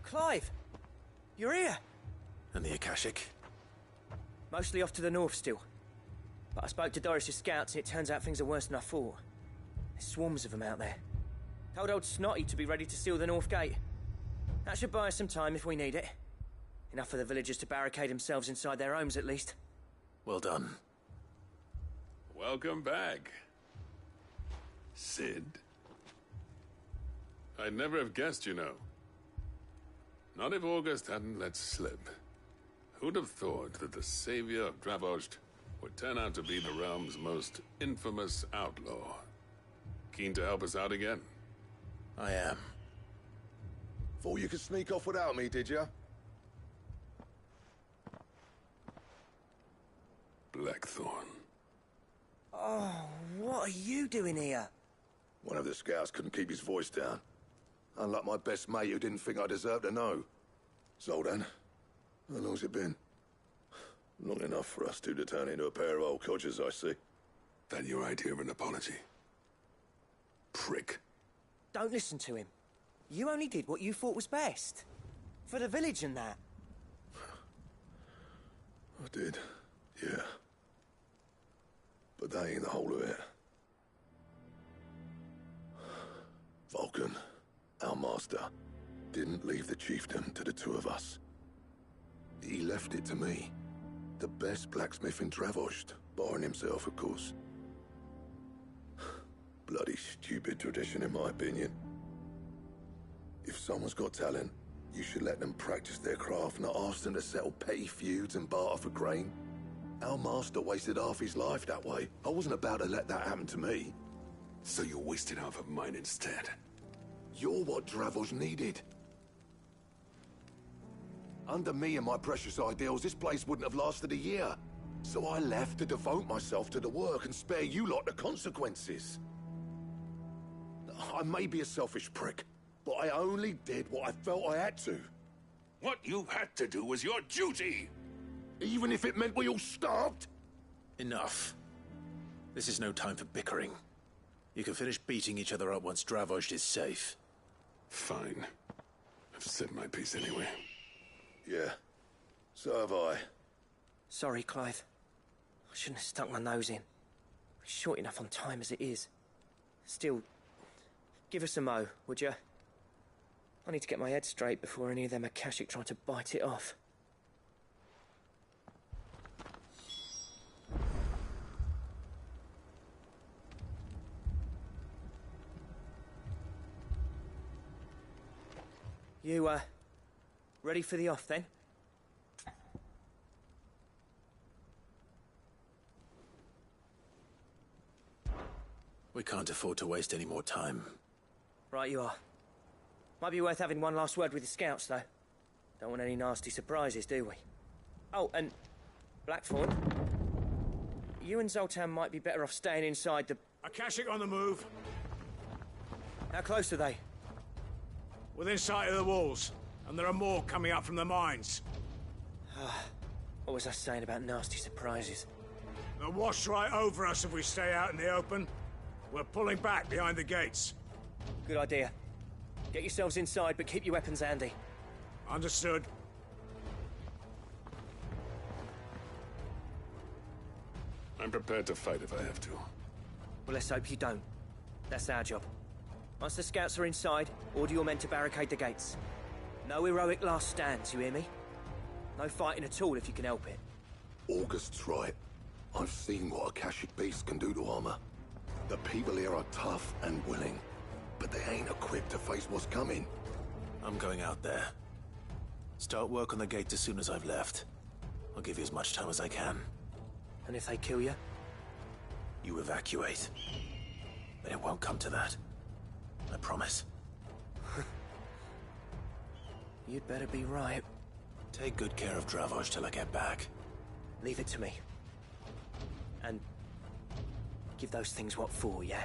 Clive! You're here! And the Akashic? Mostly off to the north still. But I spoke to Doris's scouts and it turns out things are worse than I thought. There's swarms of them out there. Told old Snotty to be ready to seal the north gate. That should buy us some time if we need it. Enough for the villagers to barricade themselves inside their homes at least. Well done. Welcome back, Sid. I'd never have guessed, you know. Not if August hadn't let slip. Who'd have thought that the savior of Dravost would turn out to be the realm's most infamous outlaw? Keen to help us out again? I am. Thought you could sneak off without me, did you? Blackthorn. Oh, what are you doing here? One of the scouts couldn't keep his voice down. Unlike my best mate who didn't think I deserved to know. Zoldan, how long's it been? Long enough for us two to turn into a pair of old codgers, I see. That your idea of an apology? Prick. Don't listen to him. You only did what you thought was best. For the village and that. I did, yeah. But that ain't the whole of it. Vulcan, our master, didn't leave the chiefdom to the two of us. He left it to me. The best blacksmith in Dravost, barring himself, of course. Bloody stupid tradition, in my opinion. If someone's got talent, you should let them practice their craft, not ask them to settle petty feuds and barter for grain. Our master wasted half his life that way. I wasn't about to let that happen to me. So you wasted half of mine instead? You're what Dravost needed. Under me and my precious ideals, this place wouldn't have lasted a year. So I left to devote myself to the work and spare you lot the consequences. I may be a selfish prick, but I only did what I felt I had to. What you had to do was your duty! Even if it meant we all starved? Enough. This is no time for bickering. You can finish beating each other up once Dravost is safe. Fine. I've said my piece anyway. Yeah, so have I. Sorry, Clive. I shouldn't have stuck my nose in. We're short enough on time as it is. Still, give us a mo, would you? I need to get my head straight before any of them Akashic try to bite it off. You, ready for the off, then? We can't afford to waste any more time. Right you are. Might be worth having one last word with the scouts, though. Don't want any nasty surprises, do we? Oh, and Blackthorn, you and Zoltan might be better off staying inside the... Akashic on the move. How close are they? Within sight of the walls, and there are more coming up from the mines. What was I saying about nasty surprises? They'll wash right over us if we stay out in the open. We're pulling back behind the gates. Good idea. Get yourselves inside, but keep your weapons handy. Understood. I'm prepared to fight if I have to. Well, let's hope you don't. That's our job. Once the scouts are inside, order your men to barricade the gates. No heroic last stands, you hear me? No fighting at all if you can help it. August's right. I've seen what Akashic beasts can do to armor. The people here are tough and willing, but they ain't equipped to face what's coming. I'm going out there. Start work on the gate as soon as I've left. I'll give you as much time as I can. And if they kill you? You evacuate. But it won't come to that. I promise. You'd better be right. Take good care of Dravoj till I get back. Leave it to me. And give those things what for, yeah?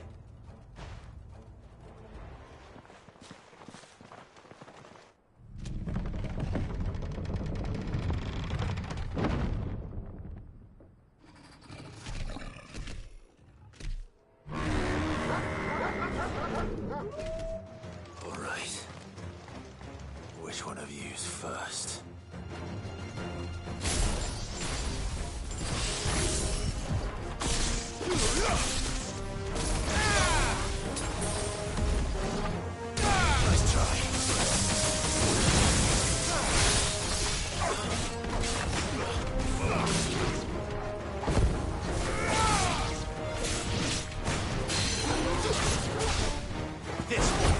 All right. Which one of you's first? Nice try. This one.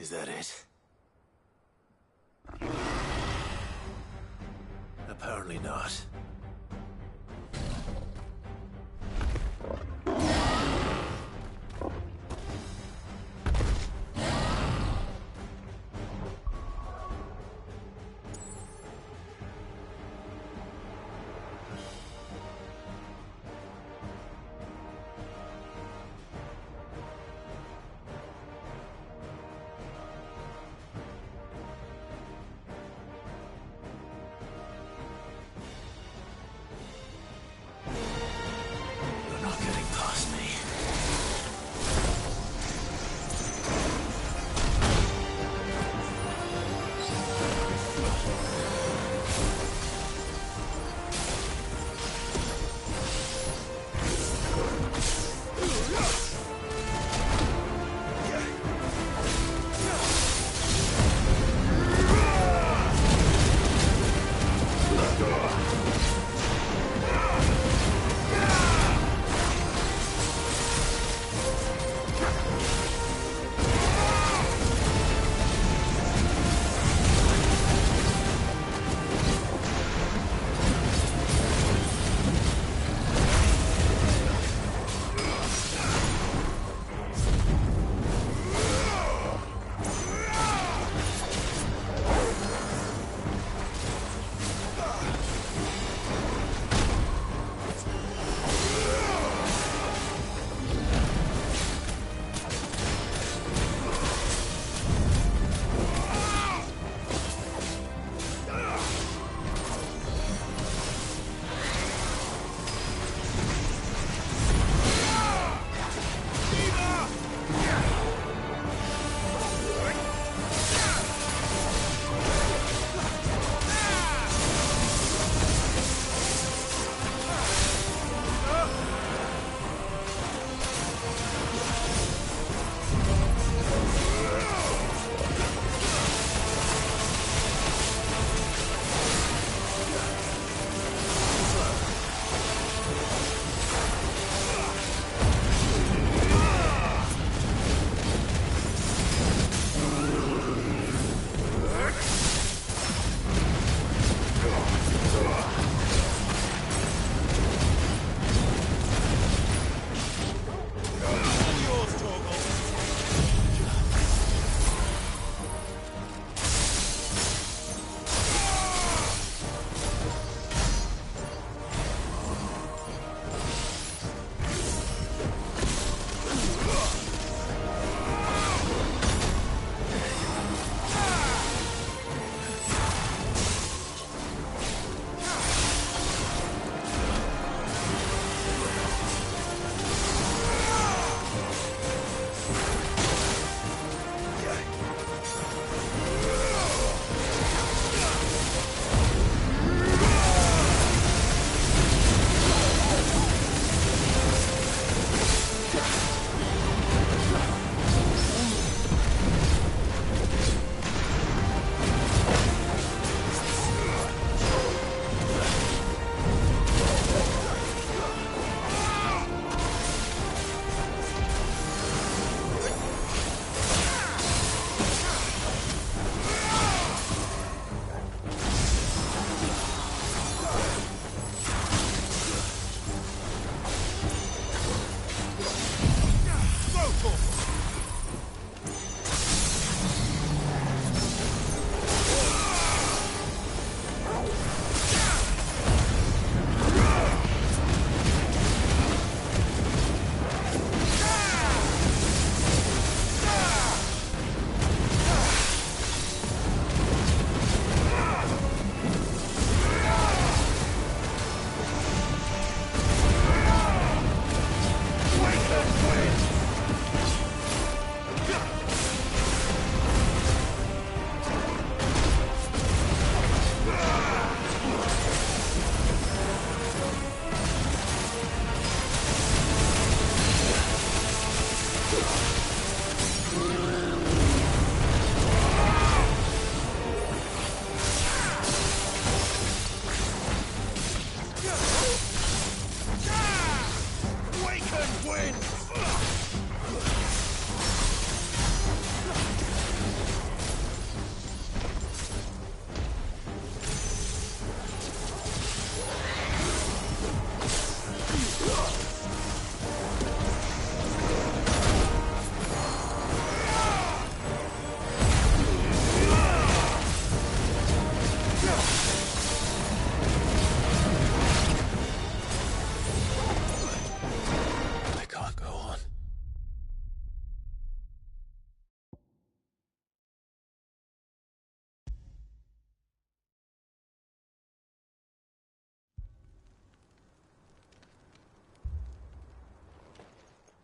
Is that it? Apparently not.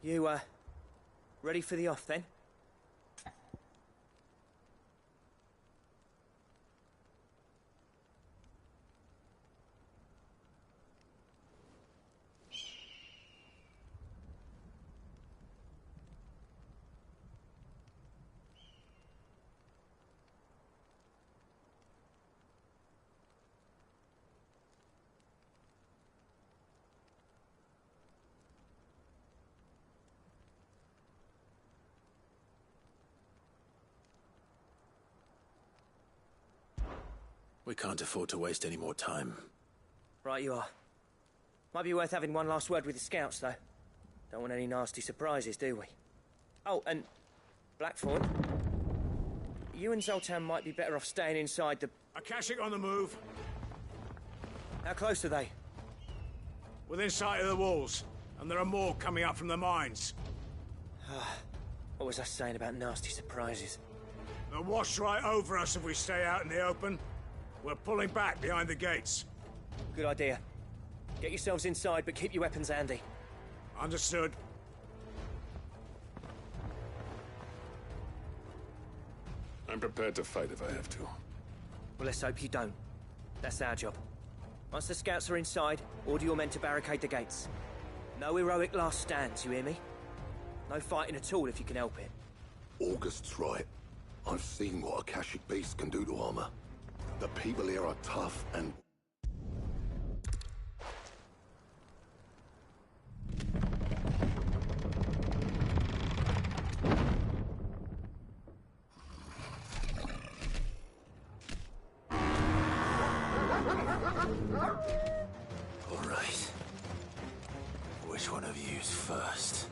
You, ready for the off, then? We can't afford to waste any more time. Right you are. Might be worth having one last word with the scouts, though. Don't want any nasty surprises, do we? Oh, and Blackthorn, you and Zoltan might be better off staying inside the... Akashic on the move. How close are they? Within sight of the walls, and there are more coming up from the mines. What was I saying about nasty surprises? They'll wash right over us if we stay out in the open. We're pulling back behind the gates. Good idea. Get yourselves inside, but keep your weapons handy. Understood. I'm prepared to fight if I have to. Well, let's hope you don't. That's our job. Once the scouts are inside, order your men to barricade the gates. No heroic last stands, you hear me? No fighting at all if you can help it. August's right. I've seen what Akashic beasts can do to armor. The people here are tough and... All right. Which one of you's first?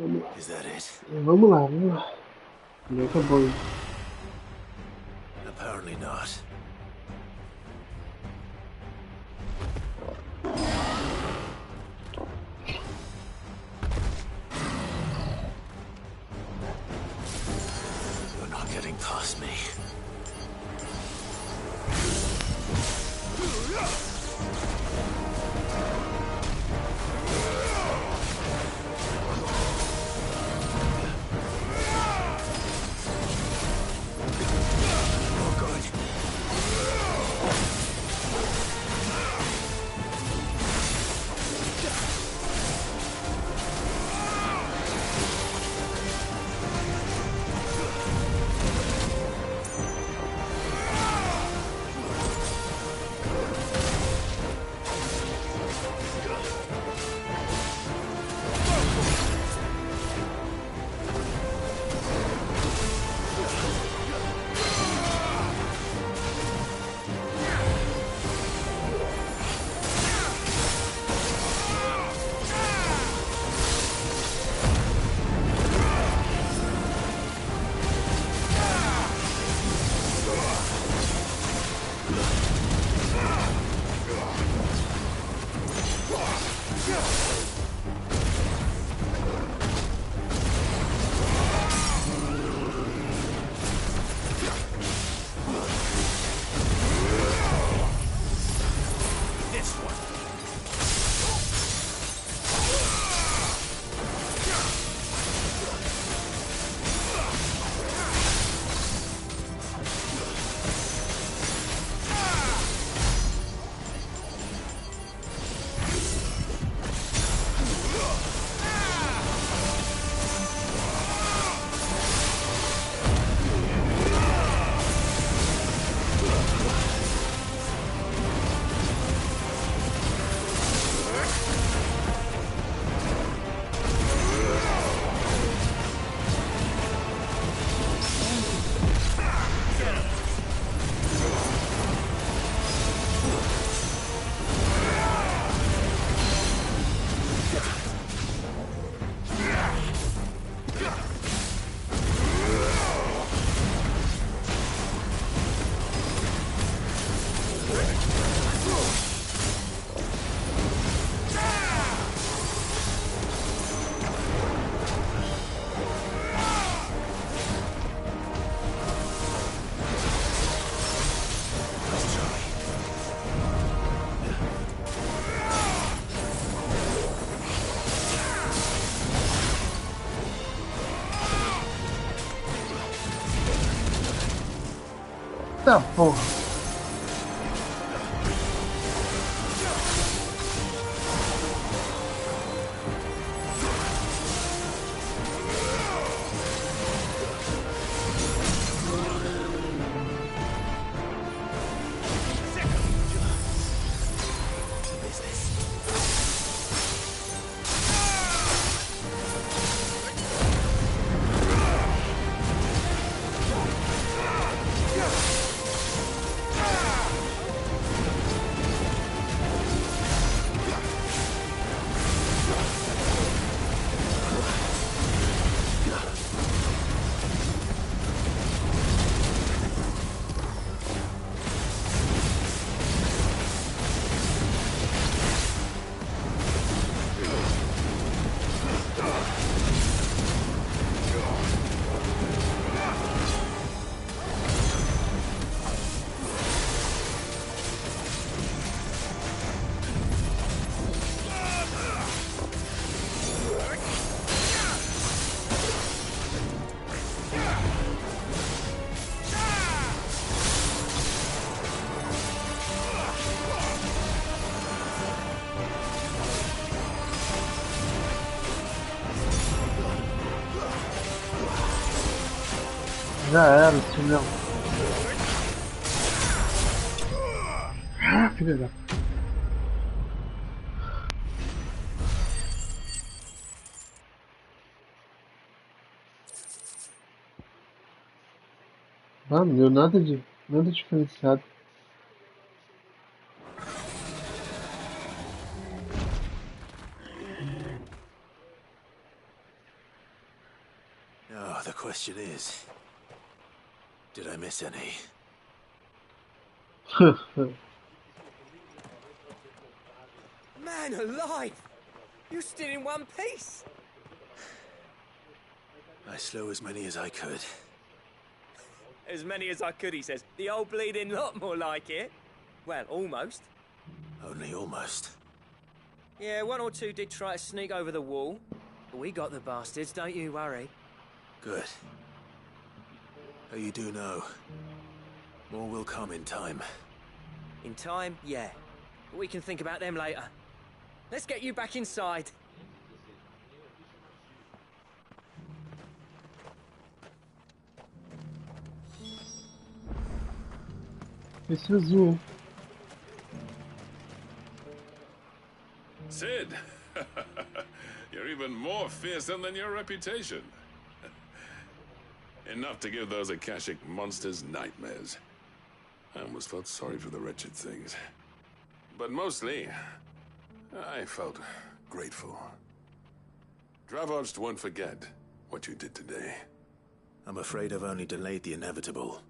Vamos lá. Is that it? Vamos lá, vamos lá. Não acabou ainda. Apparently not. You're not getting past me. Eita porra. Já era, filhão. Ah, filha da... Ah, não deu nada diferenciado. The question is, did I miss any? Man alive! You're still in one piece! I slew as many as I could. As many as I could, he says. The old bleeding lot, more like it. Well, almost. Only almost. Yeah, one or two did try to sneak over the wall. But we got the bastards, don't you worry. Good. But you do know, more will come in time. In time, yeah. But we can think about them later. Let's get you back inside. Esse azul. Sid! You're even more fearsome than your reputation. Enough to give those Akashic monsters nightmares. I almost felt sorry for the wretched things. But mostly, I felt grateful. Dravoged won't forget what you did today. I'm afraid I've only delayed the inevitable.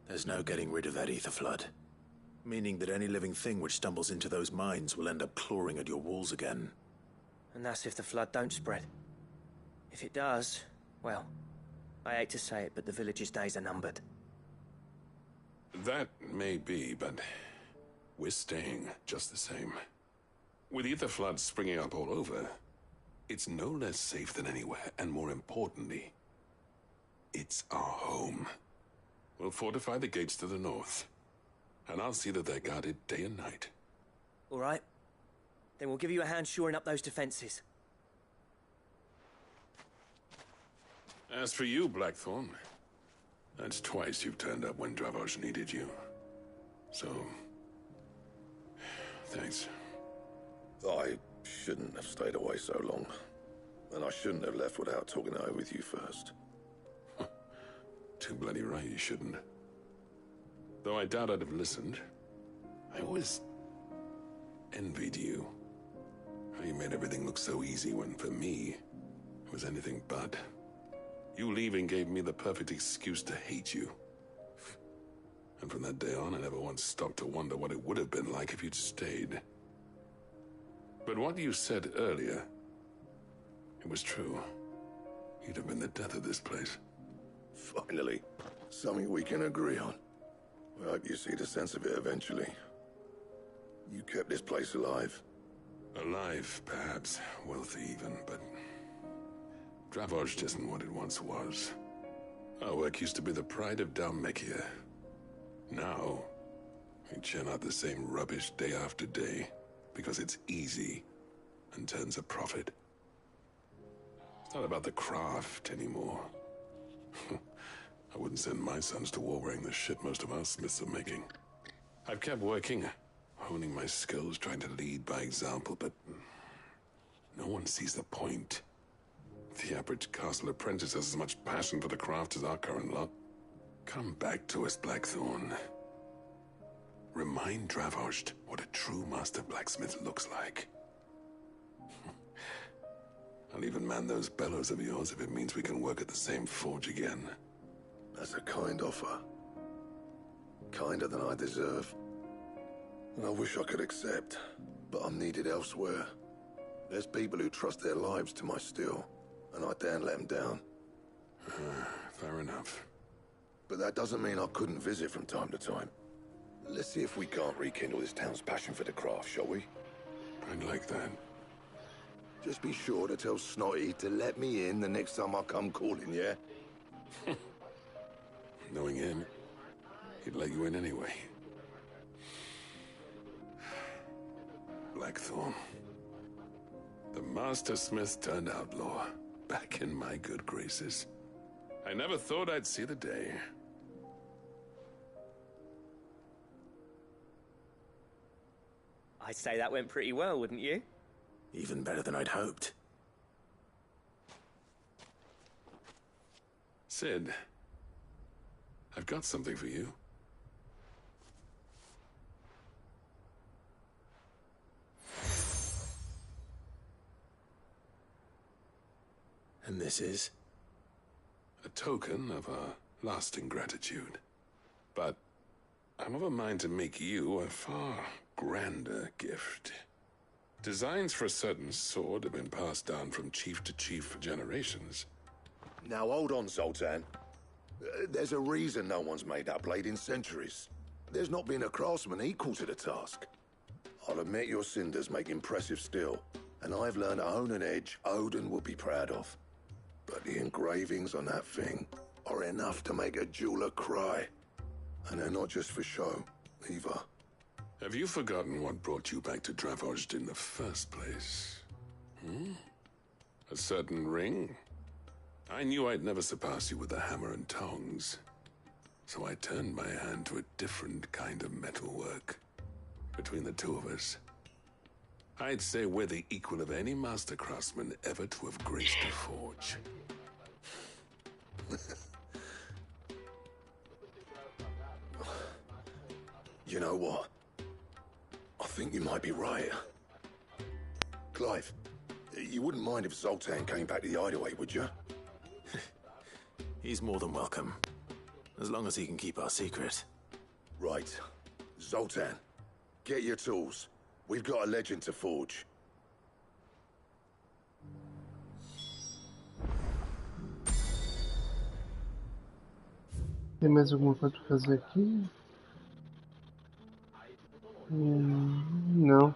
There's no getting rid of that ether flood. Meaning that any living thing which stumbles into those mines will end up clawing at your walls again. And that's if the flood don't spread. If it does, well, I hate to say it, but the village's days are numbered. That may be, but we're staying just the same. With ether floods springing up all over, it's no less safe than anywhere, and more importantly, it's our home. We'll fortify the gates to the north, and I'll see that they're guarded day and night. All right. Then we'll give you a hand shoring up those defenses. As for you, Blackthorn, that's twice you've turned up when Dravos needed you. So, thanks. I shouldn't have stayed away so long. And I shouldn't have left without talking it over with you first. Too bloody right you shouldn't. Though I doubt I'd have listened. I always envied you. How you made everything look so easy when, for me, it was anything but. You leaving gave me the perfect excuse to hate you. And from that day on, I never once stopped to wonder what it would have been like if you'd stayed. But what you said earlier, it was true. You'd have been the death of this place. Finally, something we can agree on. I hope you see the sense of it eventually. You kept this place alive. Alive, perhaps. Wealthy even, but Dravos isn't what it once was. Our work used to be the pride of Dalmekia. Now, we churn out the same rubbish day after day because it's easy and turns a profit. It's not about the craft anymore. I wouldn't send my sons to war wearing the shit most of our smiths are making. I've kept working, honing my skills, trying to lead by example, but no one sees the point. The average castle apprentice has as much passion for the craft as our current lot. Come back to us, Blackthorn. Remind Dravosht what a true master blacksmith looks like. I'll even man those bellows of yours if it means we can work at the same forge again. That's a kind offer. Kinder than I deserve. And I wish I could accept, but I'm needed elsewhere. There's people who trust their lives to my steel, and I daren't let them down. Fair enough. But that doesn't mean I couldn't visit from time to time. Let's see if we can't rekindle this town's passion for the craft, shall we? I'd like that. Just be sure to tell Snotty to let me in the next time I come calling, yeah? Knowing him, he'd let you in anyway. Blackthorn. The Master Smith turned outlaw, back in my good graces. I never thought I'd see the day. I'd say that went pretty well, wouldn't you? Even better than I'd hoped. Sid, I've got something for you. And this is? a token of our lasting gratitude. But I'm of a mind to make you a far grander gift. Designs for a certain sword have been passed down from chief to chief for generations. Now hold on, Zoltan. There's a reason no one's made that blade in centuries. There's not been a craftsman equal to the task. I'll admit your cinders make impressive steel, and I've learned to hone an edge Odin will be proud of. But the engravings on that thing are enough to make a jeweler cry. And they're not just for show, either. Have you forgotten what brought you back to Dravozd in the first place? A certain ring? I knew I'd never surpass you with the hammer and tongs. So I turned my hand to a different kind of metalwork. Between the two of us, I'd say we're the equal of any master craftsman ever to have graced a forge. You know what? I think you might be right. Clive, you wouldn't mind if Zoltan came back to the hideaway, would you? He's more than welcome. As long as he can keep our secret. Right. Zoltan, get your tools. We've got a legend to forge. Tem mais alguma coisa pra fazer aqui? Não.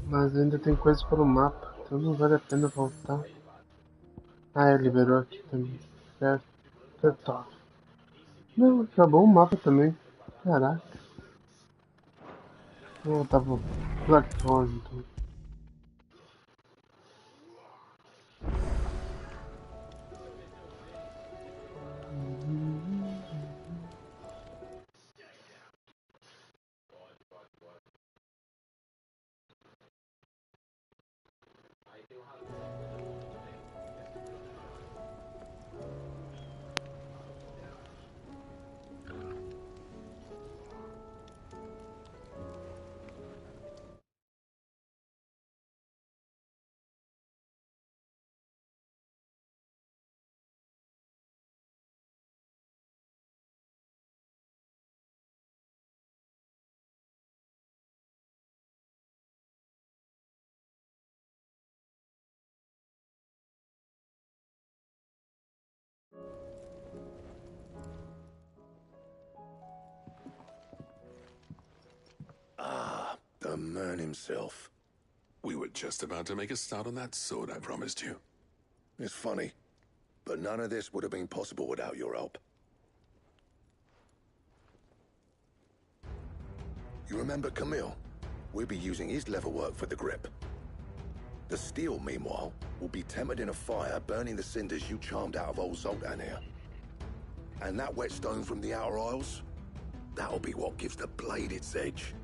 Mas ainda tem coisas pelo mapa, então não vale a pena voltar. Ah, liberou aqui também. Certo. Tá. Não, acabou o mapa também. Caraca. Vou voltar pro Blackthorn então. Ah, the man himself. We were just about to make a start on that sword I promised you. It's funny, but none of this would have been possible without your help. You remember Camille? We'll be using his leatherwork for the grip. The steel, meanwhile, will be tempered in a fire, burning the cinders you charmed out of old Zoltan here. And that whetstone from the Outer Isles, that'll be what gives the blade its edge.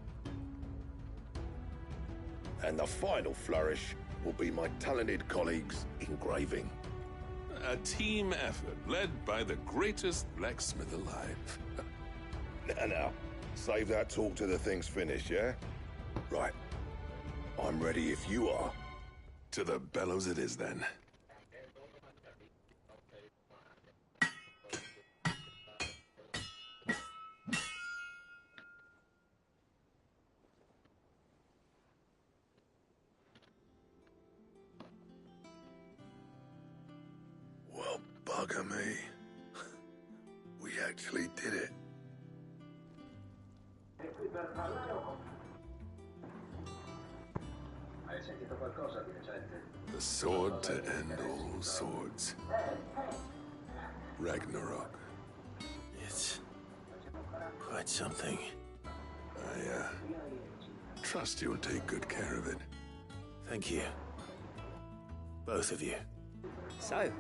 And the final flourish will be my talented colleagues' engraving. A team effort led by the greatest blacksmith alive. Now, save that talk till the thing's finished, yeah? Right. I'm ready if you are. To the bellows it is, then. Well, bugger me. We actually did it. The sword to end all swords. Ragnarok. It's quite something. I trust you'll take good care of it. Thank you. Both of you. So,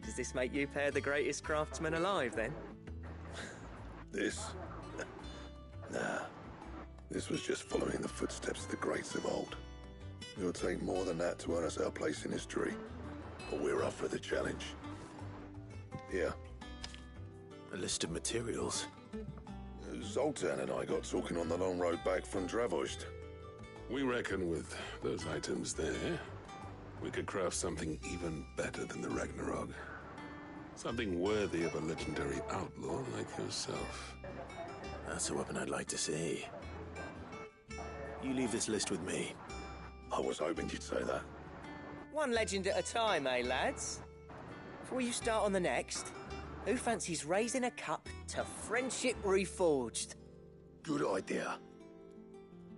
does this make you pair the greatest craftsman alive, then? This? Nah. This was just following the footsteps of the greats of old. It'll take more than that to earn us our place in history. But we're up for the challenge. Here. A list of materials. Zoltan and I got talking on the long road back from Dravozd. We reckon with those items there, we could craft something even better than the Ragnarok. Something worthy of a legendary outlaw like yourself. That's a weapon I'd like to see. You leave this list with me. I was hoping you'd say that. One legend at a time, eh, lads? Before you start on the next, who fancies raising a cup to friendship reforged? Good idea.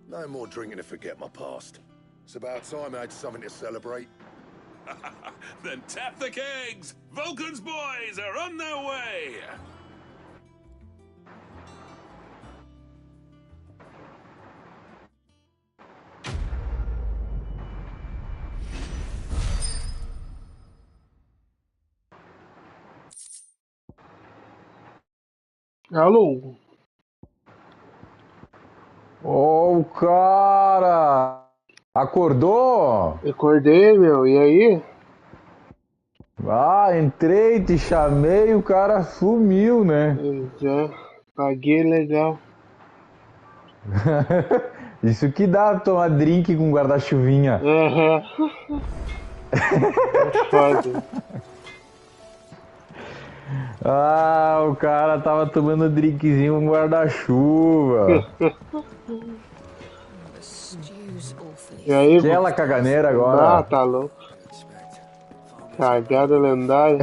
No more drinking to forget my past. It's about time I had something to celebrate. Then tap the kegs! Vulcan's boys are on their way! Alô? Ô, cara! Acordou? Acordei, meu. E aí? Ah, entrei, te chamei e o cara sumiu, né? Já paguei legal. Isso que dá tomar drink com guarda-chuvinha. Aham. É foda. Ah, o cara tava tomando drinkzinho com guarda-chuva. E aí, Aquela caganeira agora. Ah, tá louco. Cagada lendária.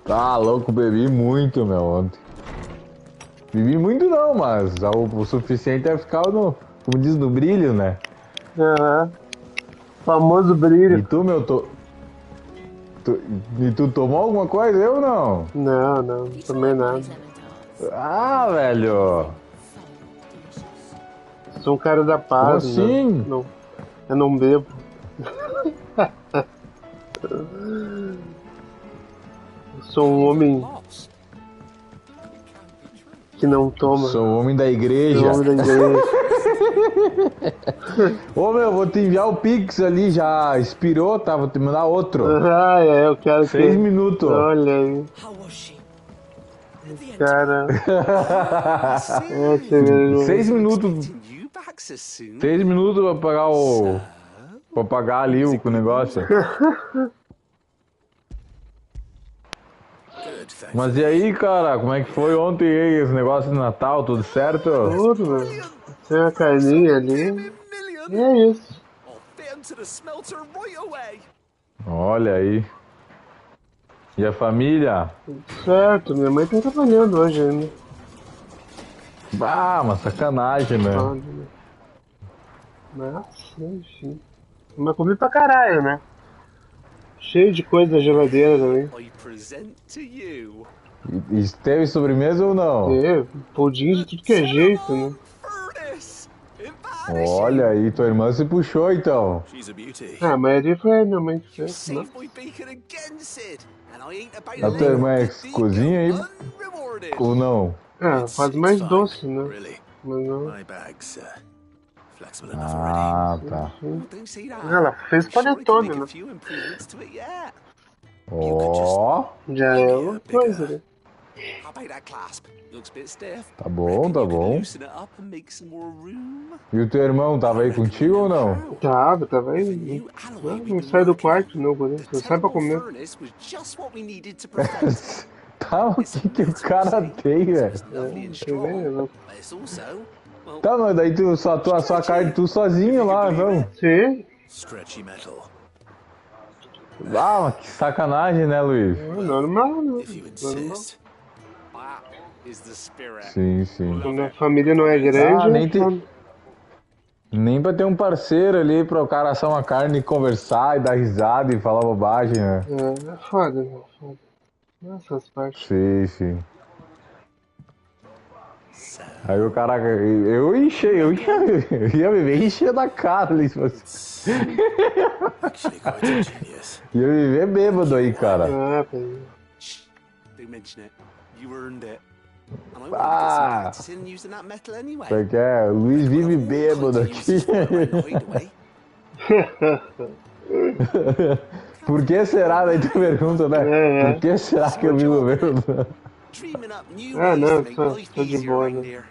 Tá louco, bebi muito, meu, ontem. Bebi muito não, mas o suficiente é ficar no, como diz, no brilho, né? Aham. Famoso brilho. E tu, meu, e tu tomou alguma coisa? Eu não. Não tomei nada. Ah, velho. Sou um cara da paz, como assim? Não, eu não bebo. Eu sou um homem que não toma. Sou um homem da igreja. Sou um homem da igreja. Ô, meu, vou te enviar o Pix ali, já expirou, tá? Vou te mandar outro. Ah, é, eu quero 6 minutos. Olha aí. Cara. 6 minutos. 6 minutos pra pagar o... Pra pagar ali o negócio. Mas e aí, cara? Como é que foi ontem aí, esse negócio de Natal? Tudo certo? Tudo, meu. Tem uma carninha ali. E é isso. Olha aí. E a família? Tudo certo. Minha mãe tá trabalhando hoje ainda. Ah, uma sacanagem, né? Nossa, enfim. Mas comi pra caralho, né? Cheio de coisa na geladeira também. E teve sobremesa ou não? Teve. Pudim de tudo que é jeito, né? Olha aí, tua irmã se puxou então. Ah, a maioria foi a minha mãe que fez, né? A tua irmã é cozinha aí? Ou não? Ah, faz mais doce, né? Mas não. Ah, tá. Ela fez panetone, né? Ó. Já é uma coisa, né? Tá bom, tá bom. E o teu irmão tava aí contigo ou não? Tava aí. Não sai do quarto, não, não sai pra comer. Tá, o que o cara tem, velho? Tá, mas daí tu só a sua carne tu sozinho lá, não? Sim. Ah, mas que sacanagem, né, Luiz? Normal, né? Normal. Sim, sim. Quando a família não é grande, nem pra ter um parceiro ali pra o cara assar uma carne e conversar e dar risada e falar bobagem, né? É foda, né? Foda. Essas partes. Sim, sim. Aí o cara, eu ia viver enchendo a cara ali, se fosse. Ia viver bêbado aí, cara. Ah! Porque o Luiz vive bêbado aqui. Por que será? Daí tu pergunta, né? Por que será que eu vivo bêbado? Ah, não, tô de boa, né?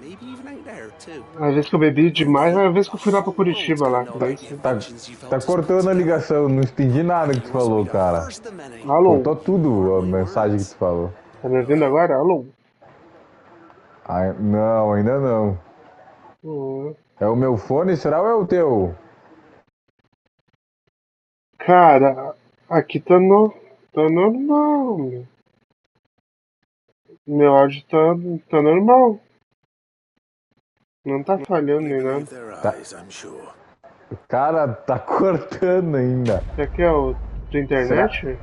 Maybe even out there too. A vez que eu bebi demais, a vez que eu fui lá pra Curitiba lá. Tá cortando a ligação, não entendi nada que tu falou, cara. Alô? Cortou tudo a mensagem que tu falou. Tá me ouvindo agora? Alô? Ai, não, ainda não. É o meu fone, será ou é o teu? Cara, aqui tá normal. Meu áudio tá normal. Não tá falhando nem nada. Cara, tá cortando ainda. Isso aqui é o da internet? Será?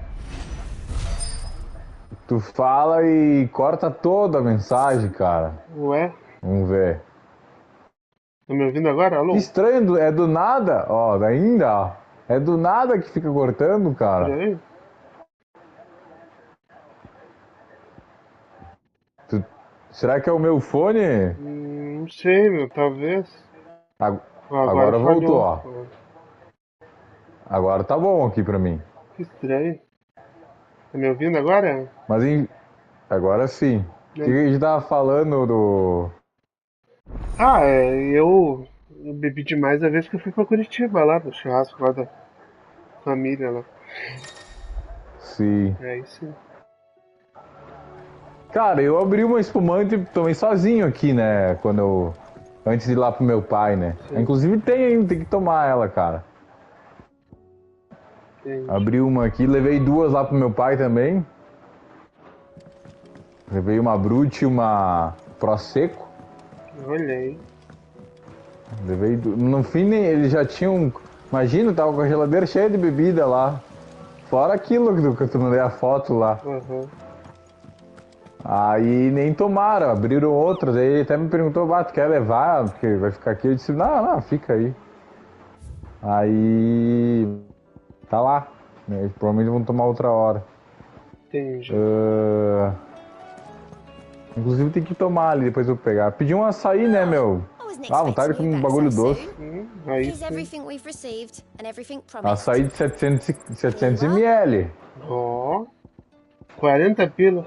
Tu fala e corta toda a mensagem, cara. Ué? Vamos ver. Tá me ouvindo agora? Alô? Que estranho, é do nada, ó, ainda, ó. É do nada que fica cortando, cara. Peraí. Será que é o meu fone? Não sei, meu, talvez. Agora voltou, ó. Agora tá bom aqui pra mim. Que estranho. Tá me ouvindo agora? Mas agora sim. O que a gente tava falando do... Ah, eu bebi demais a vez que eu fui pra Curitiba lá, no churrasco lá da família lá. Sim. É isso. Cara, eu abri uma espumante e tomei sozinho aqui, né? Antes de ir lá pro meu pai, né? Sim. Inclusive tem que tomar ela, cara. Entendi. Abri uma aqui, levei duas lá pro meu pai também. Levei uma Brute e uma Prosecco. Olha aí. Levei no fim eles já tinham... Imagina, tava com a geladeira cheia de bebida lá. Fora aquilo que eu te mandei a foto lá. Uhum. Aí nem tomaram, abriram outras. Aí ele até me perguntou, tu quer levar? Porque vai ficar aqui. Eu disse, não, fica aí. Aí... Tá lá. Eles provavelmente vão tomar outra hora. Entendi. Inclusive tem que tomar ali, depois eu vou pegar. Pedi um açaí, né, meu? Vontade com um bagulho doce. Aí Açaí de 700 ml. Ó. 40 pila.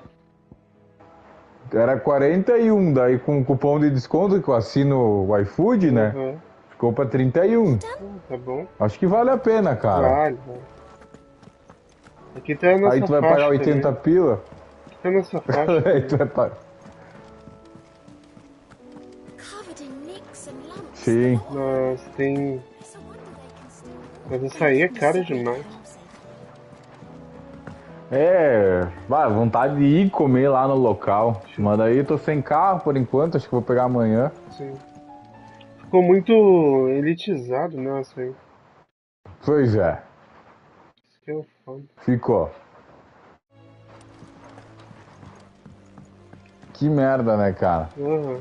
Era 41, daí com o cupom de desconto que eu assino o iFood, né? Uhum. Ficou pra 31. Tá bom. Acho que vale a pena, cara. Vale. Aqui tá nessa aí tu vai pagar 80 também. pila? Aqui tá nessa faixa. Aí tu vai pagar. Sim. Mas tem... Mas açaí é caro demais. Vontade de ir comer lá no local. Mas daí eu tô sem carro por enquanto, acho que vou pegar amanhã. Sim. Ficou muito elitizado, né, açaí. Pois é. Isso que é o foda. Ficou. Que merda, né, cara? Uhum.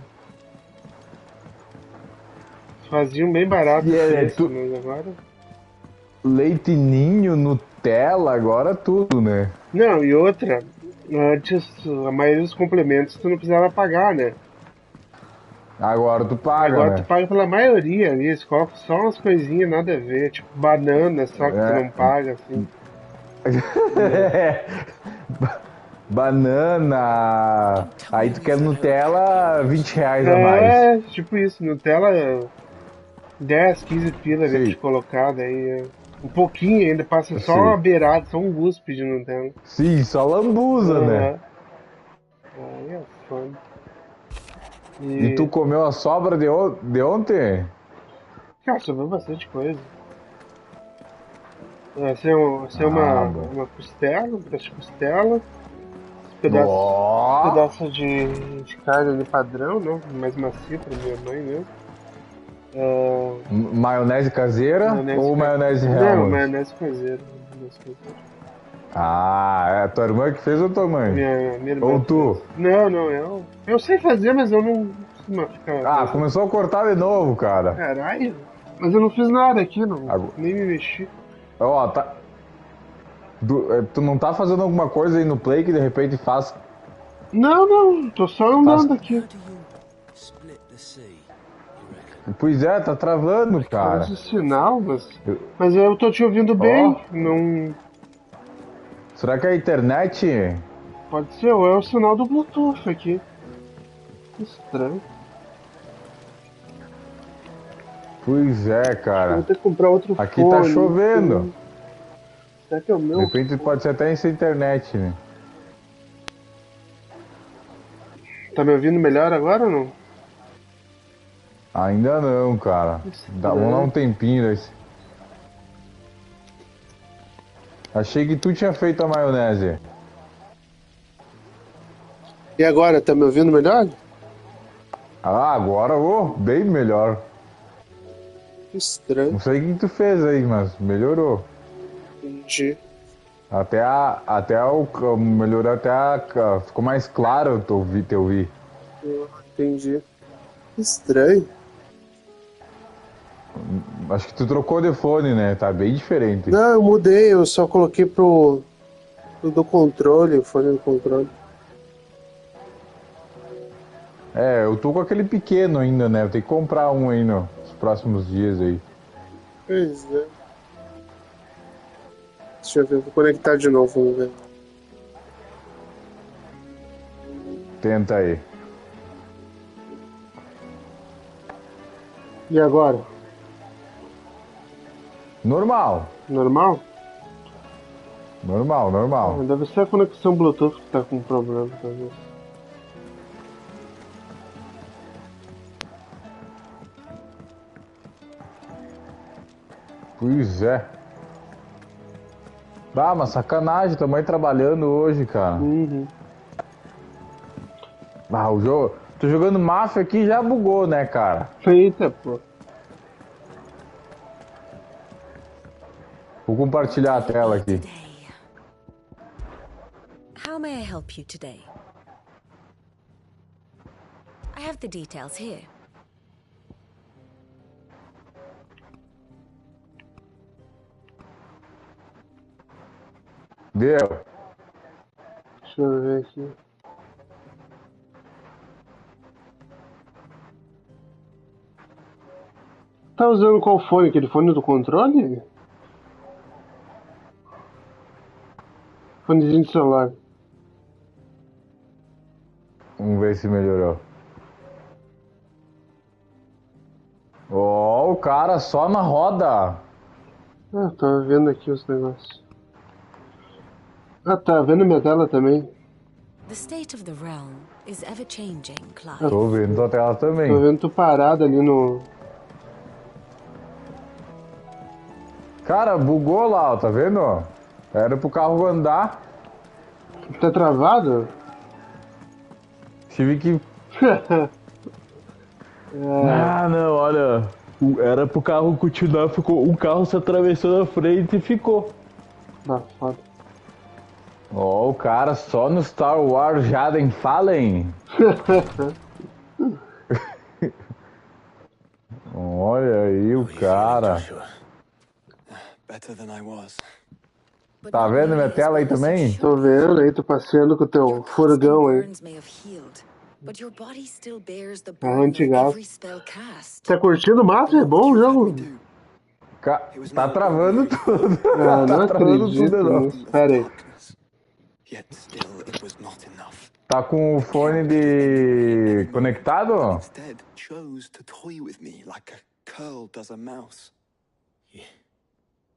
Faziam bem barato mas agora... Leite ninho, Nutella, agora tudo, né? Não, e outra, antes a maioria dos complementos tu não precisava pagar, né? Agora tu paga, Agora né? tu paga pela maioria ali, eles colocam só umas coisinhas nada a ver, tipo banana, só que tu não paga, assim. Banana. Aí tu quer Nutella, 20 reais a mais. É, tipo isso, Nutella 10, 15 pila de colocar, daí um pouquinho ainda, passa só uma beirada, só um guspe de Nutella. Sim, só lambuza, né? Aí é foda. E tu comeu a sobra de ontem? Cara, sobrou bastante coisa. Essa é uma costela, um pedaço de costela. Pedaço de carne ali padrão, né? Mais macio pra minha mãe mesmo. Maionese caseira ou maionese real? Não, maionese caseira. É tua irmã que fez ou tua mãe? Minha irmã. Ou tu? Não, eu sei fazer, mas eu não costumo ficar... começou a cortar de novo, cara. Caralho, mas eu não fiz nada aqui, nem me mexi. Ó, tá... Tu não tá fazendo alguma coisa aí no Play que de repente faz... Não, tô só andando aqui. Pois é, tá travando, cara. Faz o sinal, mas eu tô te ouvindo bem, não... Será que é a internet? Pode ser, ou é o sinal do Bluetooth aqui. Estranho. Pois é, cara. Vou ter que comprar outro Aqui fone. tá chovendo. Será que é o meu? De repente pode ser até essa internet, né? Tá me ouvindo melhor agora ou não? Ainda não, cara. Vamos dar um tempinho desse. Achei que tu tinha feito a maionese. E agora, tá me ouvindo melhor? Ah, agora, bem melhor. Que estranho. Não sei o que tu fez aí, mas melhorou. Entendi. Melhorou ficou mais claro te ouvir. Entendi. Que estranho. Acho que tu trocou de fone, né? Tá bem diferente. Não, eu mudei, eu só coloquei pro do controle, o fone do controle. É, eu tô com aquele pequeno ainda, né? Eu tenho que comprar um aí nos próximos dias aí. Pois é. Deixa eu ver, vou conectar de novo, vamos ver. Tenta aí. E agora? Normal. Normal? Normal. Deve ser a conexão Bluetooth que tá com problema, talvez. Pois é. Ah, mas sacanagem, também trabalhando hoje, cara. Uhum. Ah, o jogo. Tô jogando Mafia aqui e já bugou, né, cara? Eita, pô. Vou compartilhar a tela aqui. How may I help you today? I have the details here. Deu. Deixa eu ver aqui. Tá usando qual fone? Aquele fone do controle? Fonezinho de celular. Vamos ver se melhorou. Ó, o cara só na roda. Ah, tô vendo aqui os negócios. Ah, tá vendo minha tela também. The state of the realm is ever changing, Clive. Tô vendo tua tela também. Tô vendo tu parado ali no... Cara, bugou lá, ó, tá vendo? Era pro carro andar. Tá travado? Tive que... Ah, não, olha. Era pro carro continuar, ficou... Um carro se atravessou na frente e ficou. Tá foda. Ó, o cara só no Star Wars Jaden Fallen. Olha aí o cara. Tá vendo minha tela aí também? Tô vendo aí, tô passeando com o teu furgão aí. Ah, antigaço. Tá curtindo o Mafia? É bom o jogo? Tá travando tudo. Ah, não Tá travando acredito tudo, não. nisso. Pera aí. Tá com o fone de... conectado? Instead, chose to toy with me like a curl does a mouse.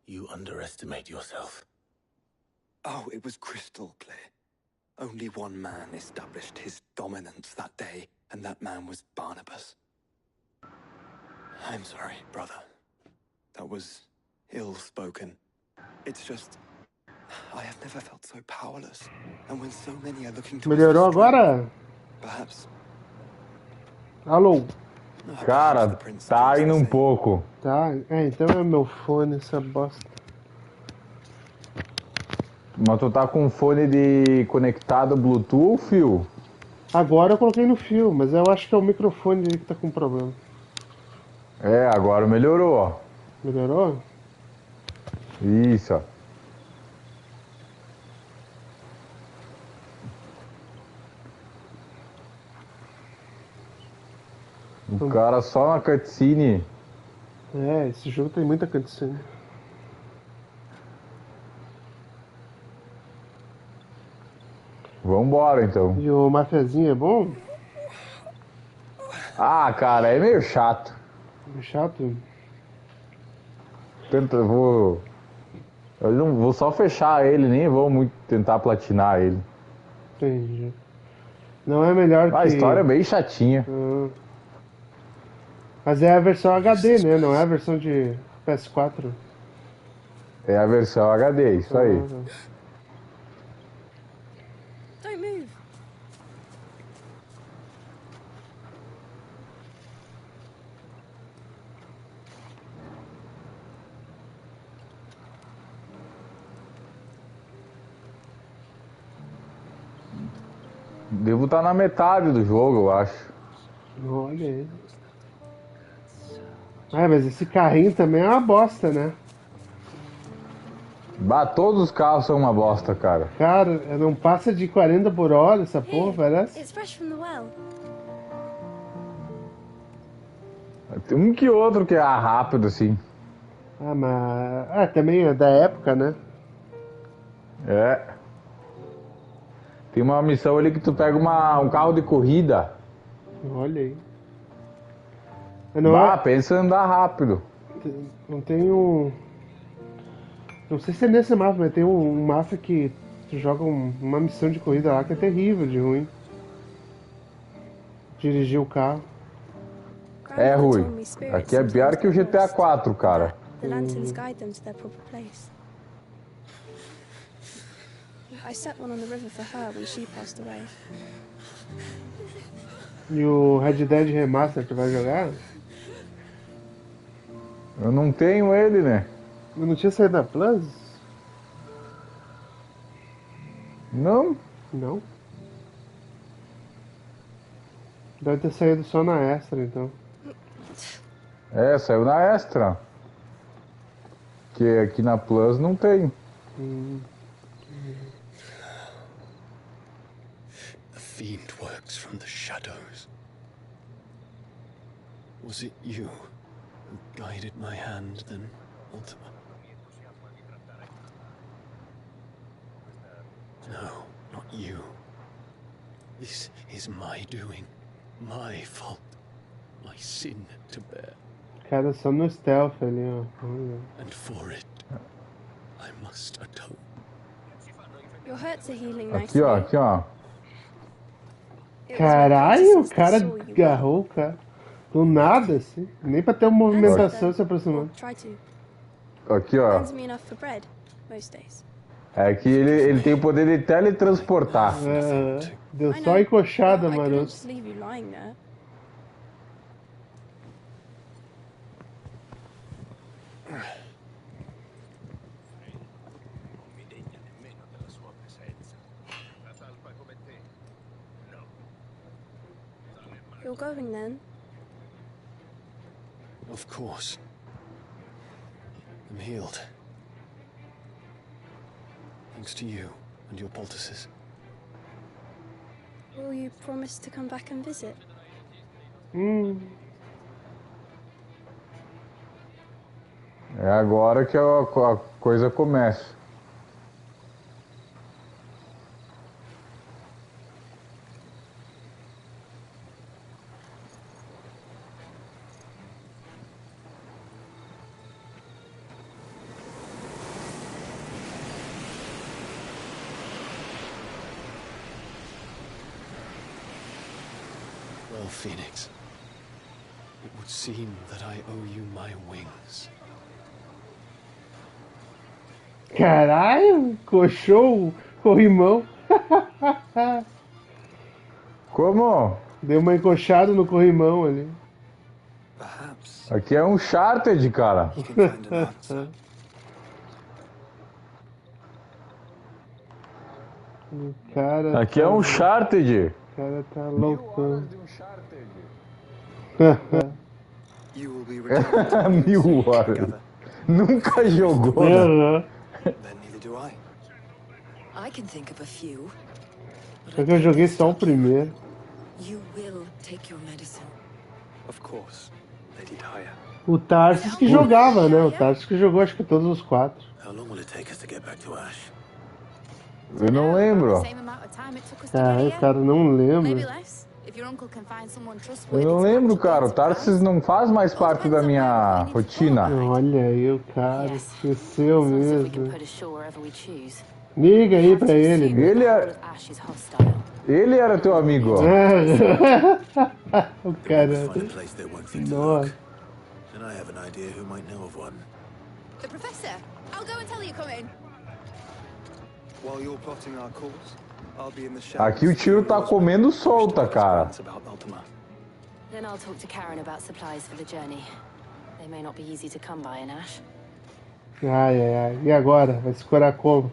You underestimate yourself. Oh, it was crystal clear. Only one man established his dominance that day, and that man was Barnabas. I'm sorry, brother. That was ill-spoken. It's just... I have never felt so powerless. And when so many are looking to... Melhorou agora? Perhaps... Alô? Cara, tá indo um pouco. Tá, então é meu fone, essa bosta. Mas tu tá com fone de conectado Bluetooth, fio? Agora eu coloquei no fio, mas eu acho que é o microfone aí que tá com problema. É, agora melhorou, ó. Melhorou? Isso, ó. O cara só na cutscene. É, esse jogo tem muita cutscene. Vambora, então. E o Mafiazinho é bom? Ah, cara, é meio chato. É chato? Eu não vou só fechar ele, nem vou muito tentar platinar ele. Entendi. Não é melhor que... A história é bem chatinha. Mas é a versão HD, né? Não é a versão de PS4. É a versão HD, isso aí. Don't move. Devo estar na metade do jogo, eu acho. Olha aí. Mas esse carrinho também é uma bosta, né? Todos os carros são uma bosta, cara. Cara, não passa de 40 por hora essa porra, parece. It's fresh from the well. Tem um que outro que é rápido, assim. Mas... também é da época, né? É. Tem uma missão ali que tu pega um carro de corrida. Olha aí. Pensa em andar rápido. Não tem um... Não sei se é nesse mapa, mas tem um mapa que tu joga uma missão de corrida lá que é terrível de ruim. Dirigir o carro. É ruim. Aqui é pior que o GTA 4, cara. The lanterns guide them to their proper place. I set one on the river for her when she passed away. E o Red Dead Remaster tu vai jogar? Eu não tenho ele, né? Eu não tinha saído da Plus? Não. Não? Deve ter saído só na Extra, então. Saiu na Extra. Que aqui na Plus não tem. The fiend works from the shadows. Was it you who guided my hand then, Ultima? No, not you. This is my doing. My fault. My sin to bear. Cara, só no stealth ali, ó. And for it, I must atone. Your hurts are healing Aqui, nicely. ó, aqui, ó. Caralho, o cara agarrou o cara. Do nada, assim. Nem pra ter uma movimentação se aproximando. Try to. Aqui, ó. Earns me enough for bread most days. É que ele tem o poder de teletransportar. Deu só encoxada, I can't maroto. just leave you lying there. You're going then? Of course. I'm healed. Thanks to you and your poultices. Will you promise to come back and visit? É agora que a coisa começa. Well, Phoenix, it would seem that I owe you my wings. Caralho, encoxou o corrimão. Como? Deu uma encoxada no corrimão ali. Aqui é um Uncharted, cara. O cara Aqui é um Uncharted. O cara tá loucão. 1000 horas. Nunca jogou, né? I can think of a few. Só que eu joguei só o primeiro. You will take your medicine. Of course, Lady Daya. O Tarsis que jogava, né? O Tarsis que jogou acho que todos os 4. How long will it take us to get back to Ash? Eu não lembro. O cara não lembra. If your uncle can find someone Eu trustworthy não to lembro, match cara. O against Tarsis não faz mais parte da minha rotina. Olha aí o cara, esqueceu we can mesmo. put ashore wherever we choose. Liga aí pra ele, meu. Ele era teu amigo, ó. O cara. Find a place they won't think to Nossa. look. And I have an idea who might know of one. The professor! I'll go and tell you come in. While you're plotting our course, I'll be in the Aqui o tiro tá comendo solta, cara. Then I'll talk to Karen about supplies for the journey. They may not be easy to come by in Ash. Ai, ai, ai. E agora? Vai se curar como?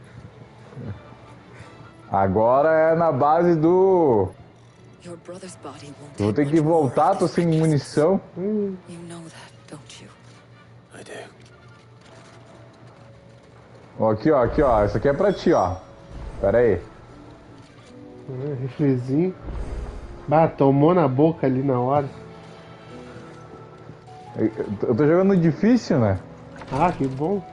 Agora é na base do... Your brother's body won't Vou take ter que much more voltar, of tô this sem munição. You know that, don't you? I do. Ó, aqui, ó, aqui, ó. Essa aqui é pra ti, ó. Pera aí. Riflezinho. Bah, tomou na boca ali na hora. Eu tô jogando difícil, né? Ah, que bom.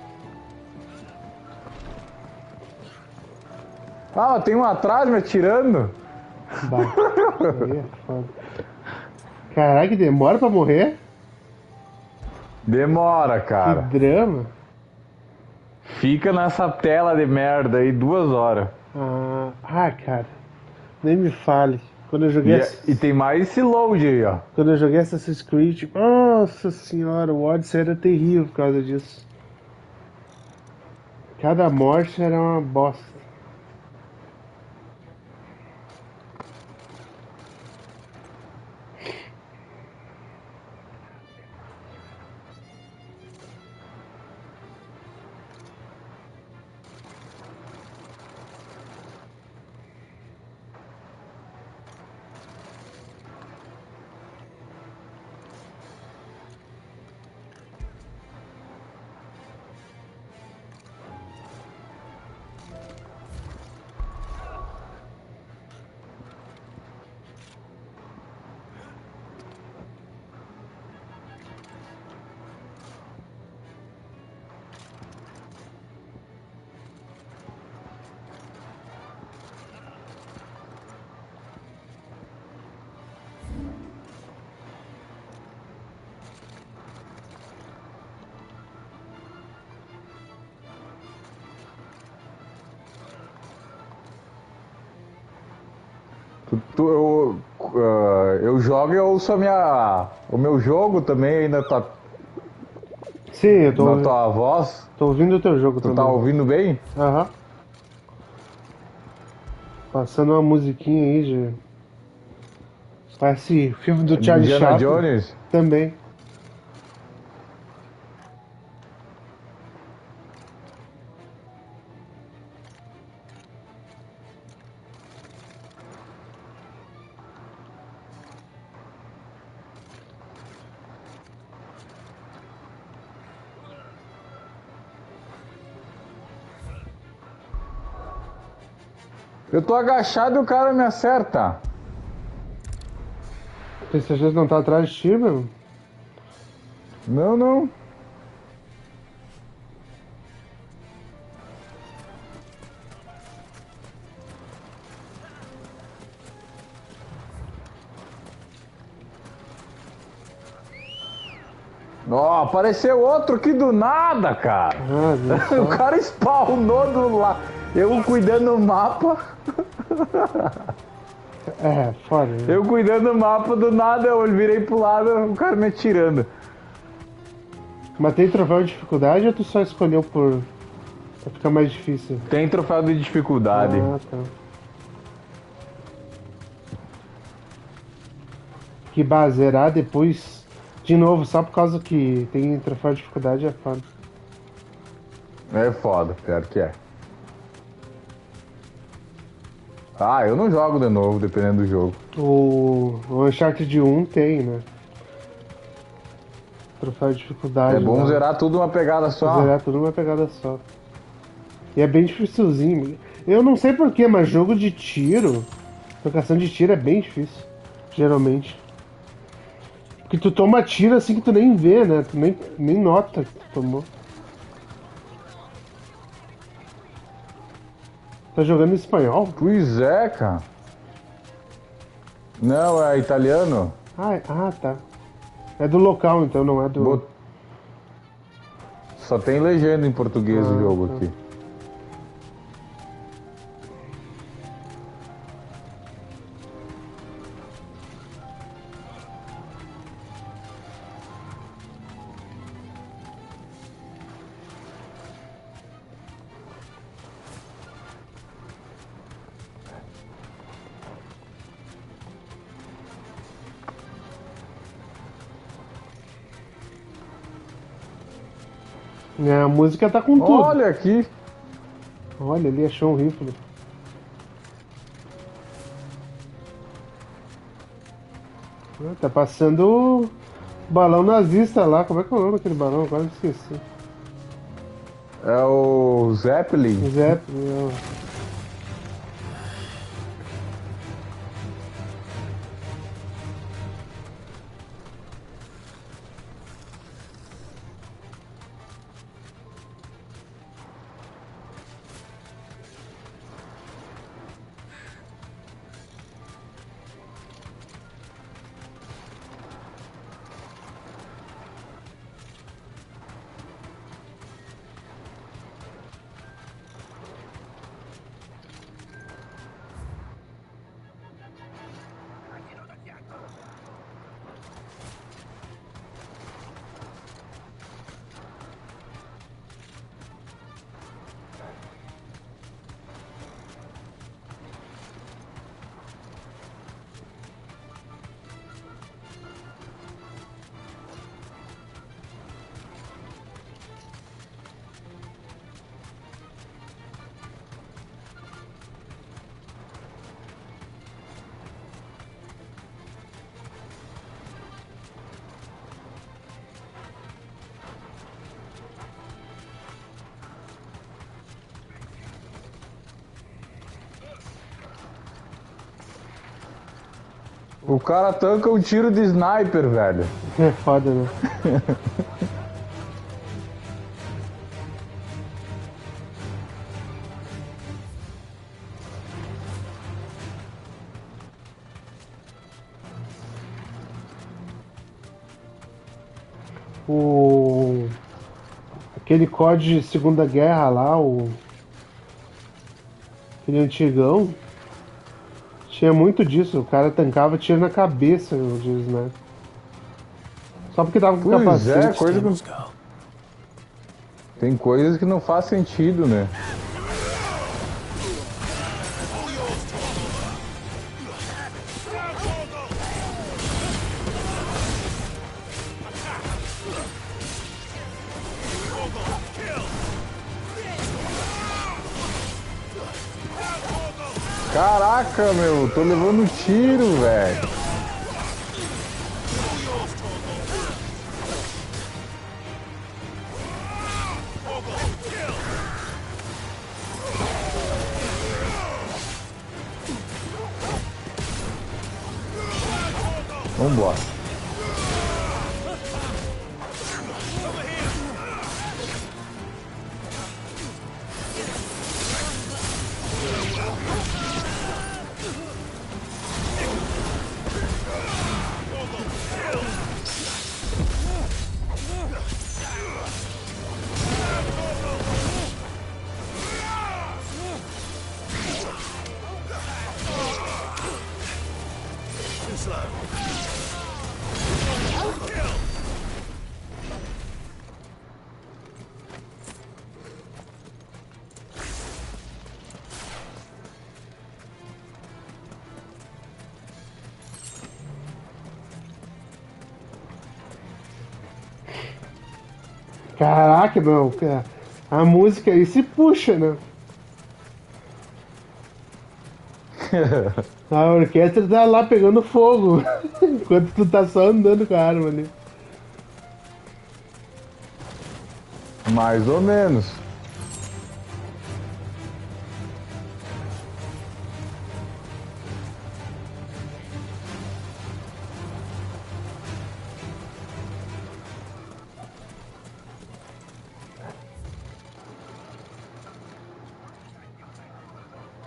Ah, tem um atrás me atirando. Bah, aí é foda. Caraca, demora pra morrer? Demora, cara. Que drama. Fica nessa tela de merda aí 2 horas. Cara. Nem me fale. Quando eu joguei. E tem mais esse load aí, ó. Quando eu joguei Assassin's Creed, nossa senhora, o Odyssey era terrível por causa disso. Cada morte era uma bosta. Eu jogo e ouço o meu jogo também aí na tua... Sim, eu tô na tua voz. Tô ouvindo o teu jogo também. Tu tá ouvindo bem? Aham. Passando uma musiquinha aí de... Parece filme do Charlie Indiana Chaplin. Jones? Também. Eu tô agachado e o cara me acerta. Tem certeza que não tá atrás de ti, meu? Não, não. Ó, apareceu outro aqui do nada, cara. O cara spawnou do lado. Eu cuidando do mapa. É, foda. Eu cuidando do mapa, do nada eu virei pro lado, o cara me atirando. Mas tem troféu de dificuldade ou tu só escolheu pra ficar mais difícil? Tem troféu de dificuldade. Ah, tá. Que zerar depois de novo, só por causa que tem troféu de dificuldade é foda. É foda, pior que é. Ah, eu não jogo de novo, dependendo do jogo. O Uncharted 1 tem, né? Troféu de dificuldade. É bom zerar tudo uma pegada só. Zerar tudo uma pegada só. E é bem dificilzinho. Eu não sei porquê, mas jogo de tiro, trocação de tiro é bem difícil. Geralmente. Porque tu toma tiro assim que tu nem vê, né? Tu nem nota que tu tomou. Tá jogando em espanhol? Pois é, cara. Não, é italiano. Tá. É do local, então, não é do... Só tem legenda em português o jogo tá. aqui. A música tá com tudo. Olha aqui. Olha, ele achou um rifle. Tá passando o balão nazista lá. Como é que é o nome daquele balão? Agora eu esqueci. É o Zeppelin. Zeppelin, O cara tanca um tiro de sniper, velho. É foda, né? Aquele código de Segunda Guerra lá, aquele antigão, tinha muito disso. O cara tancava tiro na cabeça, diz, né? Só porque tava com capacete. Coisa que... Tem coisas que não faz sentido, né? Caraca, meu, tô levando tiro, velho. Vambora. Caraca, meu, a música aí se puxa, né? A orquestra tá lá pegando fogo, enquanto tu tá só andando com a arma ali. Mais ou menos.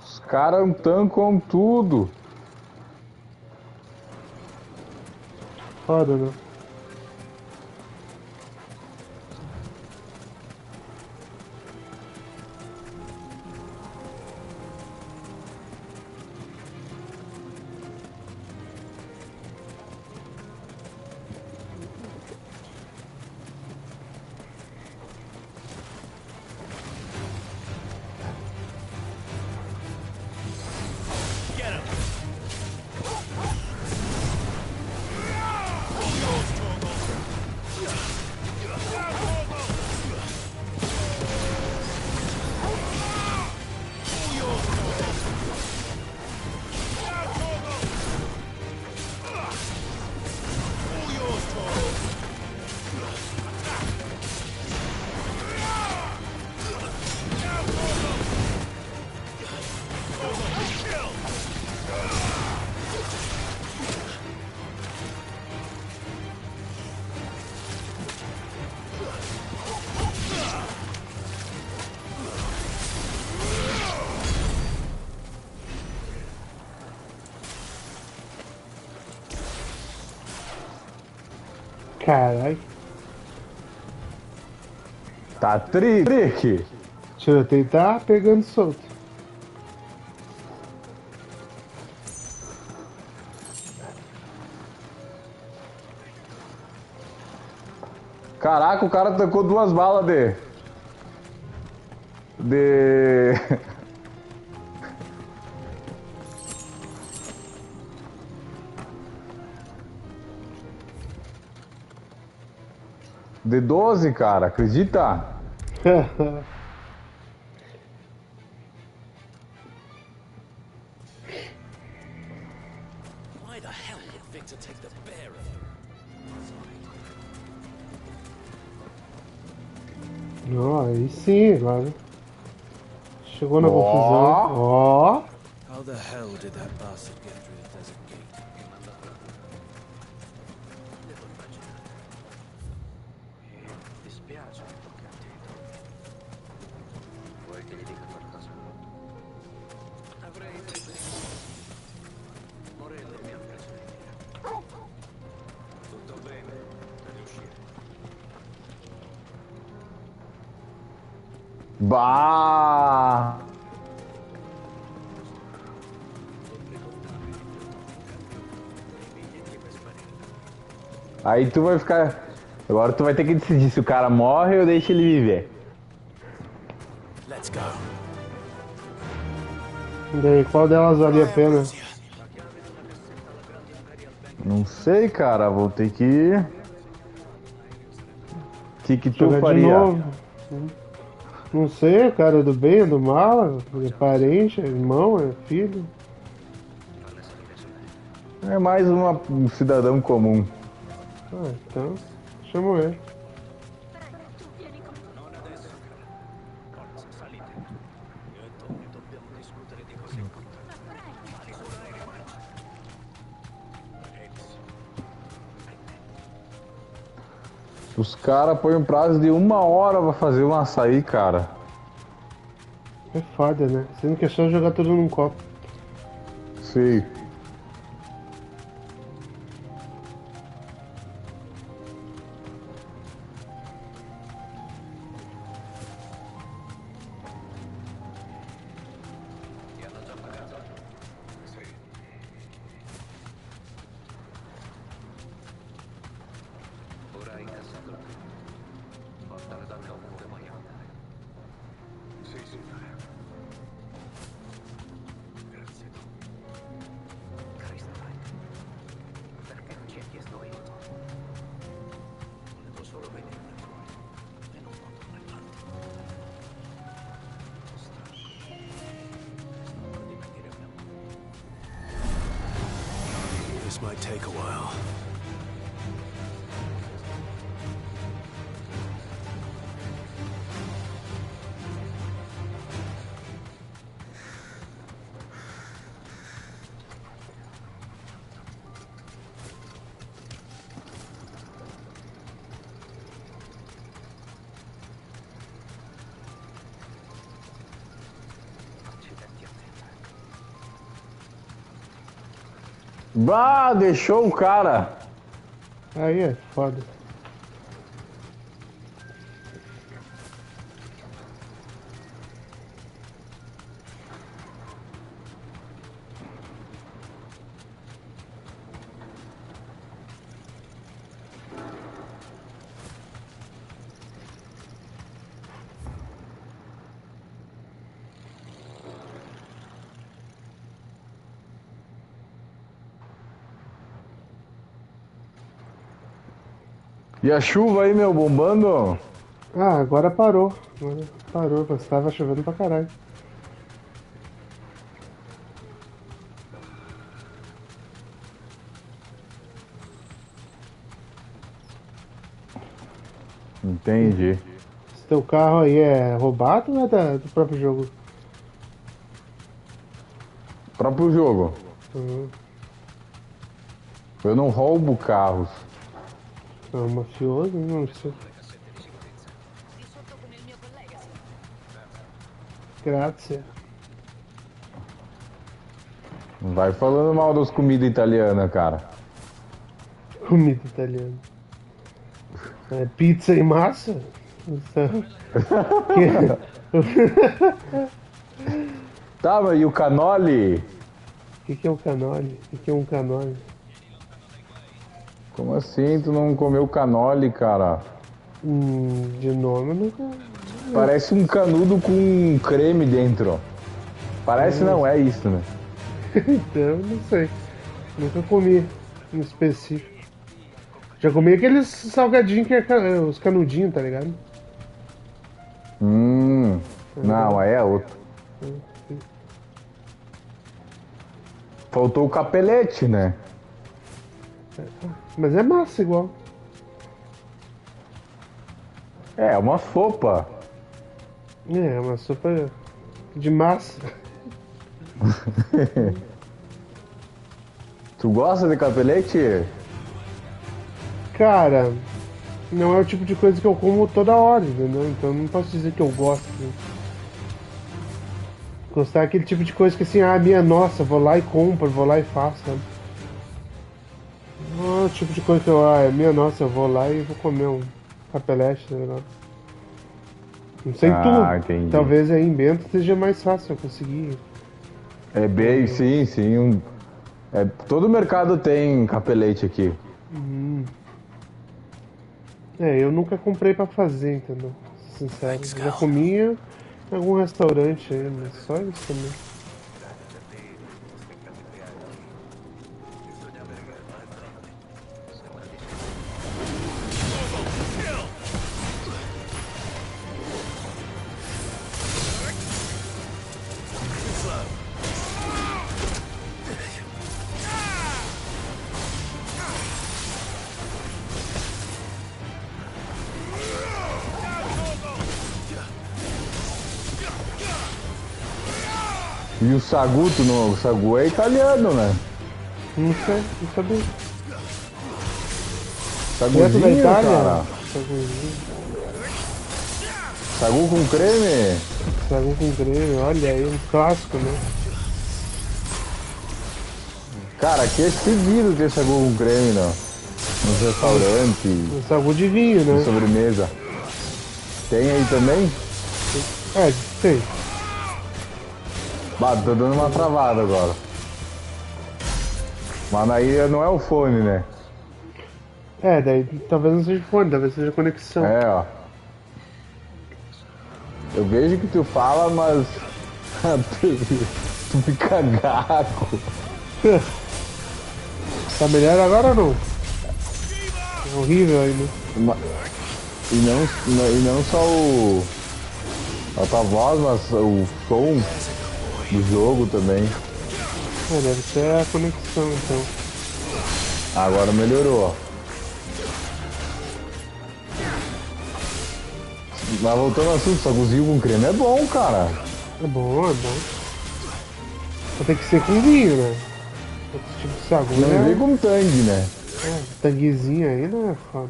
Os caras tancam tudo. foda, né? Caralho. Tá trick. Tiroteio tá pegando solto. Caraca, o cara tacou 2 balas de... De 12, cara, acredita? Why the hell would Victor take the bear? Ó, aí sim, agora. Chegou na confusão. Ó. How the hell did that bastard get through the desert gate? Vuoi che gli dica qualcosa? Avrei Morello mi ha preso di mira. Tutto bene, devi uscire. Bah! Aí tu vai ficar... Agora tu vai ter que decidir se o cara morre ou deixa ele viver. Let's go. E aí, qual delas valia a pena? Não sei, cara. Vou ter que... O que tu Jogar de faria? novo. Não sei, cara, é do bem, é do mal, é parente, é irmão, é filho. É mais um cidadão comum. Ah, então, chamo ele. Os caras põem um prazo de 1 hora pra fazer um açaí, cara. É foda, né? Sendo que é só jogar tudo num copo. Sim. Ora hai incassato la prima. Portala da me ovunque vuoi andare. Sì, signore. Grazie. Cristo, perché non ci hai chiesto aiuto? Volevo solo venirne fuori e non controllarti. Stavo di venire mia moglie. This might take a while. Bah, deixou o cara. Aí é foda. E a chuva aí, meu, bombando? Ah, agora parou. Agora parou, mas tava chovendo pra caralho. Entendi. Esse teu carro aí é roubado ou é do próprio jogo? Próprio jogo. Uhum. Eu não roubo carros. É um mafioso, não sei. Grazie. Vai falando mal das comidas italianas, cara. Comida italiana. É pizza e massa? Tá, mas e o canoli? O que é um canoli? O que é um canoli? Como assim tu não comeu canoli, cara? De nome eu nunca. Parece um canudo com creme dentro. Parece não, é isso, né? Então, não sei. Nunca comi em específico. Já comi aqueles salgadinhos que é os canudinhos, tá ligado? Não, aí é outro. Faltou o capelete, né? Mas é massa igual. É uma sopa. É uma sopa de massa. Tu gosta de capelete? Cara, não é o tipo de coisa que eu como toda hora, entendeu? Então não posso dizer que eu gosto. Né? Gostar é aquele tipo de coisa que assim, minha nossa, vou lá e compro, vou lá e faço, sabe? Não é o tipo de coisa que eu, é minha nossa, eu vou lá e vou comer um capelete, tá ligado? Não sei tu, entendi. Talvez aí em Bento seja mais fácil eu conseguir. É bem, sim. Todo mercado tem capelete aqui. Eu nunca comprei pra fazer, entendeu? Sincero. Eu já comia em algum restaurante aí, mas só isso também. E o sagu, o sagu é italiano, né? Não sei, não sabia. Saguzinho, da Itália? cara. Sagu com creme? Sagu com creme, olha aí, um clássico, né? Cara, aqui é seguido ter sagu com creme, não. Nos restaurantes. Um sagu de vinho, né? De sobremesa. Tem aí também? Tem. Bah, tô dando uma travada agora. Mas aí não é o fone, né? Daí talvez não seja fone, talvez seja conexão. Ó. Eu vejo que tu fala, mas tu fica gago. Tá melhor agora ou não? É horrível ainda. E não só a tua voz, mas o som do jogo também. Deve ser a conexão então. Agora melhorou, ó. Mas voltando ao assunto, saguzinho com creme é bom, cara. É bom. Só tem que ser com vinho, né? Outro tipo de sagu, não vem com tangue, né? Tanguezinho aí não é foda.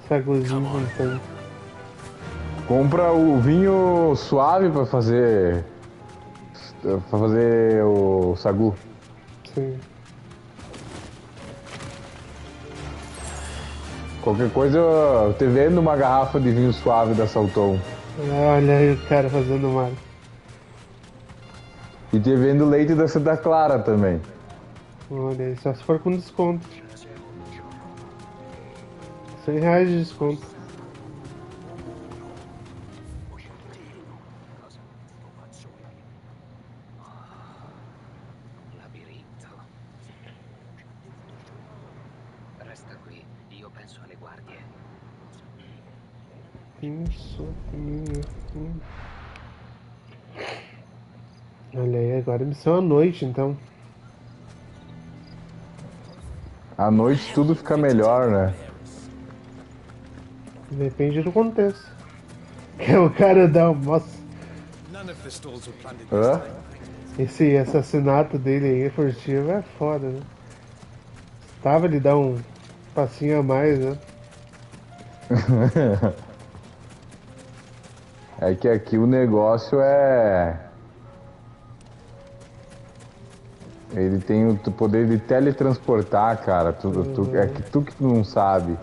Saguzinho com tangue. Compra o vinho suave pra fazer Pra fazer o sagu. Sim. Qualquer coisa, eu te vendo uma garrafa de vinho suave da Salton. Olha aí o cara fazendo mal. E te vendo leite da Santa Clara também. Olha aí, só se for com desconto. R$100 de desconto. Isso. Olha aí, agora missão à noite, então. À noite tudo fica melhor, né? Depende do contexto. O cara dá um... Nossa. Hã? Esse assassinato dele aí, furtivo, é foda, né? Tava ele dá um passinho a mais, né? É que aqui o negócio é... Ele tem o poder de teletransportar, cara. É que tu não sabe.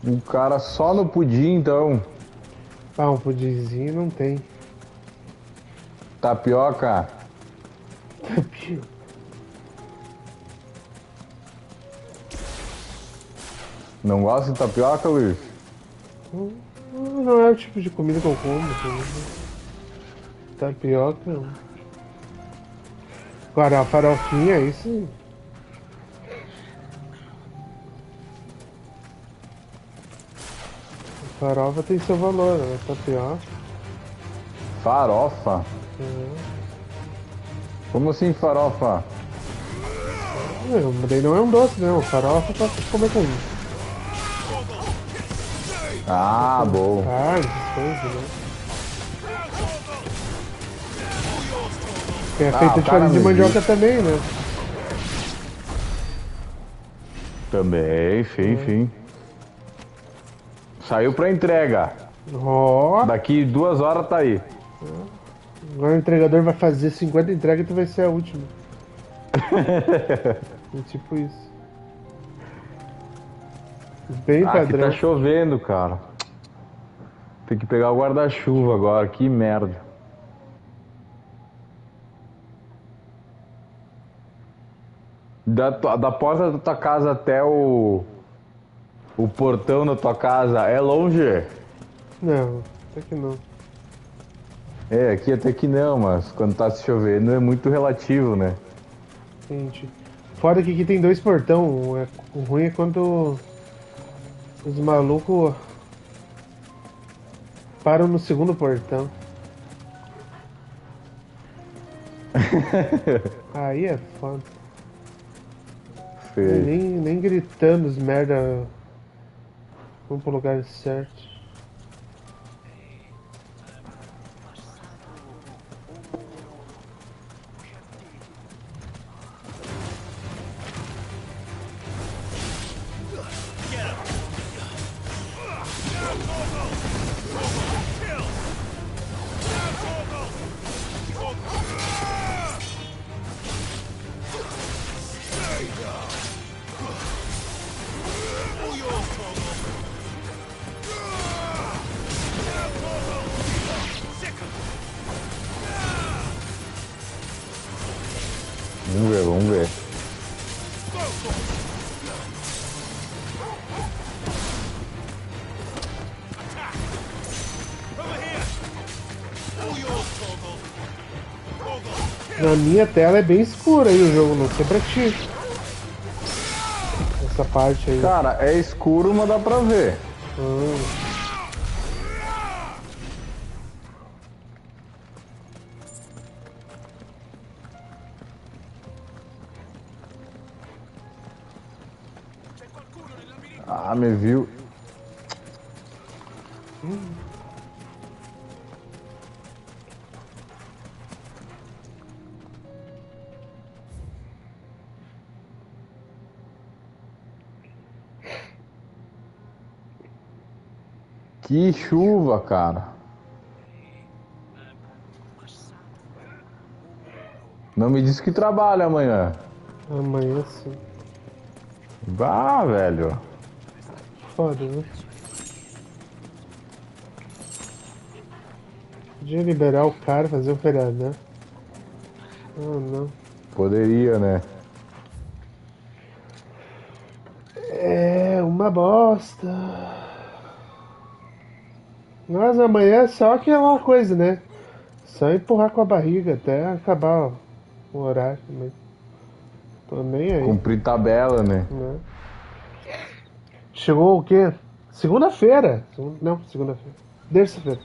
Um cara só no pudim, então. Ah, um pudimzinho não tem. Tapioca. Tapioca. Não gosta de tapioca, Luiz? Não é o tipo de comida que eu como. Tapioca. Não. Agora a farofinha, isso. Farofa tem seu valor, né? Tapioca. Farofa? Como assim farofa? Daí não é um doce, não. Farofa pra comer com Ah, bom. carne, essas coisas, né? É feita de farinha de mandioca também, né? Também, sim. Saiu pra entrega. Daqui 2 horas tá aí. Agora o entregador vai fazer 50 entregas e tu vai ser a última. É tipo isso. Bem Aqui padrão. tá chovendo, cara. Tem que pegar o guarda-chuva agora, que merda. Da porta da tua casa até o portão da tua casa é longe? Não, até que não. É, aqui até que não, mas quando tá se chovendo é muito relativo, né? Entendi. Fora que aqui tem 2 portão. O ruim é quando os malucos param no segundo portão. Aí é foda. Sei. Nem gritando os merda. Vamos pro lugar certo. Vamos ver. Na minha tela é bem escura aí o jogo, não sei pra ti. Essa parte aí. Cara, é escuro, mas dá pra ver. Ah, me viu. Que chuva, cara. Não me disse que trabalha amanhã. Amanhã sim. Bah, velho. Foda, né? Podia liberar o cara e fazer um feriadão. Ah, não. Poderia, né? É uma bosta. Mas amanhã é só aquela coisa, né? Só empurrar com a barriga até acabar o horário também. Tô nem aí. Cumprir tabela, né? Né? Chegou o quê? Segunda-feira. Não, segunda-feira. Terça-feira.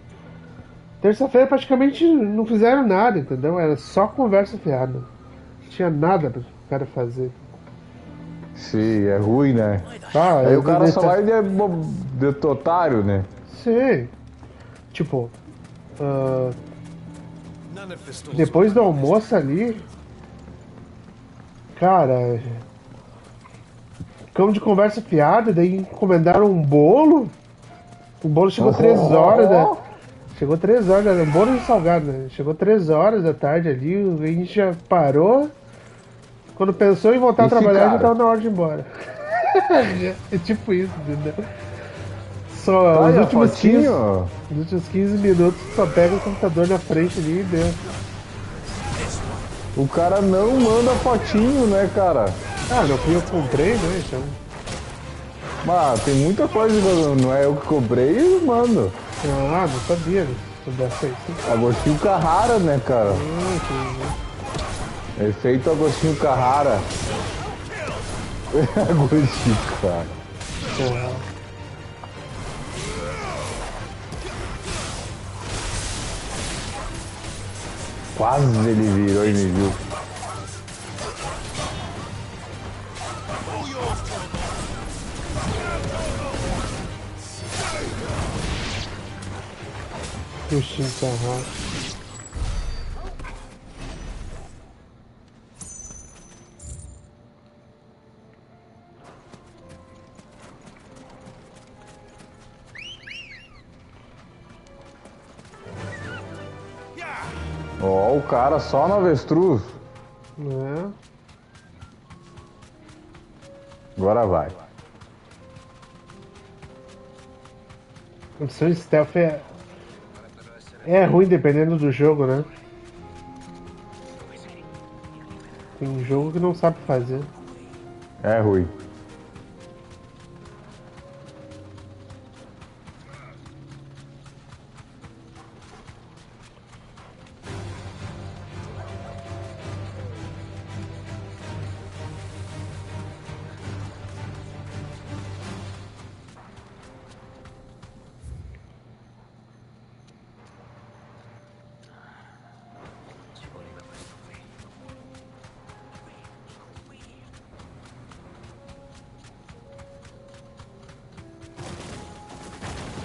Terça-feira praticamente não fizeram nada, entendeu? Era só conversa fiada. Não tinha nada pro cara fazer. Sim, é ruim, né? Ah, Aí o cara só vai de otário, né? Sim. Tipo, depois do almoço ali, cara, ficamos de conversa fiada, daí encomendaram um bolo. O bolo chegou 3 horas da. Chegou 3 horas, um bolo de salgado, né? Chegou 3 horas da tarde ali, a gente já parou. Quando pensou em voltar a trabalhar, já tava na hora de ir embora. É tipo isso, entendeu? Só Tá os aí últimos 15. Os últimos 15 minutos só pega o computador na frente ali e deu. O cara não manda fotinho, né, cara? Ah, não fui eu que comprei, né? Então. Mas tem muita coisa que não é eu que comprei e mando. Ah, não sabia dessa aí. Agostinho Carrara, né, cara? Efeito Agostinho Carrara. Agostinho Carrara. Quase ele virou e me viu. Agostinho Carrara. Ó, o cara só no avestruz. É. Agora vai. A opção stealth é ruim dependendo do jogo, né? Tem jogo que não sabe fazer. É ruim.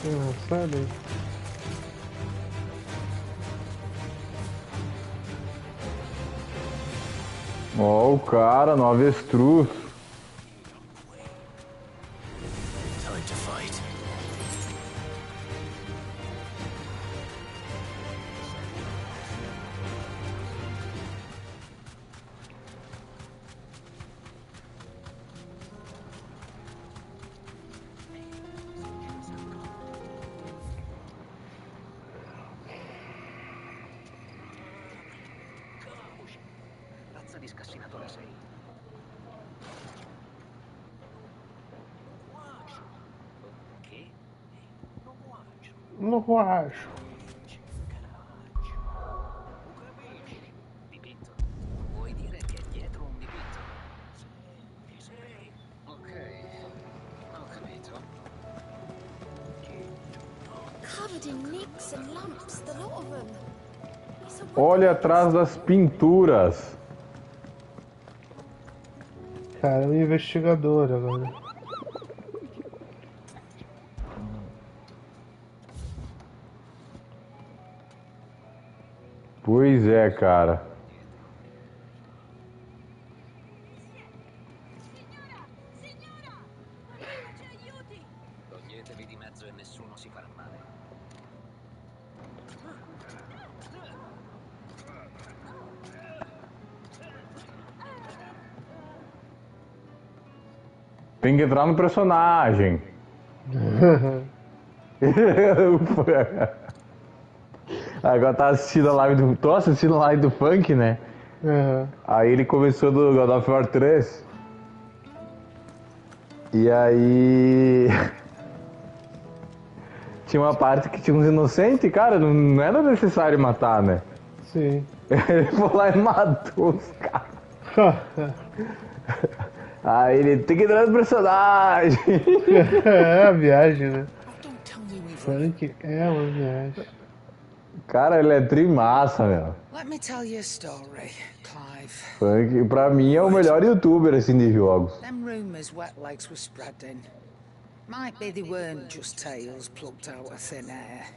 Ah, sabe? Ó, o cara no avestruz. Time to fight. Razza di scassinatore sei. Che? Não acho. Dipinto. Vuoi dire che è dietro un dipinto? Sì. Ok. books and lamps, the lot of them. It's a Olha atrás das pinturas. Cara, é um investigador agora. Pois é, cara. Toglietevi di mezzo e nessuno si farà male. Tem que entrar no personagem. Agora tá assistindo a live do. Tô assistindo a live do Funk, né? Aí ele começou do God of War 3. E aí. Tinha uma parte que tinha uns inocentes, cara, não era necessário matar, né? Sim. Ele foi lá e matou os caras. Aí ele tem que entrar no personagem. É a viagem, né? Funk é uma viagem. Cara, ele é trimassa, meu. Let me tell you a story, Clive. Funk, pra mim, é o melhor youtuber, assim, de jogos. Them rumours Wetlegs were spreading. Might be they weren't just tales plucked out of thin air.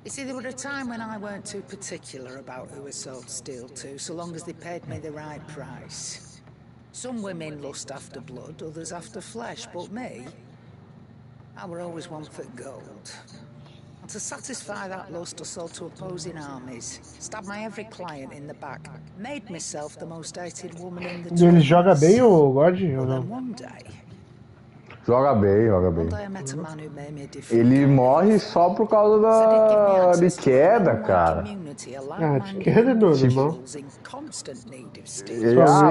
You see, there were a time when I weren't too particular about who I sold steel to, so long as they paid me the right price. Some women lust after blood, others after flesh, but me, I were always one for gold. And to satisfy that lust, I sold to opposing armies, stabbed my every client in the back, made myself the most hated woman in the Ele joga bem, o God? Ou não? one day, Joga bem, joga bem. one day I met a man who made me a different Ele morre só por causa de queda, cara. Ah, de queda é normal.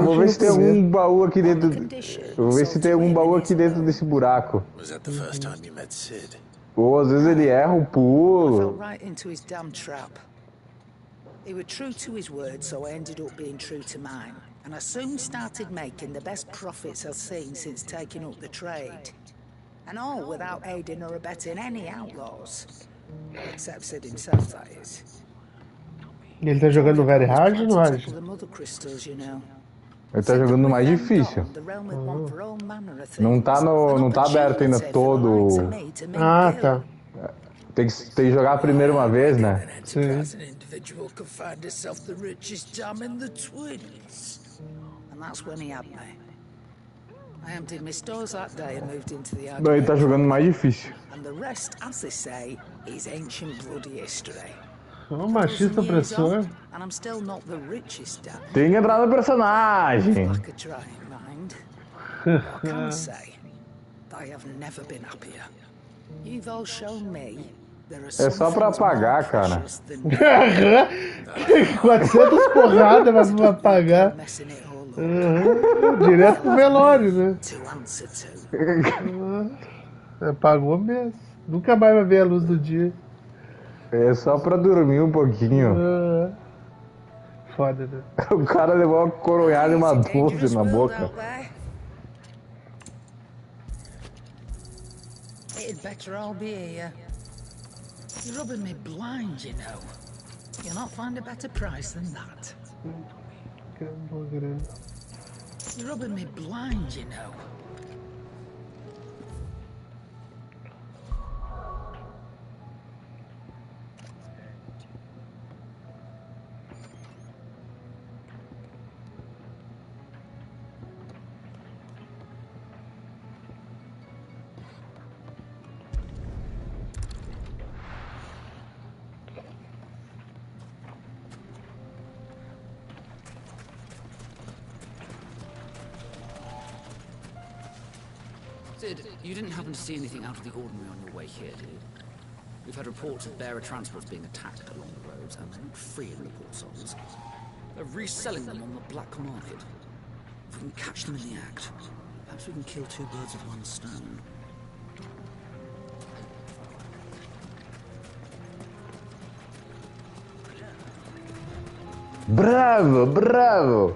Vou ver se tem algum baú aqui dentro. Vou ver se tem algum baú aqui dentro desse buraco. Was that the first time you met Sid? Ou às vezes ele erra o I fell pulo. right into his damn trap. He was true to his word, so I ended up being true to mine. And I soon started making the best profits I've seen since taking up the trade. And all without aiding or abetting any outlaws. Except Sid himself, that is. Ele tá jogando very hard ou no hard? The mother crystals, you know. Ele tá jogando mais difícil. Não tá aberto ainda todo. Ah, tá. Tem que jogar primeiro uma vez, né? Sim. Individual could find herself the richest dam in the twins. And that's when he had me. I emptied my stores that day and moved into the Não, ele tá jogando mais difícil. And the rest, as they say, is ancient bloody history. Um machista opressor. And I'm still not the richest dam. Tem que entrar no personagem. I could try and mind. I can say that I have never been happier. You've all shown me. É só pra apagar, cara. 400 porradas, mas não apagar. Direto pro velório, né? Apagou mesmo. Nunca mais vai ver a luz do dia. É só pra dormir um pouquinho. Foda, né? O cara levou uma coronhada e uma doce na boca. It'd better all be here. You're rubbing me blind, you know. You'll not find a better price than that. You're rubbing me blind, you know. Sid, you didn't happen to see anything out of the ordinary on your way here, did you? We've had reports of bearer transports being attacked along the roads and not freeing the poor souls. They're reselling them on the black market. If we can catch them in the act, perhaps we can kill two birds with one stone. Bravo, bravo!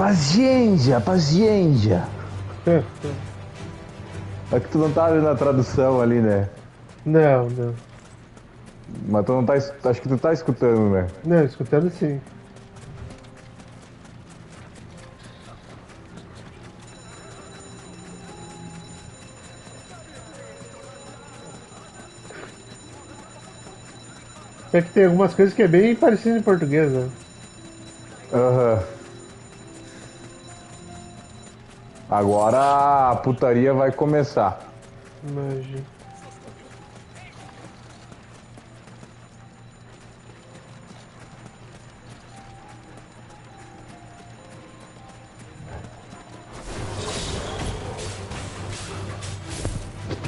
Paciência, paciência. É que tu não tá vendo a tradução ali, né? Não, não. Mas tu não tá. Acho que tu tá escutando, né? Não, escutando sim. É que tem algumas coisas que é bem parecido em português, né? Aham. Agora a putaria vai começar. Imagina.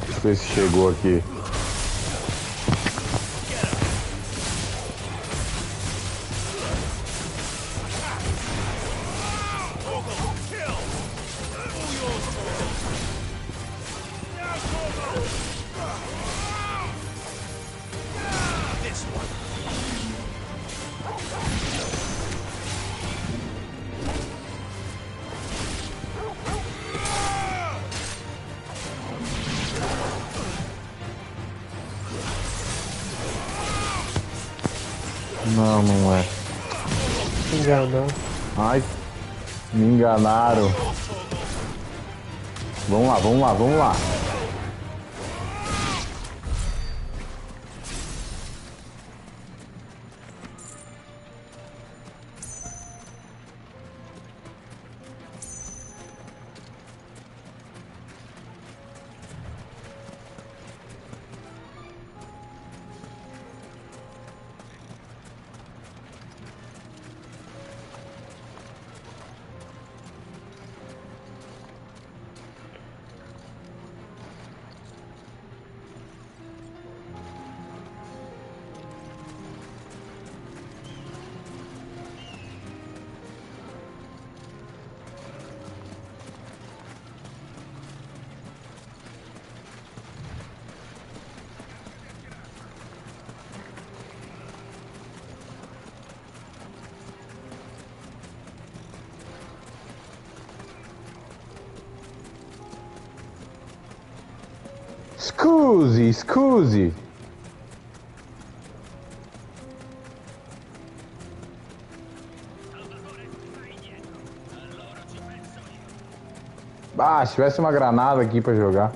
Deixa eu ver se chegou aqui. Não, não é. Enganou. Ai, me enganaram. Vamos lá, vamos lá, vamos lá. Scusi, scusi. Ah, se tivesse uma granada aqui pra jogar.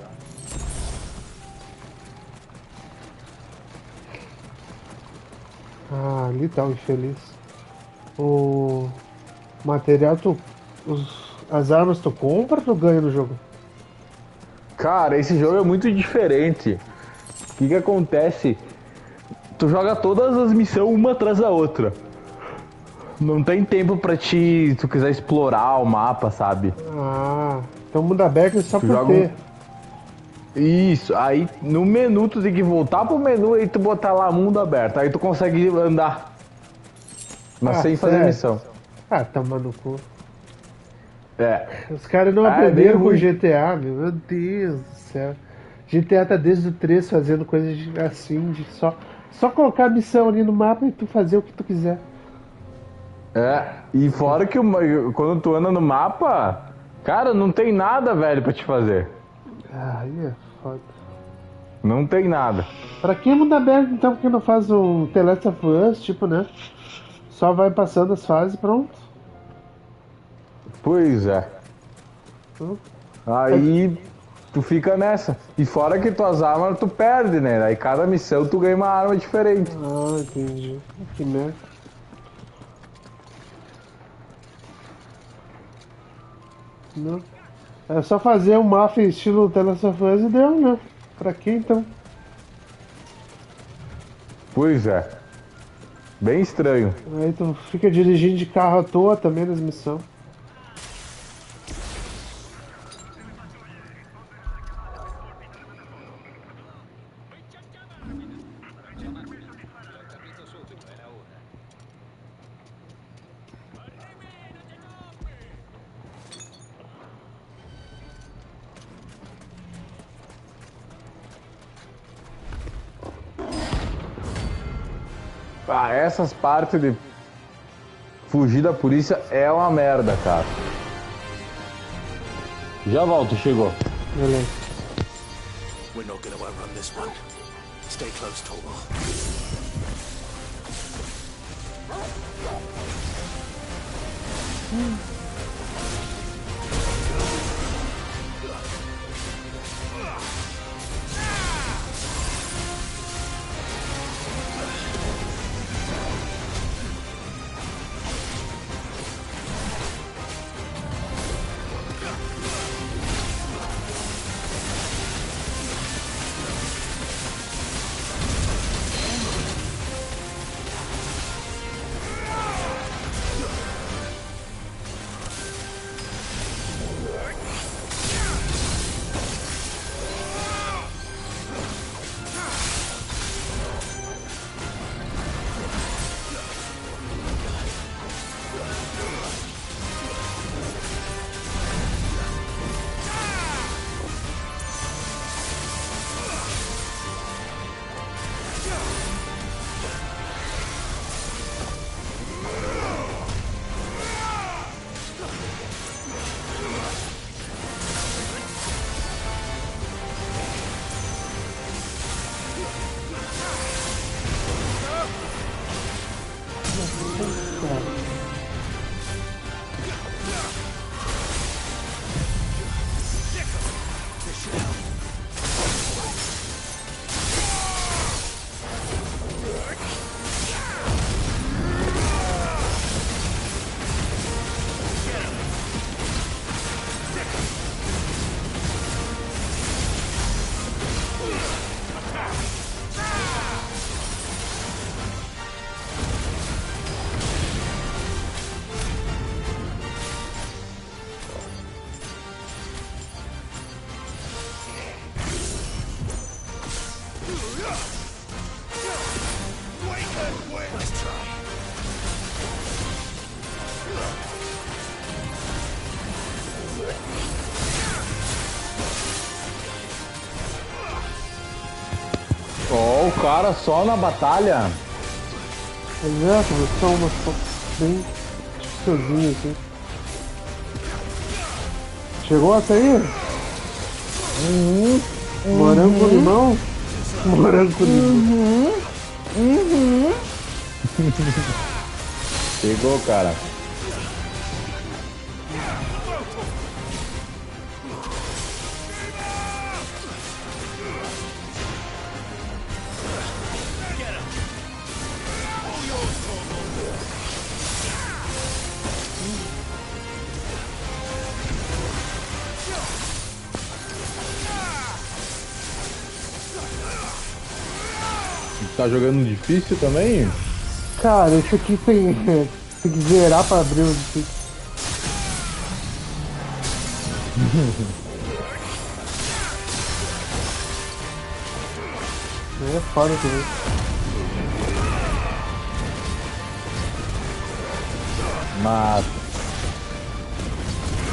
Ah, ali tá o infeliz. O material as armas tu compra ou tu ganha no jogo? Cara, esse jogo é muito diferente. O que acontece? Tu joga todas as missões uma atrás da outra. Não tem tempo pra se tu quiser explorar o mapa, sabe? Ah, então mundo aberto é só Tu por joga ter. Isso, aí no menu tu tem que voltar pro menu e tu botar lá mundo aberto. Aí tu consegue andar. Mas sem fazer sério? missão. Ah, toma no cu. É. Os caras não É, aprenderam bem com ruim. GTA, meu Deus do céu. GTA tá desde o 3 fazendo coisas assim, de só colocar a missão ali no mapa e tu fazer o que tu quiser. É, e fora que quando tu anda no mapa, cara, não tem nada, velho, pra te fazer. Ah, aí é foda. Não tem nada. Pra que mundo aberto então, porque não faz um The Last of Us, tipo, né? Só vai passando as fases e pronto. Pois é. Aí tu fica nessa. E fora que tuas armas tu perde, né? Aí cada missão tu ganha uma arma diferente. Ah, entendi. Que merda. Não. É só fazer um mafia estilo The Last of Us e deu, né? Pra que então? Pois é. Bem estranho. Aí tu fica dirigindo de carro à toa também nas missões. Ah, essas partes de Fugir da polícia é uma merda, cara. Já volto, chegou. Beleza. We're not gonna outrun this one. Stay close, Torvald. Ó, o cara só na batalha. Exato, são umas bem dificilzinhas assim. Chegou até aí? Morango com limão? Morango com limão. Chegou, cara. Tá jogando difícil também? Cara, esse aqui tem que zerar pra abrir o difícil. É foda também. Mas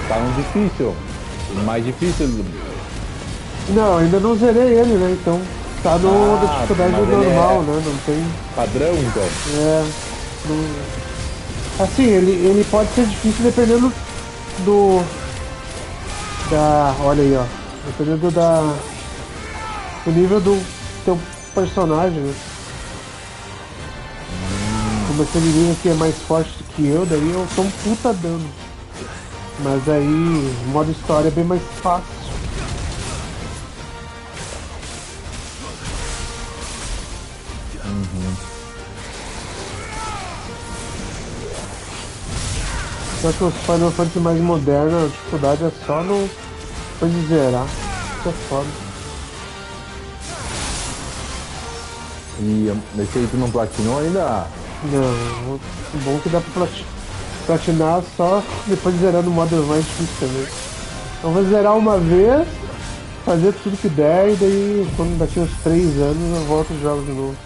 tá um difícil. Mais difícil. Não, ainda não zerei ele, né? Então tá no da dificuldade normal, né? Não tem. Padrão então? É. Assim, ele pode ser difícil dependendo olha aí, ó. Dependendo do nível do teu personagem, né? Como esse inimigo aqui é mais forte do que eu, daí eu tomo puta dano. Mas aí, o modo história é bem mais fácil. Só que os Final Fantasy mais modernos, a dificuldade é só no depois de zerar. Isso é foda. E esse aí tu não platinou ainda? Não, o bom é que dá pra platinar só depois de zerar no modo mais difícil também. Então vou zerar uma vez, fazer tudo que der e daí quando daqui uns 3 anos eu volto e jogo de novo.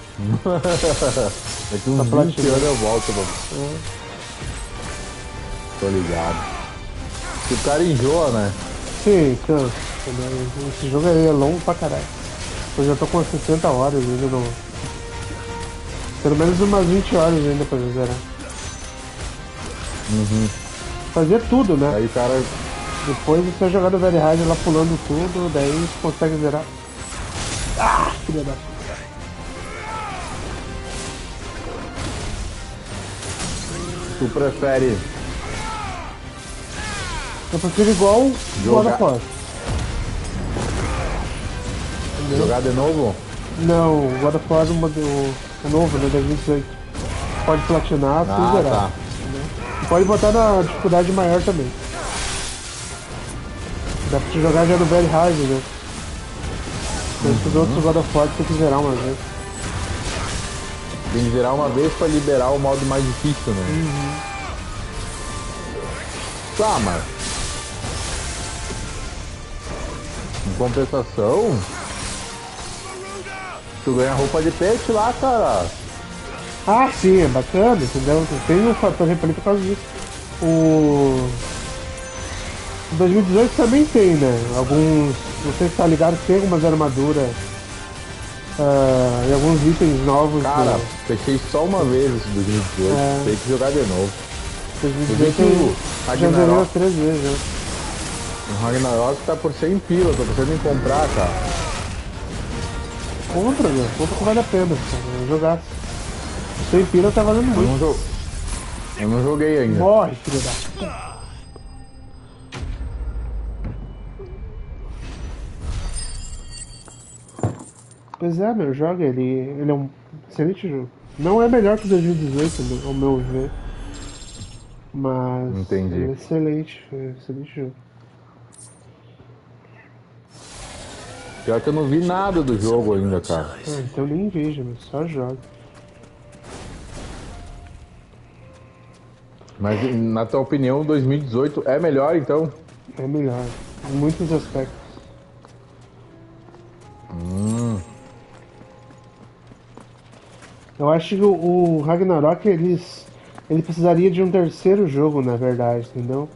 Daqui uns 20 anos eu volto, mano. Tô ligado. Se o cara enjoa, né? Sim, cansa. Esse jogo aí é longo pra caralho. Eu já tô com 60 horas ainda no. Pelo menos umas 20 horas ainda pra zerar. Uhum. Fazia tudo, né? Aí o cara... Depois você vai jogar no Very Hard lá pulando tudo, daí você consegue zerar. Ah, filha da... Tu prefere... Eu prefiro igual o God of War. Jogar de novo? Não, o God of War é novo, né? 2018. Pode platinar sem zerar. Tá. Né? Pode botar na dificuldade maior também. Dá pra te jogar já no Very Hard, né? Esses outros God of War tem que zerar uma vez. Tem que zerar uma vez pra liberar o modo mais difícil, né? Tá, mas... Em compensação... Tu ganha roupa de peixe lá, cara. Ah, sim, é bacana, entendeu? Tem um fator repelente por causa disso. O 2018 também tem, né? Alguns... Não sei se tá ligado que tem algumas armaduras e alguns itens novos. Cara, fechei só uma vez esse 2018. Tem que jogar de novo. 2018 já zerou 3 vezes, né? O Ragnarok tá por 100 pila, tô pensando em comprar, cara. Compra, meu. Compra que vale a pena, cara. Eu jogasse. 100 pila tá valendo muito. Eu não joguei ainda. Morre, filho da puta. Pois é, meu, joga ele é um excelente jogo. Não é melhor que o 2018, ao meu ver. Mas entendi. Ele é excelente jogo. Pior que eu não vi nada do jogo ainda, cara. Então nem vejo, meu, só joga. Mas na tua opinião, 2018 é melhor então? É melhor, em muitos aspectos. Eu acho que o Ragnarok, ele precisaria de um terceiro jogo, na verdade, entendeu?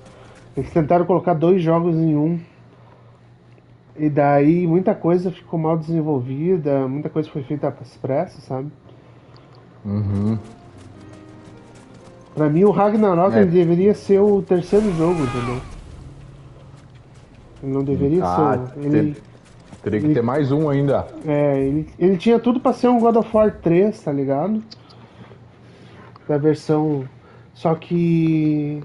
Eles tentaram colocar 2 jogos em um. E daí muita coisa ficou mal desenvolvida, muita coisa foi feita às pressas, sabe? Pra mim o Ragnarok ele deveria ser o terceiro jogo, entendeu? Ele não deveria ser. Teria que ter mais um ainda. Ele tinha tudo pra ser um God of War 3, tá ligado? Da versão. Só que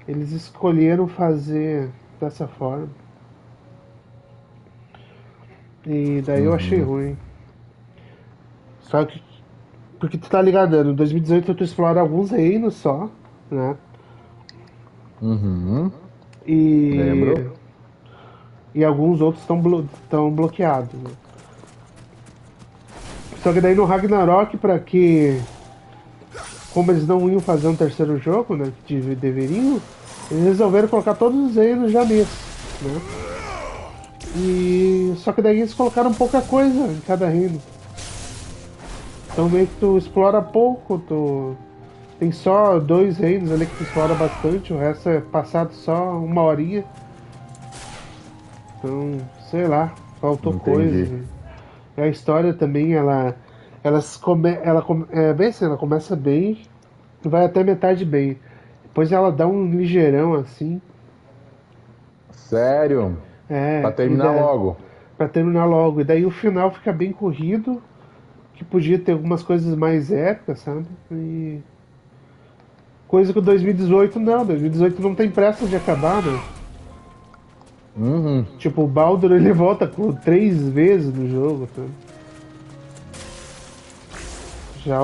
eles escolheram fazer dessa forma. E daí eu achei ruim. Só que. Porque tu tá ligado, no 2018 tu explora alguns reinos só, né? E. Lembro. E alguns outros estão bloqueados, né? Só que daí no Ragnarok, pra que. Como eles não iam fazer um terceiro jogo, né? Que deveriam, eles resolveram colocar todos os reinos já nesse, né? E só que daí eles colocaram pouca coisa em cada reino. Então meio que tu explora pouco, tem só 2 reinos ali que tu explora bastante, o resto é passado só 1 horinha. Então, sei lá, faltou coisa. E a história também, ela começa bem e vai até metade bem. Depois ela dá um ligeirão assim. Sério? Pra terminar logo. Pra terminar logo. E daí o final fica bem corrido, que podia ter algumas coisas mais épicas, sabe? E... Coisa que o 2018 não. 2018 não tem pressa de acabar, né? Tipo, o Baldur ele volta 3 vezes no jogo, tá? Já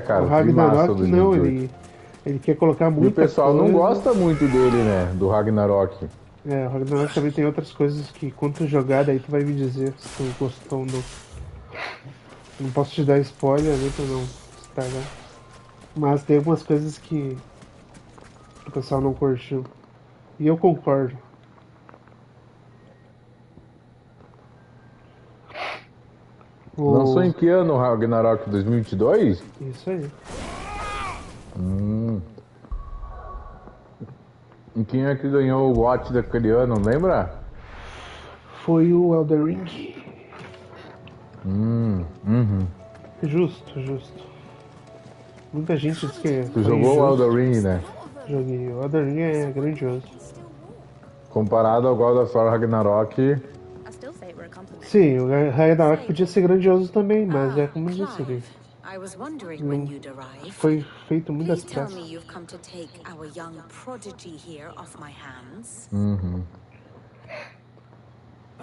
cara, o Ragnarok não, ele quer colocar muito. E o pessoal não gosta muito dele, né? Do Ragnarok. O Ragnarok também tem outras coisas que quando tu jogar, daí tu vai me dizer se tu gostou ou não. Não posso te dar spoiler, né, pra não estragar. Mas tem algumas coisas que o pessoal não curtiu. E eu concordo. Lançou em que ano o Ragnarok? 2022? Isso aí. E quem é que ganhou o GOT daquele ano, lembra? Foi o Elden Ring. Justo. Muita gente diz que tu jogou o Elden Ring, né? joguinho. O Elden Ring é grandioso. Comparado ao God of War Ragnarok. Sim, o Ragnarok podia ser grandioso também, mas é como eu disse ali. I was wondering when you'd arrive. Foi feito muitas Please tell peças. me you've come to take our young prodigy here off my hands. Uhum.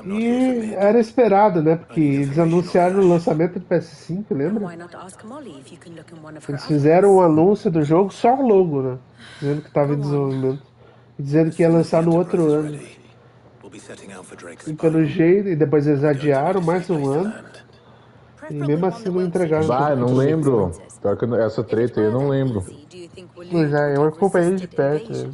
E era esperado, né? Porque eles anunciaram o lançamento do PS5, lembra? Why not ask Molly if you can look in one of her Eles fizeram um anúncio do jogo, só o logo, né? Dizendo que estava em Go on. desenvolvimento. E dizendo que ia lançar no outro ano. E pelo jeito, e depois eles adiaram mais um ano. E mesmo assim não entregaram. Vai, tudo não que lembro. Pior que essa treta aí eu não lembro. Pois é, eu acompanhei de perto. Né?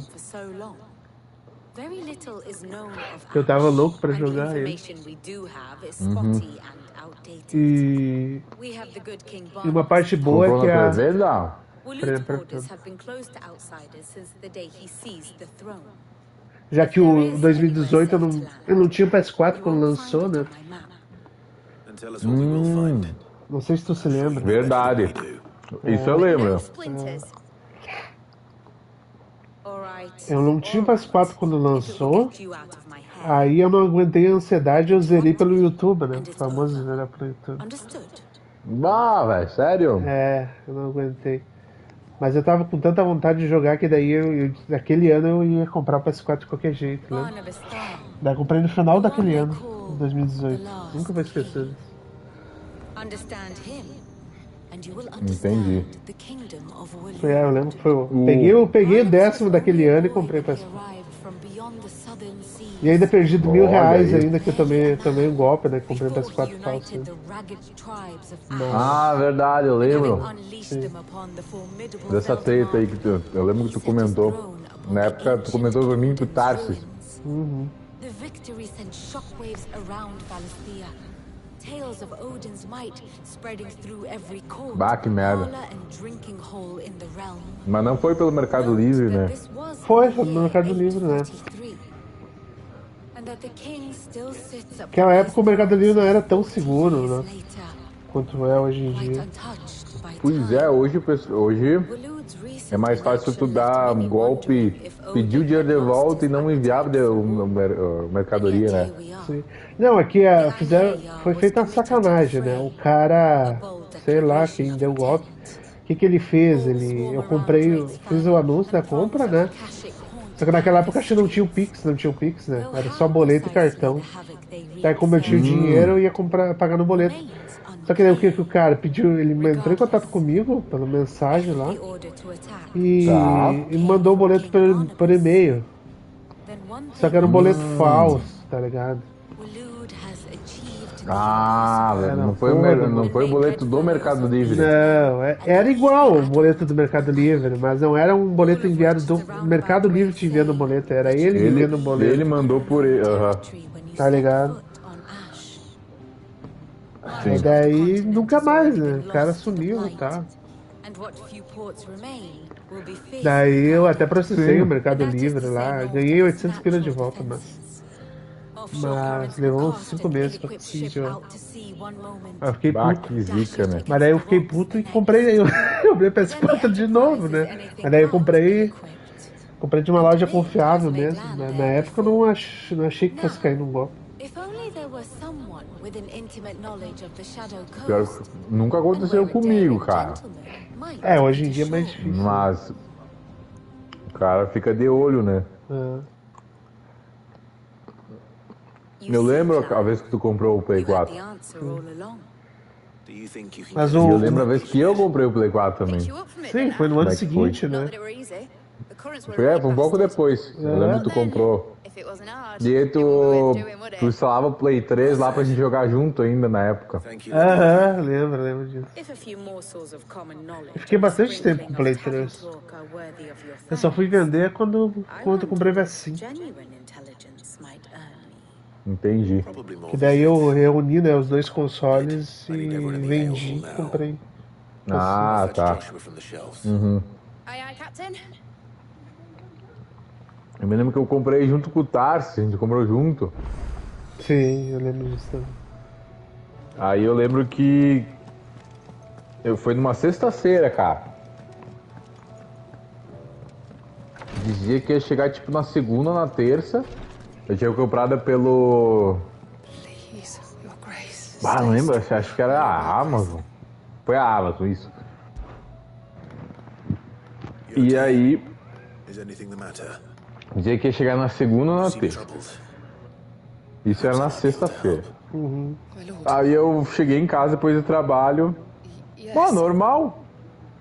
Very little is known of Eu tava louco pra and the jogar ele. information we do have is Uhum. spotty and outdated. E We have the good King e uma parte boa é Comprou que na a. pré-venda? Walood's borders have been closed to outsiders since the day he seized the throne. Já que o 2018 eu não tinha o PS4 quando lançou, né? Não sei se tu se lembra. Verdade. Isso eu lembro. Eu não tinha PS4 quando lançou. Aí eu não aguentei a ansiedade e eu zerei pelo YouTube, né? O famoso zerar pelo YouTube. Bah, velho, sério? É, eu não aguentei. Mas eu tava com tanta vontade de jogar que daí naquele ano eu ia comprar o PS4 de qualquer jeito, né? Daí eu comprei no final daquele ano, 2018. Nunca vou esquecer disso. Entendi. Eu lembro que foi. Eu peguei o 10º daquele ano e comprei o PS4. E ainda perdi R$1.000 ainda, que eu tomei um golpe, né? Comprei um PS4 falso. Ah, verdade, eu lembro. Sim. Dessa treta aí que eu lembro que tu comentou. Na época tu comentou pra mim pro Tarsis. Uhum. The victory sent shockwaves around Valisthea. Tales of Odin's might spreading through every court, Bah, que merda. parlor and drinking hole in the realm. Mas não foi pelo Mercado Livre, né? Foi no Mercado Livre, né? And that the king still sits up Naquela época o Mercado Livre não era tão seguro, né? Quanto é hoje em dia. Pois é, hoje é mais fácil tu dar um golpe, pedir o dinheiro de volta e não enviar a mercadoria, né? Sim. Não, aqui foi feita uma sacanagem, né? O cara, sei lá, quem deu o golpe, o que ele fez? Fiz o anúncio da compra, né? Só que naquela época acho que não tinha o Pix, né? Era só boleto e cartão. Daí como eu tinha o dinheiro, eu ia pagar no boleto. Só que daí o que o cara pediu, ele entrou em contato comigo pela mensagem lá e me mandou o boleto por e-mail. Só que era um boleto falso, tá ligado? Ah, velho, não foi o boleto do Mercado Livre. Não, era igual o boleto do Mercado Livre, mas não era um boleto enviado do Mercado Livre te enviando o boleto, era ele enviando o boleto. Ele mandou por ele, Tá ligado? Sim. E daí nunca mais, né? O cara sumiu e tal. Daí eu até processei o Mercado Livre lá, ganhei 800 pila de volta, mas levou uns 5 meses pra conseguir de volta. Eu fiquei puto. Que zica, né? Mas daí eu fiquei puto e comprei PS4 de novo, né? Mas daí eu comprei de uma loja confiável mesmo. Na época eu não achei que fosse cair num golpe. Pior que nunca aconteceu comigo, cara. Hoje em dia é mais difícil. Mas o cara fica de olho, né? Eu lembro a vez que tu comprou o Play 4. Mas eu lembro a vez que eu comprei o Play 4 também. Sim, foi no ano seguinte, né? Foi um pouco depois. Eu lembro que tu comprou. E aí tu instalava o Play 3 lá pra gente jogar junto ainda na época. Lembro disso. Eu fiquei bastante tempo com o Play 3. Eu só fui vender quando eu comprei o PS5. Entendi. Que daí eu reuni, né, os dois consoles e vendi e comprei. Ah, tá. Uhum. Eu me lembro que eu comprei junto com o Tarsi, a gente comprou junto. Sim, eu lembro disso também. Aí eu lembro que foi numa sexta-feira, cara. Dizia que ia chegar tipo na segunda ou na terça. Eu tinha comprado pelo... Ah, não lembro, acho que era a Amazon. Foi a Amazon, isso. E aí... Dizia que ia chegar na segunda ou na terça. Isso era na sexta-feira. Aí eu cheguei em casa depois do trabalho. Normal.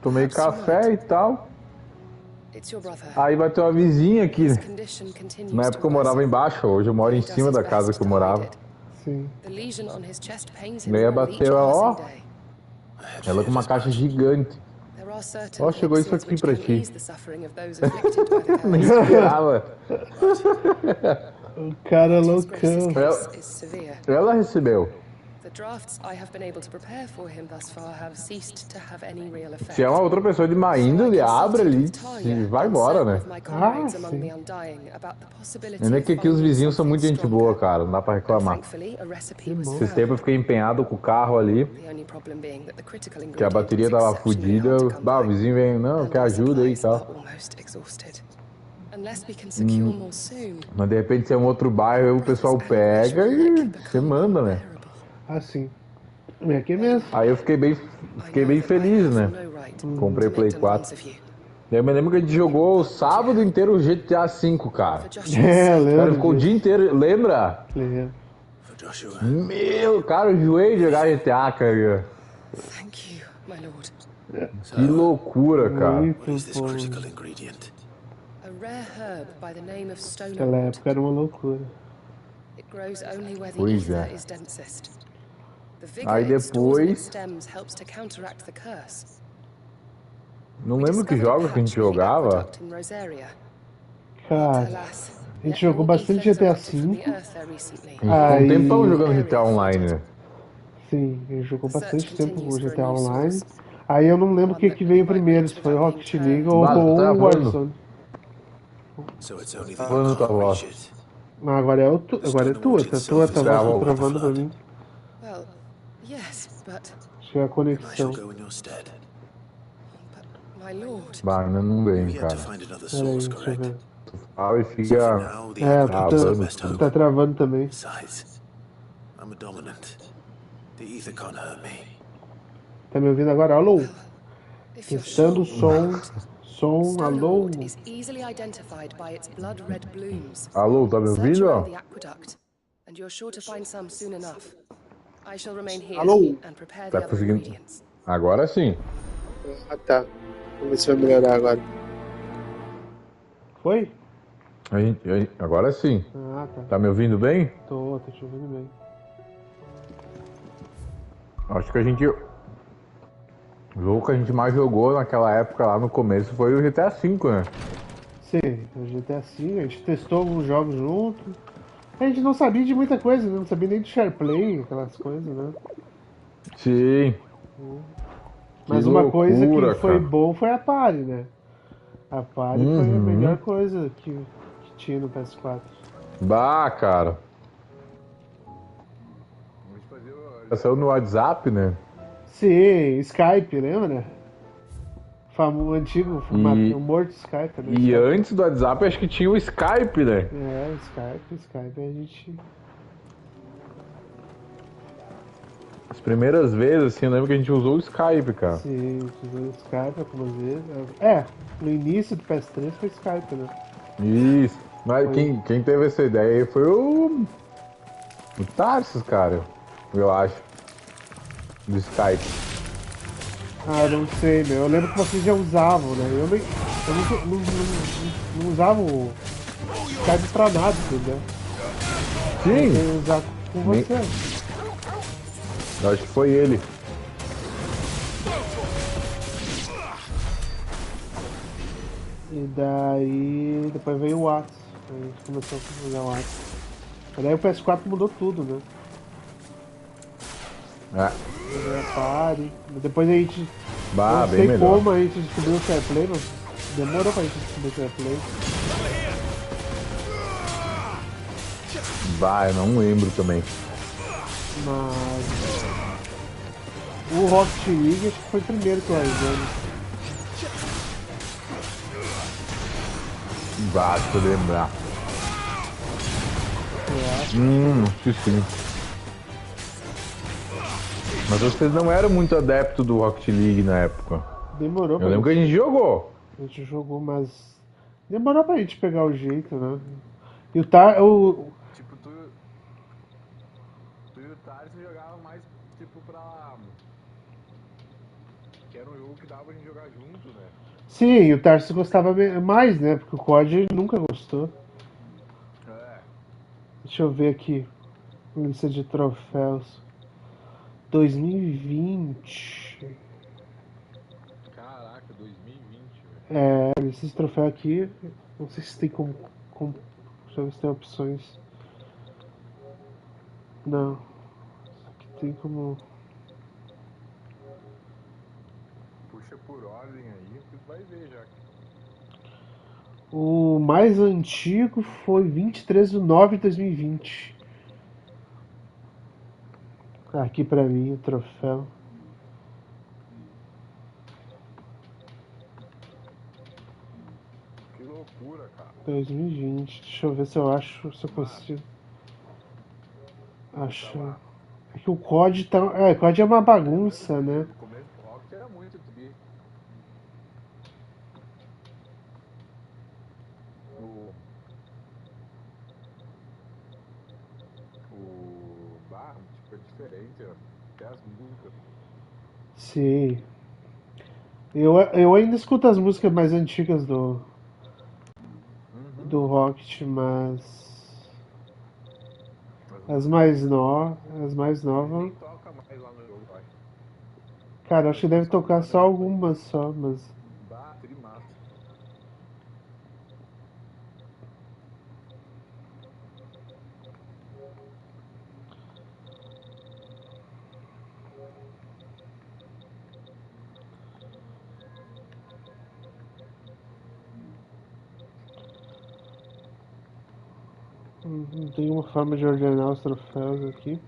Tomei café e tal. Aí bateu uma vizinha aqui. Na época eu morava embaixo, hoje eu moro em cima da casa que eu morava. Sim. E aí bateu, ó. Ela com uma caixa gigante. Ó, chegou isso aqui pra ti. Não esperava. O cara loucão. Ela recebeu. Se é uma outra pessoa de má índole, abre ali e vai embora, né? Ah, sim. Ainda que aqui os vizinhos são muito gente boa, cara. Não dá pra reclamar. Esses tempos eu fiquei empenhado com o carro ali. Que a bateria tava fodida. O vizinho vem, não, quer ajuda aí e tal. Mas de repente se é um outro bairro, aí o pessoal pega e você manda, né? Assim. É aqui mesmo. Aí eu fiquei bem feliz, né? Comprei Play 4. Eu me lembro que a gente jogou o sábado inteiro o GTA V, cara. Lembro. Cara, ficou o dia inteiro, lembra? Lembro. Meu, cara, eu enjoei de jogar GTA, cara. Que loucura, cara. Muito bom. Naquela época era uma loucura. Pois é. Aí depois... Não lembro que jogos que a gente jogava. Cara, a gente jogou bastante GTA V. Ficou um tempão jogando GTA Online, né? Sim, a gente jogou bastante tempo com o GTA Online. Aí eu não lembro o que veio primeiro, se foi o Rocket League ou o Warzone. Falando tua voz. Não, agora é tua, tá voz travando pra mim. Acho que é a conexão. Ainda não vem, cara. Peraí, deixa eu ver. Fala e fica... tu tá travando também. Tá me ouvindo agora? Alô? Testando o som. Som, alô? Alô, tá me ouvindo? Alô? Tá conseguindo? Agora sim. Ah, tá. Vamos ver se vai melhorar agora. Foi? Agora sim. Ah, tá. Tá me ouvindo bem? Tô te ouvindo bem. Acho que o jogo que a gente mais jogou naquela época lá no começo foi o GTA V, né? Sim, o GTA V, a gente testou alguns jogos junto. A gente não sabia de muita coisa, né? Não sabia nem de SharePlay, aquelas coisas, né? Sim. Mas uma coisa que foi bom foi a Party, né? A Party foi a melhor coisa que tinha no PS4. Bah, cara. Saiu no WhatsApp, né? Sim, Skype, lembra? O antigo, o morto Skype, né? E antes do WhatsApp, acho que tinha o Skype, né? É, Skype a gente... As primeiras vezes, assim, eu lembro que a gente usou o Skype, cara. Sim, usou o Skype algumas vezes. No início do PS3 foi Skype, né? Isso. Mas quem teve essa ideia aí foi o Tarsus, cara. Eu acho. Do Skype. Ah, não sei, meu. Eu lembro que vocês já usavam, né? Eu não usava o Skype pra nada, entendeu? Sim. Eu tenho usar com você. Eu acho que foi ele. E daí... Depois veio o WhatsApp. A gente começou a usar o WhatsApp. E daí o PS4 mudou tudo, né? A Party. Depois a gente... não sei bem como a gente descobriu o SharePlay, mas demorou pra gente descobrir o SharePlay. Eu não lembro também. Mas... o Rocket League acho que foi o primeiro que eu usei. Basta lembrar. Acho que sim. Mas vocês não eram muito adeptos do Rocket League na época. Demorou Eu lembro que a gente jogou. A gente jogou, mas demorou pra gente pegar o jeito, né? E o Tipo, tu e o Tarso jogavam mais, tipo, pra... Que era um jogo que dava pra gente jogar junto, né? Sim, o Tarso gostava mais, né? Porque o COD ele nunca gostou. É. Deixa eu ver aqui. Lista de troféus. 2020. Caraca, 2020, velho. Lista de troféu aqui. Não sei se tem deixa eu ver se tem opções. Não. Isso aqui tem como. Puxa por ordem aí, que tu vai ver já. O mais antigo foi 23/9/2020. Aqui pra mim o troféu. Que loucura, cara. 2020. Deixa eu ver se eu acho, se eu consigo. Acho. É que o COD tá. O COD é uma bagunça, né? No começo do Rocket era muito tri. Tipo, é diferente, até as músicas. Sim. Eu ainda escuto as músicas mais antigas do Rocket, mas. As mais novas. Toca mais lá no jogo, vai. Cara, acho que deve tocar só algumas só, mas. Trimassa. Não tem uma forma de ordenar os troféus aqui.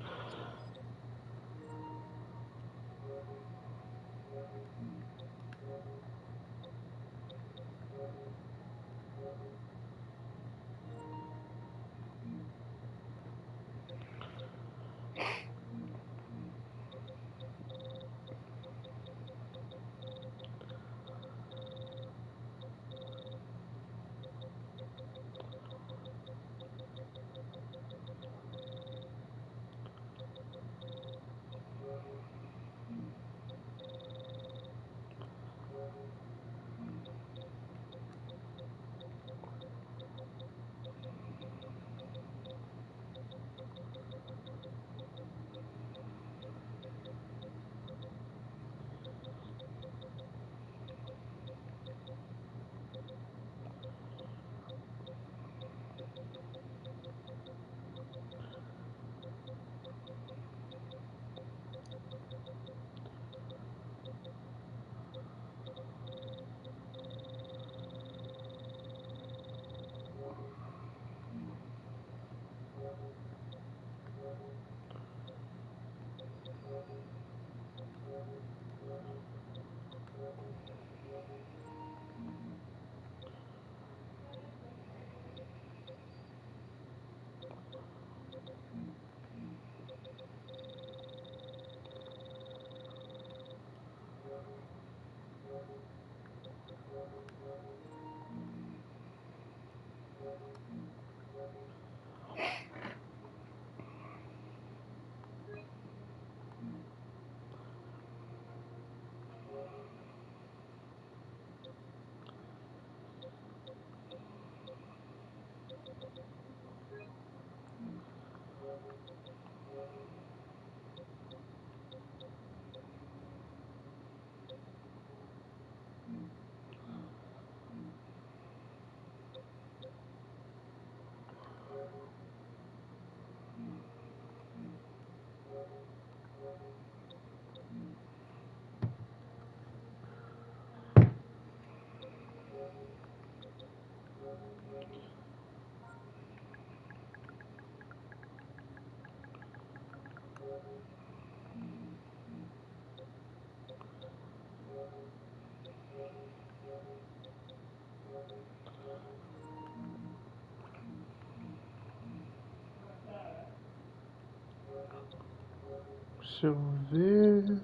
Deixa eu ver.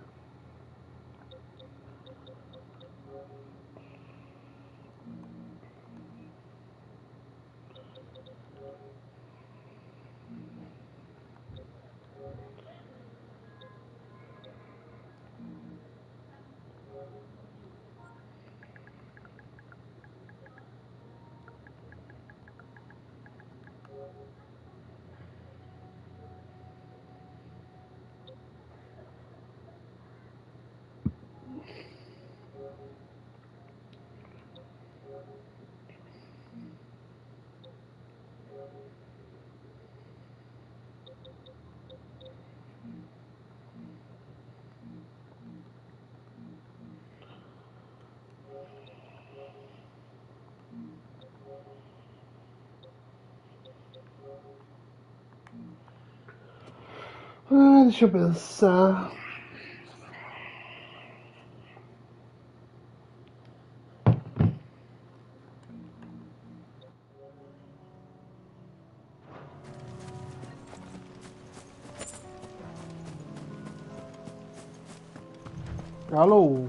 Deixa eu pensar. Alô?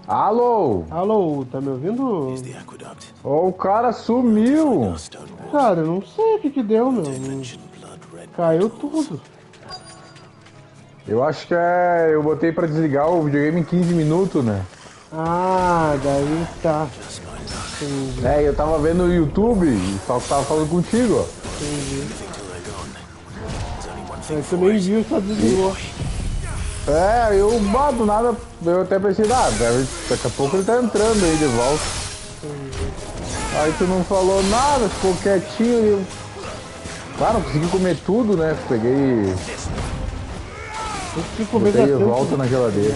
Alô? Alô, tá me ouvindo? Ô, o cara sumiu. Cara, eu não sei o que deu, meu. Caiu tudo. Eu acho que eu botei pra desligar o videogame em 15 minutos, né? Ah, daí tá. Entendi. É, eu tava vendo o YouTube e só tava falando contigo, ó. Entendi. Você nem viu, só desligou. É, eu do nada, eu até pensei, daqui a pouco ele tá entrando aí de volta. Aí tu não falou nada, ficou quietinho e eu... Claro, não consegui comer tudo, né? Peguei... Botei de volta na geladeira.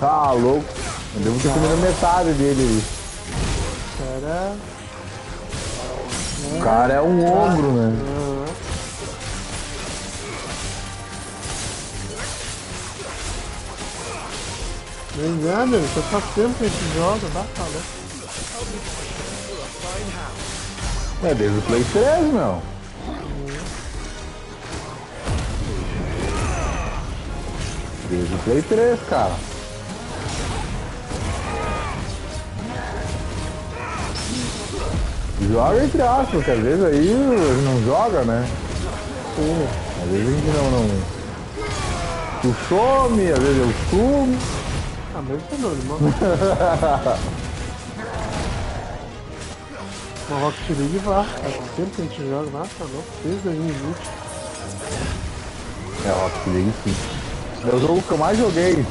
Tá louco. Eu devo ter comido metade dele aí. O cara é um ogro, né? Mas é, meu, só faz tempo que a gente joga, dá calor. É desde o Play 3, meu. Desde o Play 3, cara. Joga entre aspas, porque às vezes aí não joga, né? Sim. Às vezes a gente não... Tu some, às vezes eu sumo. Ah, mas isso é normal. Uma Rocket League vá. Faz tempo que a gente joga lá, tá louco? Desde 2020. É, Rocket League sim. É o jogo que eu mais joguei.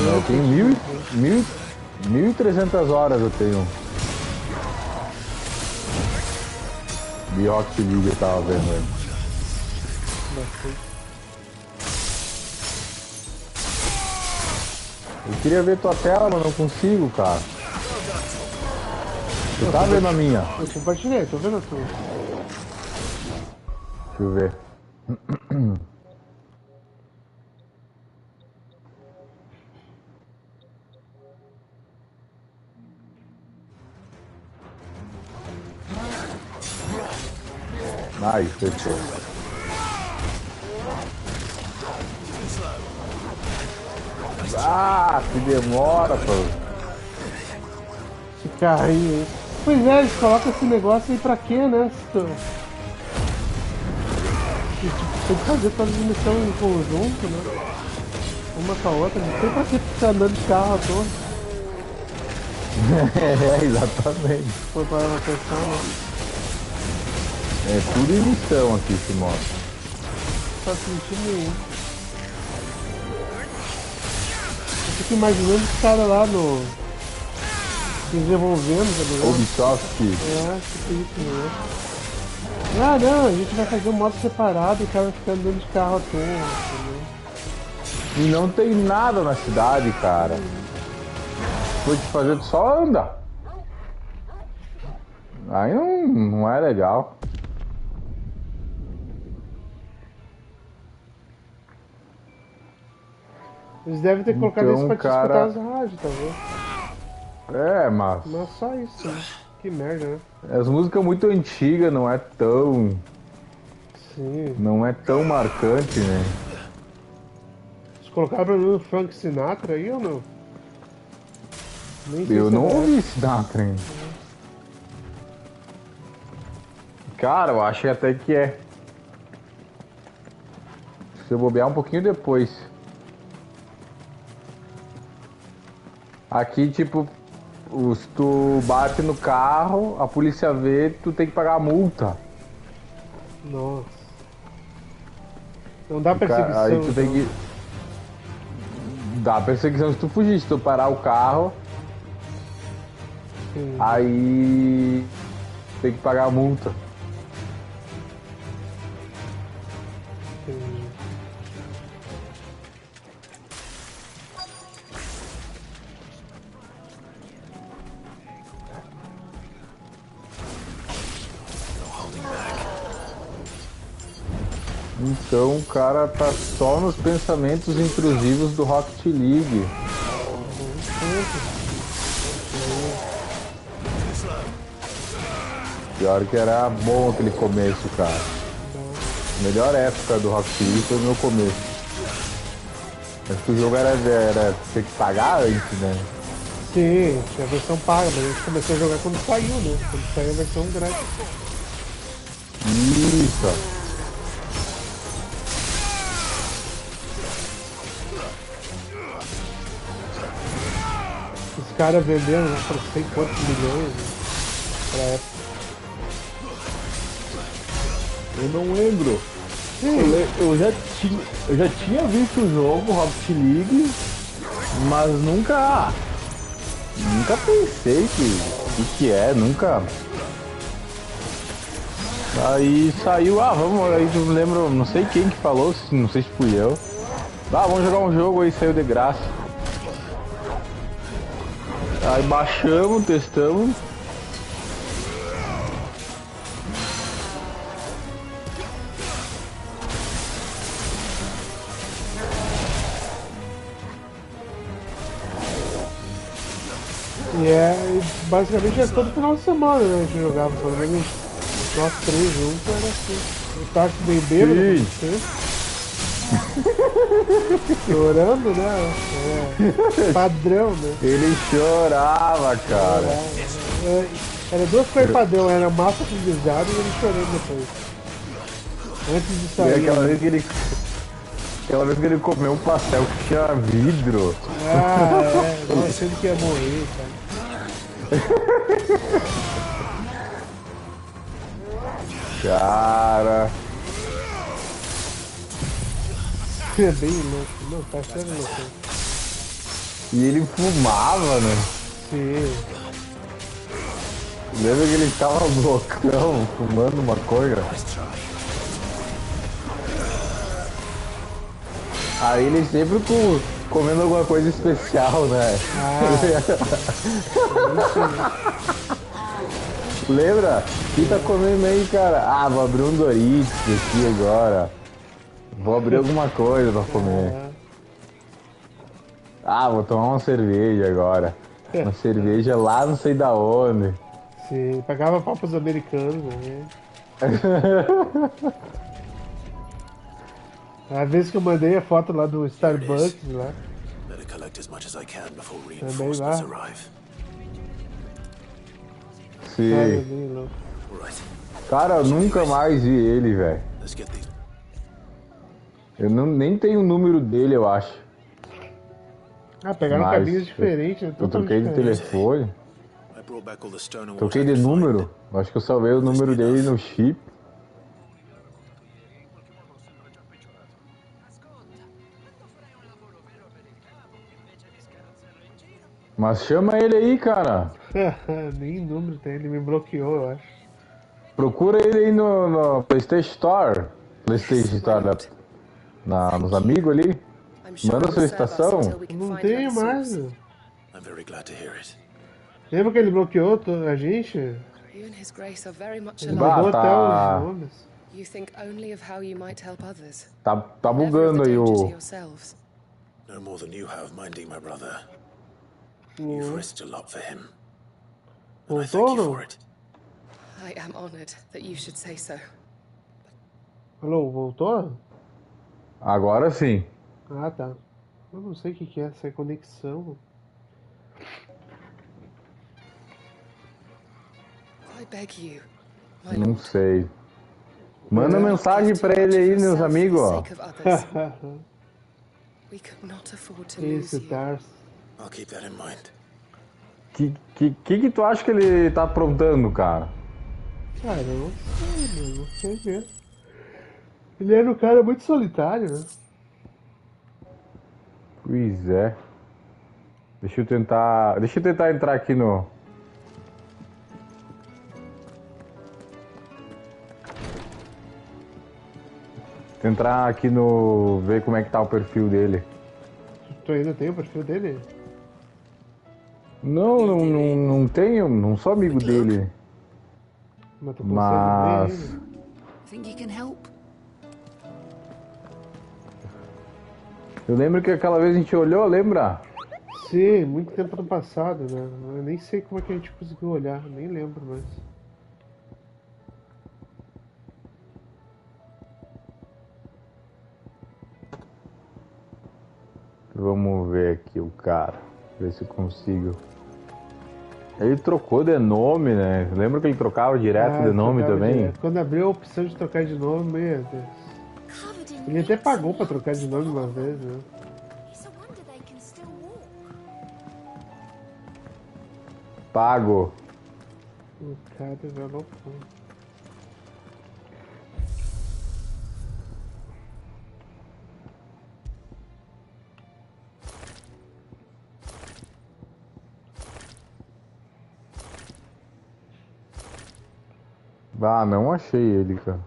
Eu tenho 1.300 horas eu tenho. De Rocket League eu tava vendo aí. Eu queria ver tua tela, mas não consigo, cara. Tu tá vendo a minha? Eu compartilhei, tô vendo a tua. Deixa eu ver. Aí, fechou. Ah, que demora, pô. Esse carrinho aí. Pois é, eles colocam esse negócio aí pra quê, né? Tem que fazer todas as missões em conjunto, né? Uma com a outra, não sei pra que ficar andando de carro à toa. É, exatamente. Foi para uma pensar, né? É tudo em missão aqui esse modo. Não faz sentido nenhum. Eu fico imaginando os caras lá no... desenvolvendo, tá ligado? Ubisoft. É, tipo isso, né? Ah, não, a gente vai fazer um modo separado e o cara vai ficar andando de carro à toa, entendeu? E não tem nada na cidade, cara. Vou te fazer, tu só anda. Aí não é legal. Eles devem ter colocado Então, isso pra te cara... escutar as rádios, talvez. É, mas... Mas só isso, né? Que merda, né? As músicas muito antigas, não é tão... Sim. Não é tão marcante, né? Eles colocaram pra mim o Frank Sinatra aí ou não? Nem sei Eu se não é. ouvi Sinatra ainda. Cara, eu acho até que é. Se eu bobear um pouquinho depois. Aqui, tipo, se tu bate no carro, a polícia vê, tu tem que pagar a multa. Nossa. Não dá perseguição. Aí tu tem então. que... Dá perseguição se tu fugir, se tu parar o carro. Sim. Aí tem que pagar a multa. Sim. Então o cara tá só nos pensamentos intrusivos do Rocket League. Pior que era bom aquele começo, cara. Melhor época do Rocket League foi o meu começo. Acho que o jogo era ter que pagar antes, né? Sim, tinha a versão paga, mas a gente começou a jogar quando saiu, né? Quando saiu a versão grátis. Isso. Os caras vendendo né, por 100 quantos milhões né, pra época. Eu não lembro. Eu já tinha visto o jogo Rocket League, mas nunca pensei que é, nunca. Aí saiu, vamos, aí eu lembro, não sei quem que falou, não sei se fui eu. Vamos jogar um jogo aí, saiu de graça. Aí baixamos, testamos. E basicamente é todo final de semana, né? A gente jogava, pelo menos nós três juntos, era assim. O Taco bem bêbado, como sempre. Chorando, né? Padrão, né? Ele chorava, cara. Era duas coisas padrão, era massa com guisado e ele chorando depois. Antes de sair. E aquela vez que ele comeu um pastel que tinha vidro. Não achando que ia morrer, cara. Cara. É bem louco, não, tá sendo louco. E ele fumava, né? Sim. Lembra que ele tava loucão, fumando maconha? Aí ele sempre comendo alguma coisa especial, né? Lembra? O que tá comendo aí, cara? Vou abrir um Doritos aqui agora. Vou abrir alguma coisa pra comer. Vou tomar uma cerveja agora. Uma cerveja lá não sei da onde. Sim, pagava papos americanos, né? A vez que eu mandei a foto lá do Starbucks lá. Também lá. Sim. Cara, eu nunca mais vi ele, velho. Eu nem tenho o número dele, eu acho. Pegaram caminhos diferentes, né? Eu troquei de telefone. Troquei de número. Acho que eu salvei o número dele no chip. Mas chama ele aí, cara. Nem número tem, ele me bloqueou, eu acho. Procura ele aí no PlayStation Store. PlayStation Store, nos amigos ali. Manda a solicitação? Não tenho mais. I'm very glad to hear it. Lembra que ele bloqueou a gente? You and His Grace are very much Ele mudou alike. até os nomes. You think only of how you might help others. Tá Never of bugando the aí danger to o... yourselves. No more than you have minding my brother. You've risked a lot for him. And I thank you for it. I am honored that you should say so. Alô, voltou? Agora sim. Ah, tá. Eu não sei o que é essa conexão. I beg you, Não sei. Manda mensagem pra ele aí, meus amigos, ó. We could not afford to lose Isso, you. Tars. I'll keep that in mind. Que tu acha que ele tá aprontando, cara? Cara, eu não sei, mano. Não sei mesmo. Ele era um cara muito solitário, né? Pois é. Deixa eu tentar entrar aqui no... Entrar aqui no... ver como é que tá o perfil dele. Tu ainda tem o perfil dele? Não tenho, não sou amigo dele. Mas tu consegue ver ele? Think you can help? Eu lembro que aquela vez a gente olhou, lembra? Sim, muito tempo no passado, né? Eu nem sei como é que a gente conseguiu olhar, nem lembro mais. Vamos ver aqui o cara, ver se eu consigo. Ele trocou de nome, né? Lembra que ele trocava direto de nome também? Direto. Quando abriu a opção de trocar de nome, meu Deus. Ele até pagou pra trocar de nome uma vez, né? Pago. O cara é loucão. Ah, não achei ele, cara.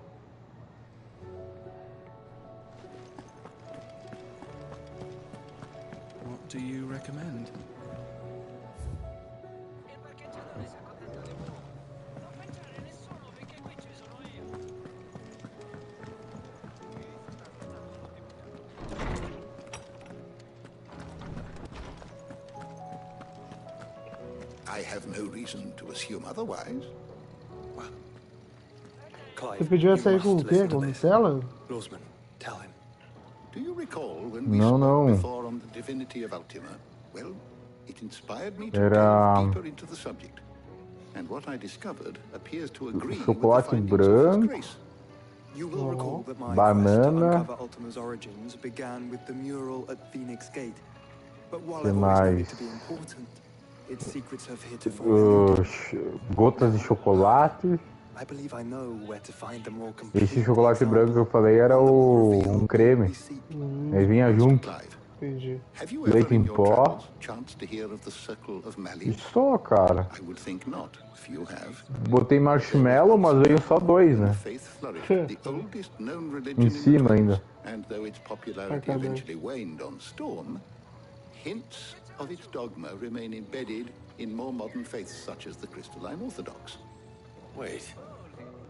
What do you recommend? I have no reason to assume otherwise. Você pediu essa aí com o quê? Com Nutella? Lawsman, tell him. Do you recall when we Não, spoke não. before on the divinity of Ultima? Well, it inspired me to Era delve deeper into the subject. And what I discovered appears to agree with the chocolate findings of His branco, Grace. You will recall that my quest to banana, uncover Ultima's origins began with the mural at Phoenix Gate. But while que I've always known it mais? to be important, its secrets have heretofore Gotas de chocolate. I believe I know where to find the more complete. Esse chocolate branco que eu falei era um creme. Aí vinha junto. Entendi. Have you ever Leite in em your pó. travels chanced to hear of the Circle of E Malice? só, cara. I would think not. Few have. Botei marshmallow, mas veio só dois, né? Faith flourished, the oldest known religion Em in the cima realms, ainda. and though its popularity eventually waned on Storm, hints of its dogma remain embedded in more modern faiths such as the Crystalline Orthodox. Wait.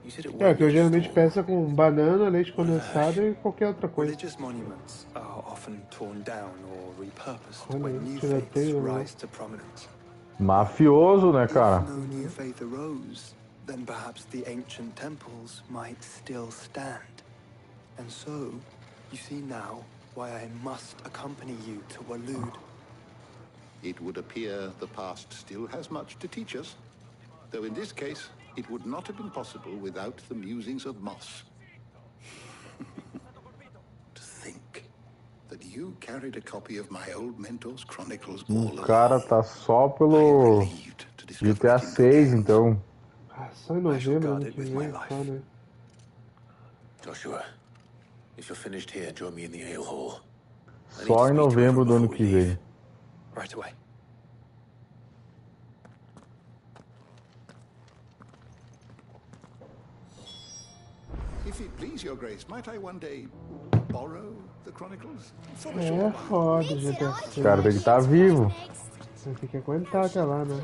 You said it É, que eu geralmente peço com banana, leite condensado e qualquer outra coisa. Religious monuments are often torn down or repurposed Olha, when new tira faiths teio, né? rise to prominence. Mafioso, né, cara? If no new faith arose, then perhaps the ancient temples might still stand. And so, you see now why I must accompany you to Walud. It would appear the past still has much to teach us, though in this case, it would not have been possible without the musings of Moss. To think that you carried a copy of my old mentor's chronicles all O cara tá só pelo GTA 6, então. Ah, só em novembro ano que vem, só, né? Joshua, if you're finished here, join me in the ale hall. Só em novembro do ano que vem. Right away. If it please your grace, might I one day borrow the Chronicles? É foda, GTA Os 6. caras têm que estar vivos. Você tem que aguentar até lá, né?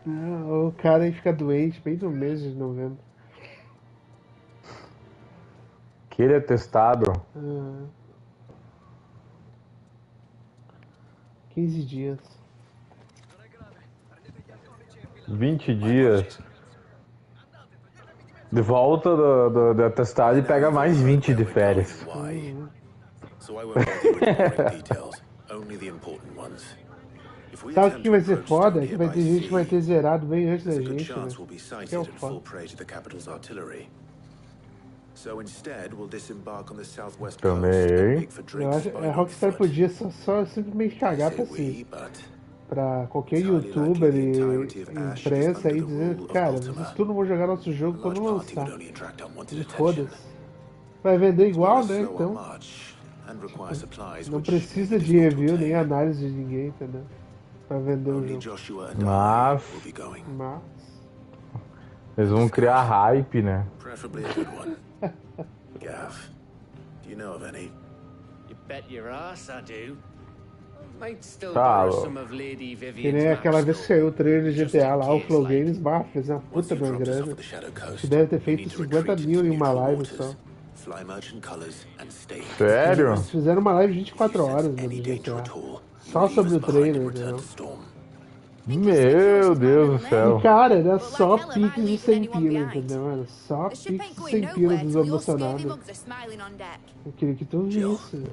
O cara aí fica doente bem no mês de novembro. Aquele atestado. 15 dias. 20 dias. De volta do atestado e pega mais 20 de férias. So I won't bother with boring details, only the important ones. If we Sabe o attempt que to vai ser approach foda? Stone É que here vai by ter gente que vai sea, ter zerado bem antes there's da a good gente, né? chance we'll be Que é sighted o and fall foda. prey to the capital's artillery. So instead, we'll disembark on the southwest coast Também. and make for Eu Drake's acho Spine a on Rockstar foot. podia só simplesmente cagar I pra say we, si. but Pra qualquer it's highly likely youtuber the e entirety of Ash is imprensa under aí the dizer, rule of cara, Ultima. vocês tudo vão jogar nosso A jogo quando large party lançar. would only attract unwanted E attention. foda-se. Vai vender So we're igual, né? slow on Então. march and require supplies Não which precisa it is de not review nem obtain. análise de ninguém, entendeu? Pra vender o Only jogo. Joshua and Mas I will be going. Mas. Eles vão criar hype, né? Preferably a good one. Gav, do you know of any? You bet your ass I do. Might still Tá, borrow some of Lady Que Vivian's nem aquela maps, vez que saiu o trailer de Just GTA in lá, o case, Flow like. Games, fez uma puta de uma Dropped us off grana. at the Shadow Coast. Que deve ter You feito need to 50 retreat mil into em uma neutral live waters, só. fly merchant colors, and stay. Sério? Eles fizeram uma live de 24 If you horas, sense mano, any de danger GTA. at all, Só leave sobre us o behind trailer, and return entendeu? to Storm. Meu Deus do céu. E cara, era só piques de 100 pila, entendeu? Era só piques de 100 pila dos emocionados. Eu queria que tu visse.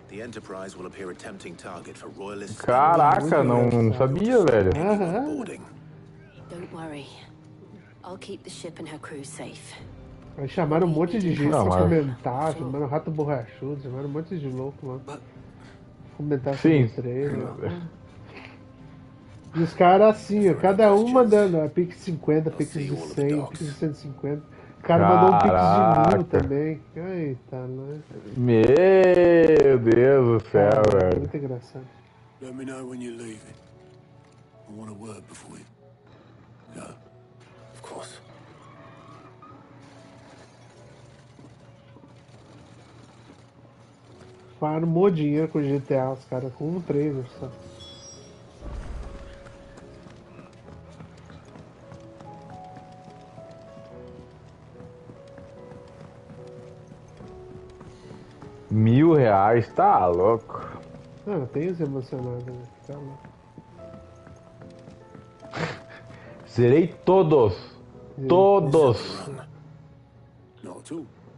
The Enterprise will appear a tempting target for royalists. Caraca, não sabia, velho. Don't worry. I'll keep the ship and her crew safe. Aí chamaram um monte de gente Não, pra mas- comentar, chamaram Rato Borrachudo, chamaram um monte de louco lá. Comentar Sim. sobre o trailer. E os caras assim, ó, cada um mandando, ó, Pix 50, Pix de 100, Pix de 150. O cara mandou um Pix de 1000 Caraca. também. Eita, né? Meu Deus do céu, velho. Muito engraçado. Let me know when you're leaving. I want a word before you go. Of course. Farmou dinheiro com GTA, os caras, com um trailer só. R$1000, tá louco. Ah, tem os emocionados, né? Tá louco. Zerei todos. Todos.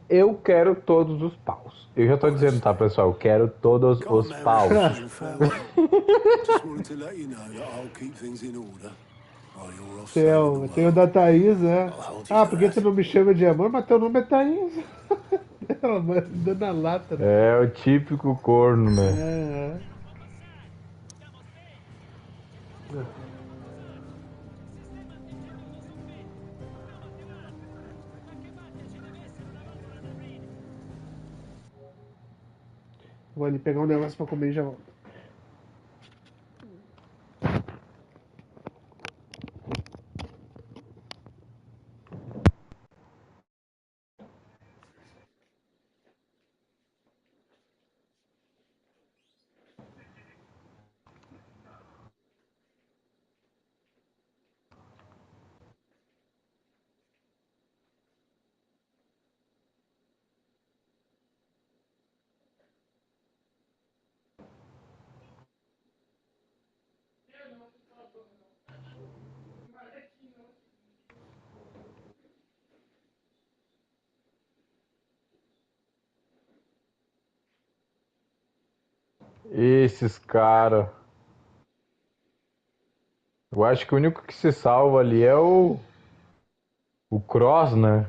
Eu quero todos os paus. Eu já tô dizendo, tá, pessoal? Eu quero todos os paus. Just wanted to let you know that I'll keep things in order while you're off Tem o da Thaís, né? Ah, por que tu não me chama de amor? Mas teu nome é Thaís. Ela mandou na lata. Né? É o típico corno, né? Vou ali pegar um negócio pra comer e já volto. Esses caras. Eu acho que o único que se salva ali é o Cross, né?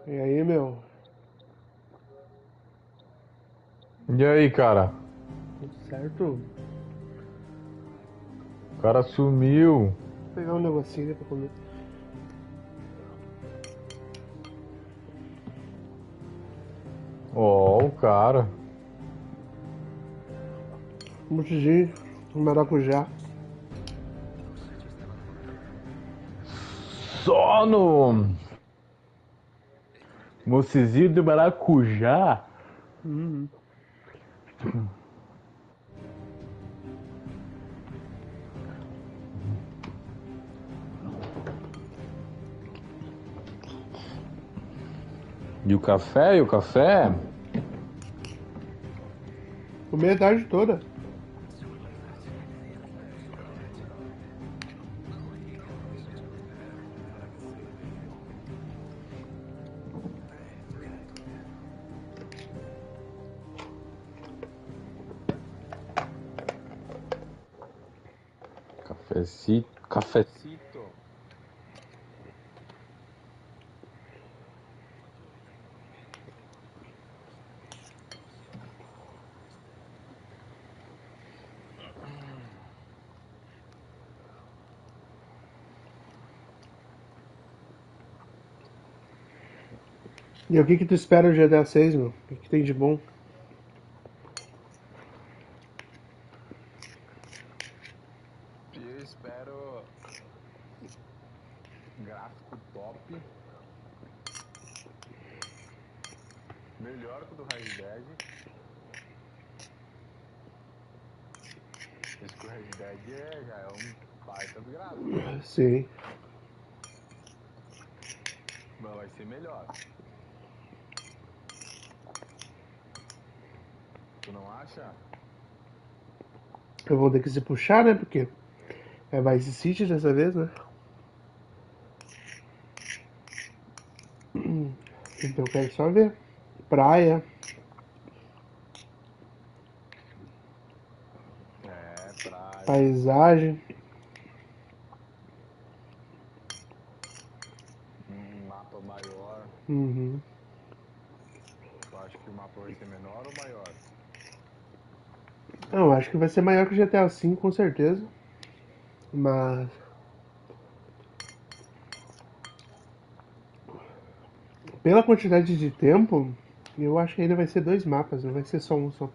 E aí, meu? E aí, cara? Tudo certo? O cara sumiu. Vou pegar um negocinho pra comer. Ó, o cara. Mutijinho, maracujá. Só no mocezinho de maracujá. Uhum. E o café? E o café? Comi a tarde toda. Cafecito. Cafecito. E o que tu espera do GTA 6, meu? O que tem de bom? Eu espero gráfico top. Melhor que o do Red Dead. Esse que o Red Dead já é um baita do gráfico. Sim. Mas vai ser melhor. Tu não acha? Eu vou ter que se puxar, né? Porque é Vice City dessa vez, né? Então eu quero só ver. Praia. Praia. Paisagem. Um mapa maior. Uhum. Tu acha que o mapa vai ser menor ou maior? Não, acho que vai ser maior que o GTA V, com certeza. Mas pela quantidade de tempo, eu acho que ainda vai ser 2 mapas, não vai ser só um só.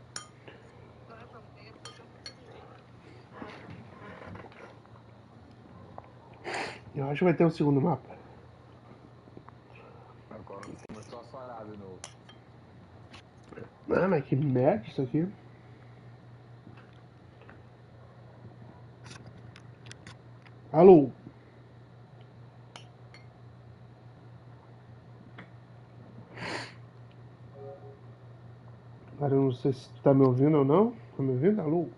Eu acho que vai ter um segundo mapa. Agora começou a falhar de novo. Ah, mas que merda isso aqui. Alô? Cara, eu não sei se tu tá me ouvindo ou não. Tá me ouvindo? Alô?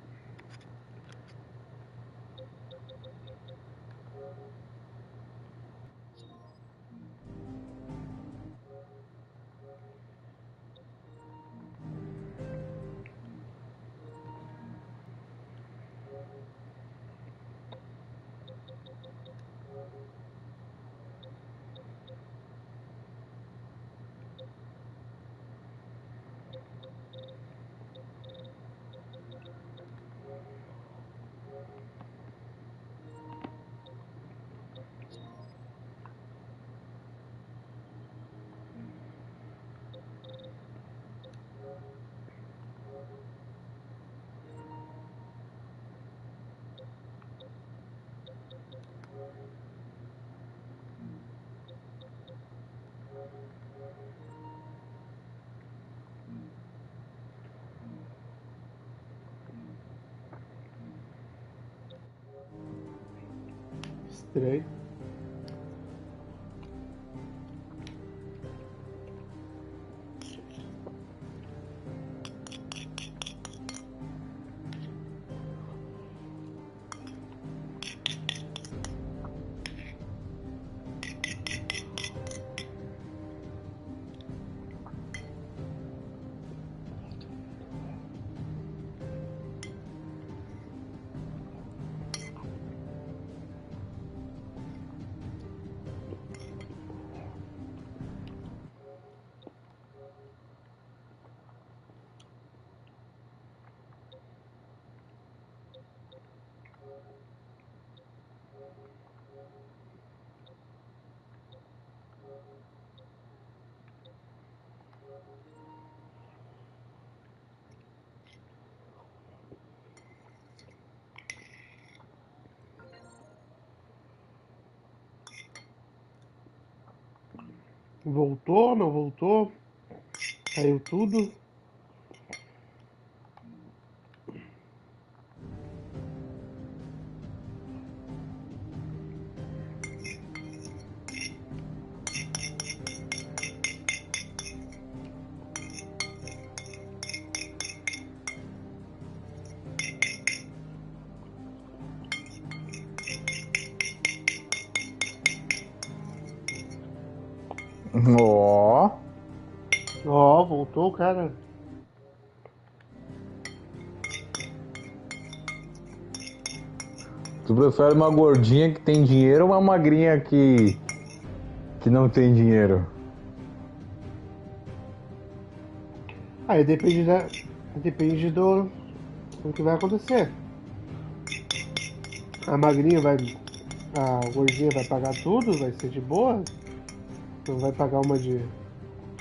Estranho. Voltou, não voltou? Caiu tudo? Ó, voltou, cara. Tu prefere uma gordinha que tem dinheiro ou uma magrinha que não tem dinheiro? Aí depende do que vai acontecer. A gordinha vai pagar tudo, vai ser de boa. Não vai pagar uma de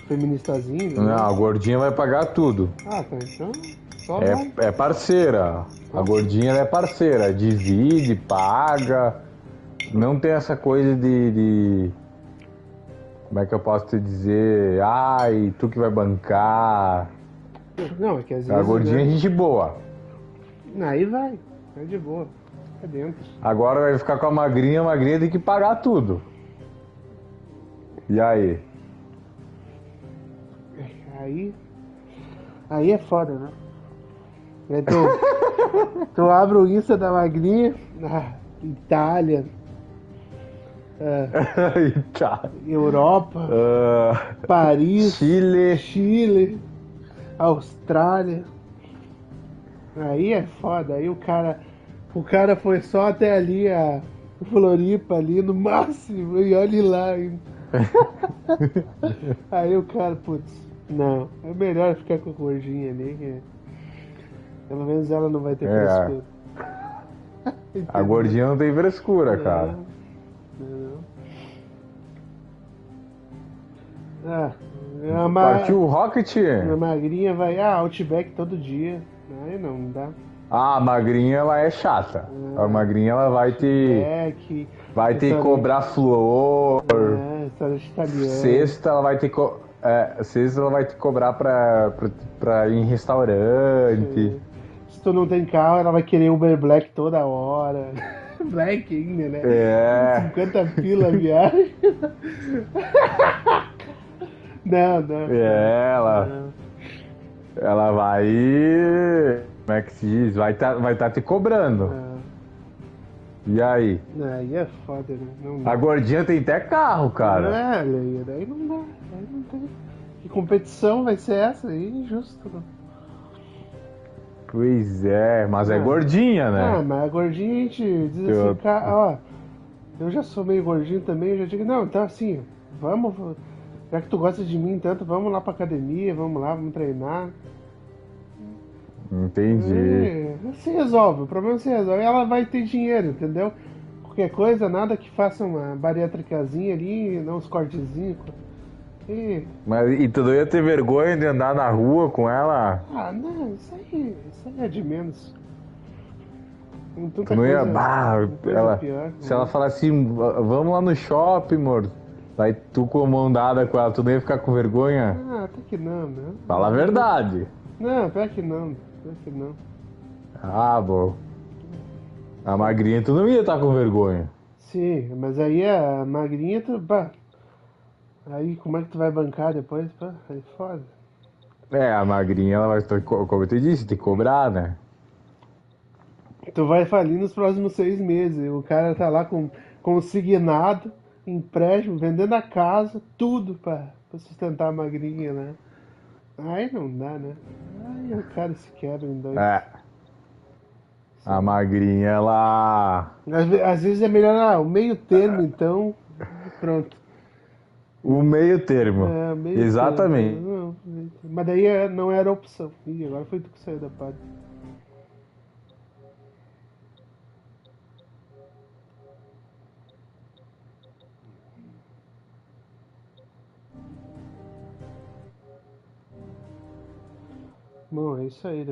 feministazinha. Não, a gordinha vai pagar tudo. Ah, tá, então só vai. É parceira. A gordinha ela é parceira. Divide, paga. Não tem essa coisa de... Como é que eu posso te dizer? Ai, tu que vai bancar. Não, é que às vezes... A gordinha é gente boa. Aí vai. É de boa. É dentro. Agora vai ficar com a magrinha tem que pagar tudo. E aí? Aí é foda, né? Aí tu abre o Insta da magrinha, Itália, Europa, Paris, Chile, Austrália. Aí é foda, aí o cara foi só até ali, a Floripa ali no máximo, e olhe lá ainda. Aí o cara, putz, não, é melhor ficar com a gordinha ali, que pelo menos ela não vai ter frescura. A gordinha não tem frescura, cara. Partiu o Rocket? A magrinha vai, Outback todo dia. Aí não dá. A magrinha ela é chata. A magrinha ela vai ter que cobrar flor. Restaurante italiano. Sexta ela vai ter que cobrar pra ir em restaurante. Se tu não tem carro, ela vai querer Uber Black toda hora. Black ainda, né? 50 pila a viagem. Não. Ela vai... Como é que se diz? Vai tá te cobrando. E aí? Aí é foda, né? Não dá. A gordinha tem até carro, cara. Daí não dá. Daí não tem. Que competição vai ser essa aí? Injusto, né? Pois é, mas é gordinha, né? Mas a gordinha a gente diz assim, eu já sou meio gordinho também, eu já digo, não, então assim, vamos, já que tu gosta de mim tanto, vamos lá pra academia, vamos treinar. Entendi. Se resolve, o problema se resolve. Ela vai ter dinheiro, entendeu? Qualquer coisa, nada que faça uma bariátricazinha ali, dar uns cortezinhos. E tu não ia ter vergonha de andar na rua com ela? Não, isso aí é de menos. Tu não ia... se ela falar assim, vamos lá no shopping, amor. Aí tu com a mão dada com ela, tu não ia ficar com vergonha? Até que não, né? Fala a verdade. Não, pior que não. Bom. A magrinha tu não ia estar com vergonha. Sim, mas aí a magrinha, pá. Aí como é que tu vai bancar depois? Pá, aí foda. A magrinha, ela vai, como eu te disse, tem que cobrar, né? Tu vai falir nos próximos 6 meses. O cara tá lá com consignado, empréstimo, vendendo a casa, tudo pra sustentar a magrinha, né? Aí não dá, né? Aí o cara se quebra em dois. A magrinha, ela... Às vezes é melhor, o meio termo, então, pronto. O meio termo. É, meio Exatamente. termo. Não, mas daí não era opção. Ih, agora foi tu que saiu da parte. Bom, é isso aí.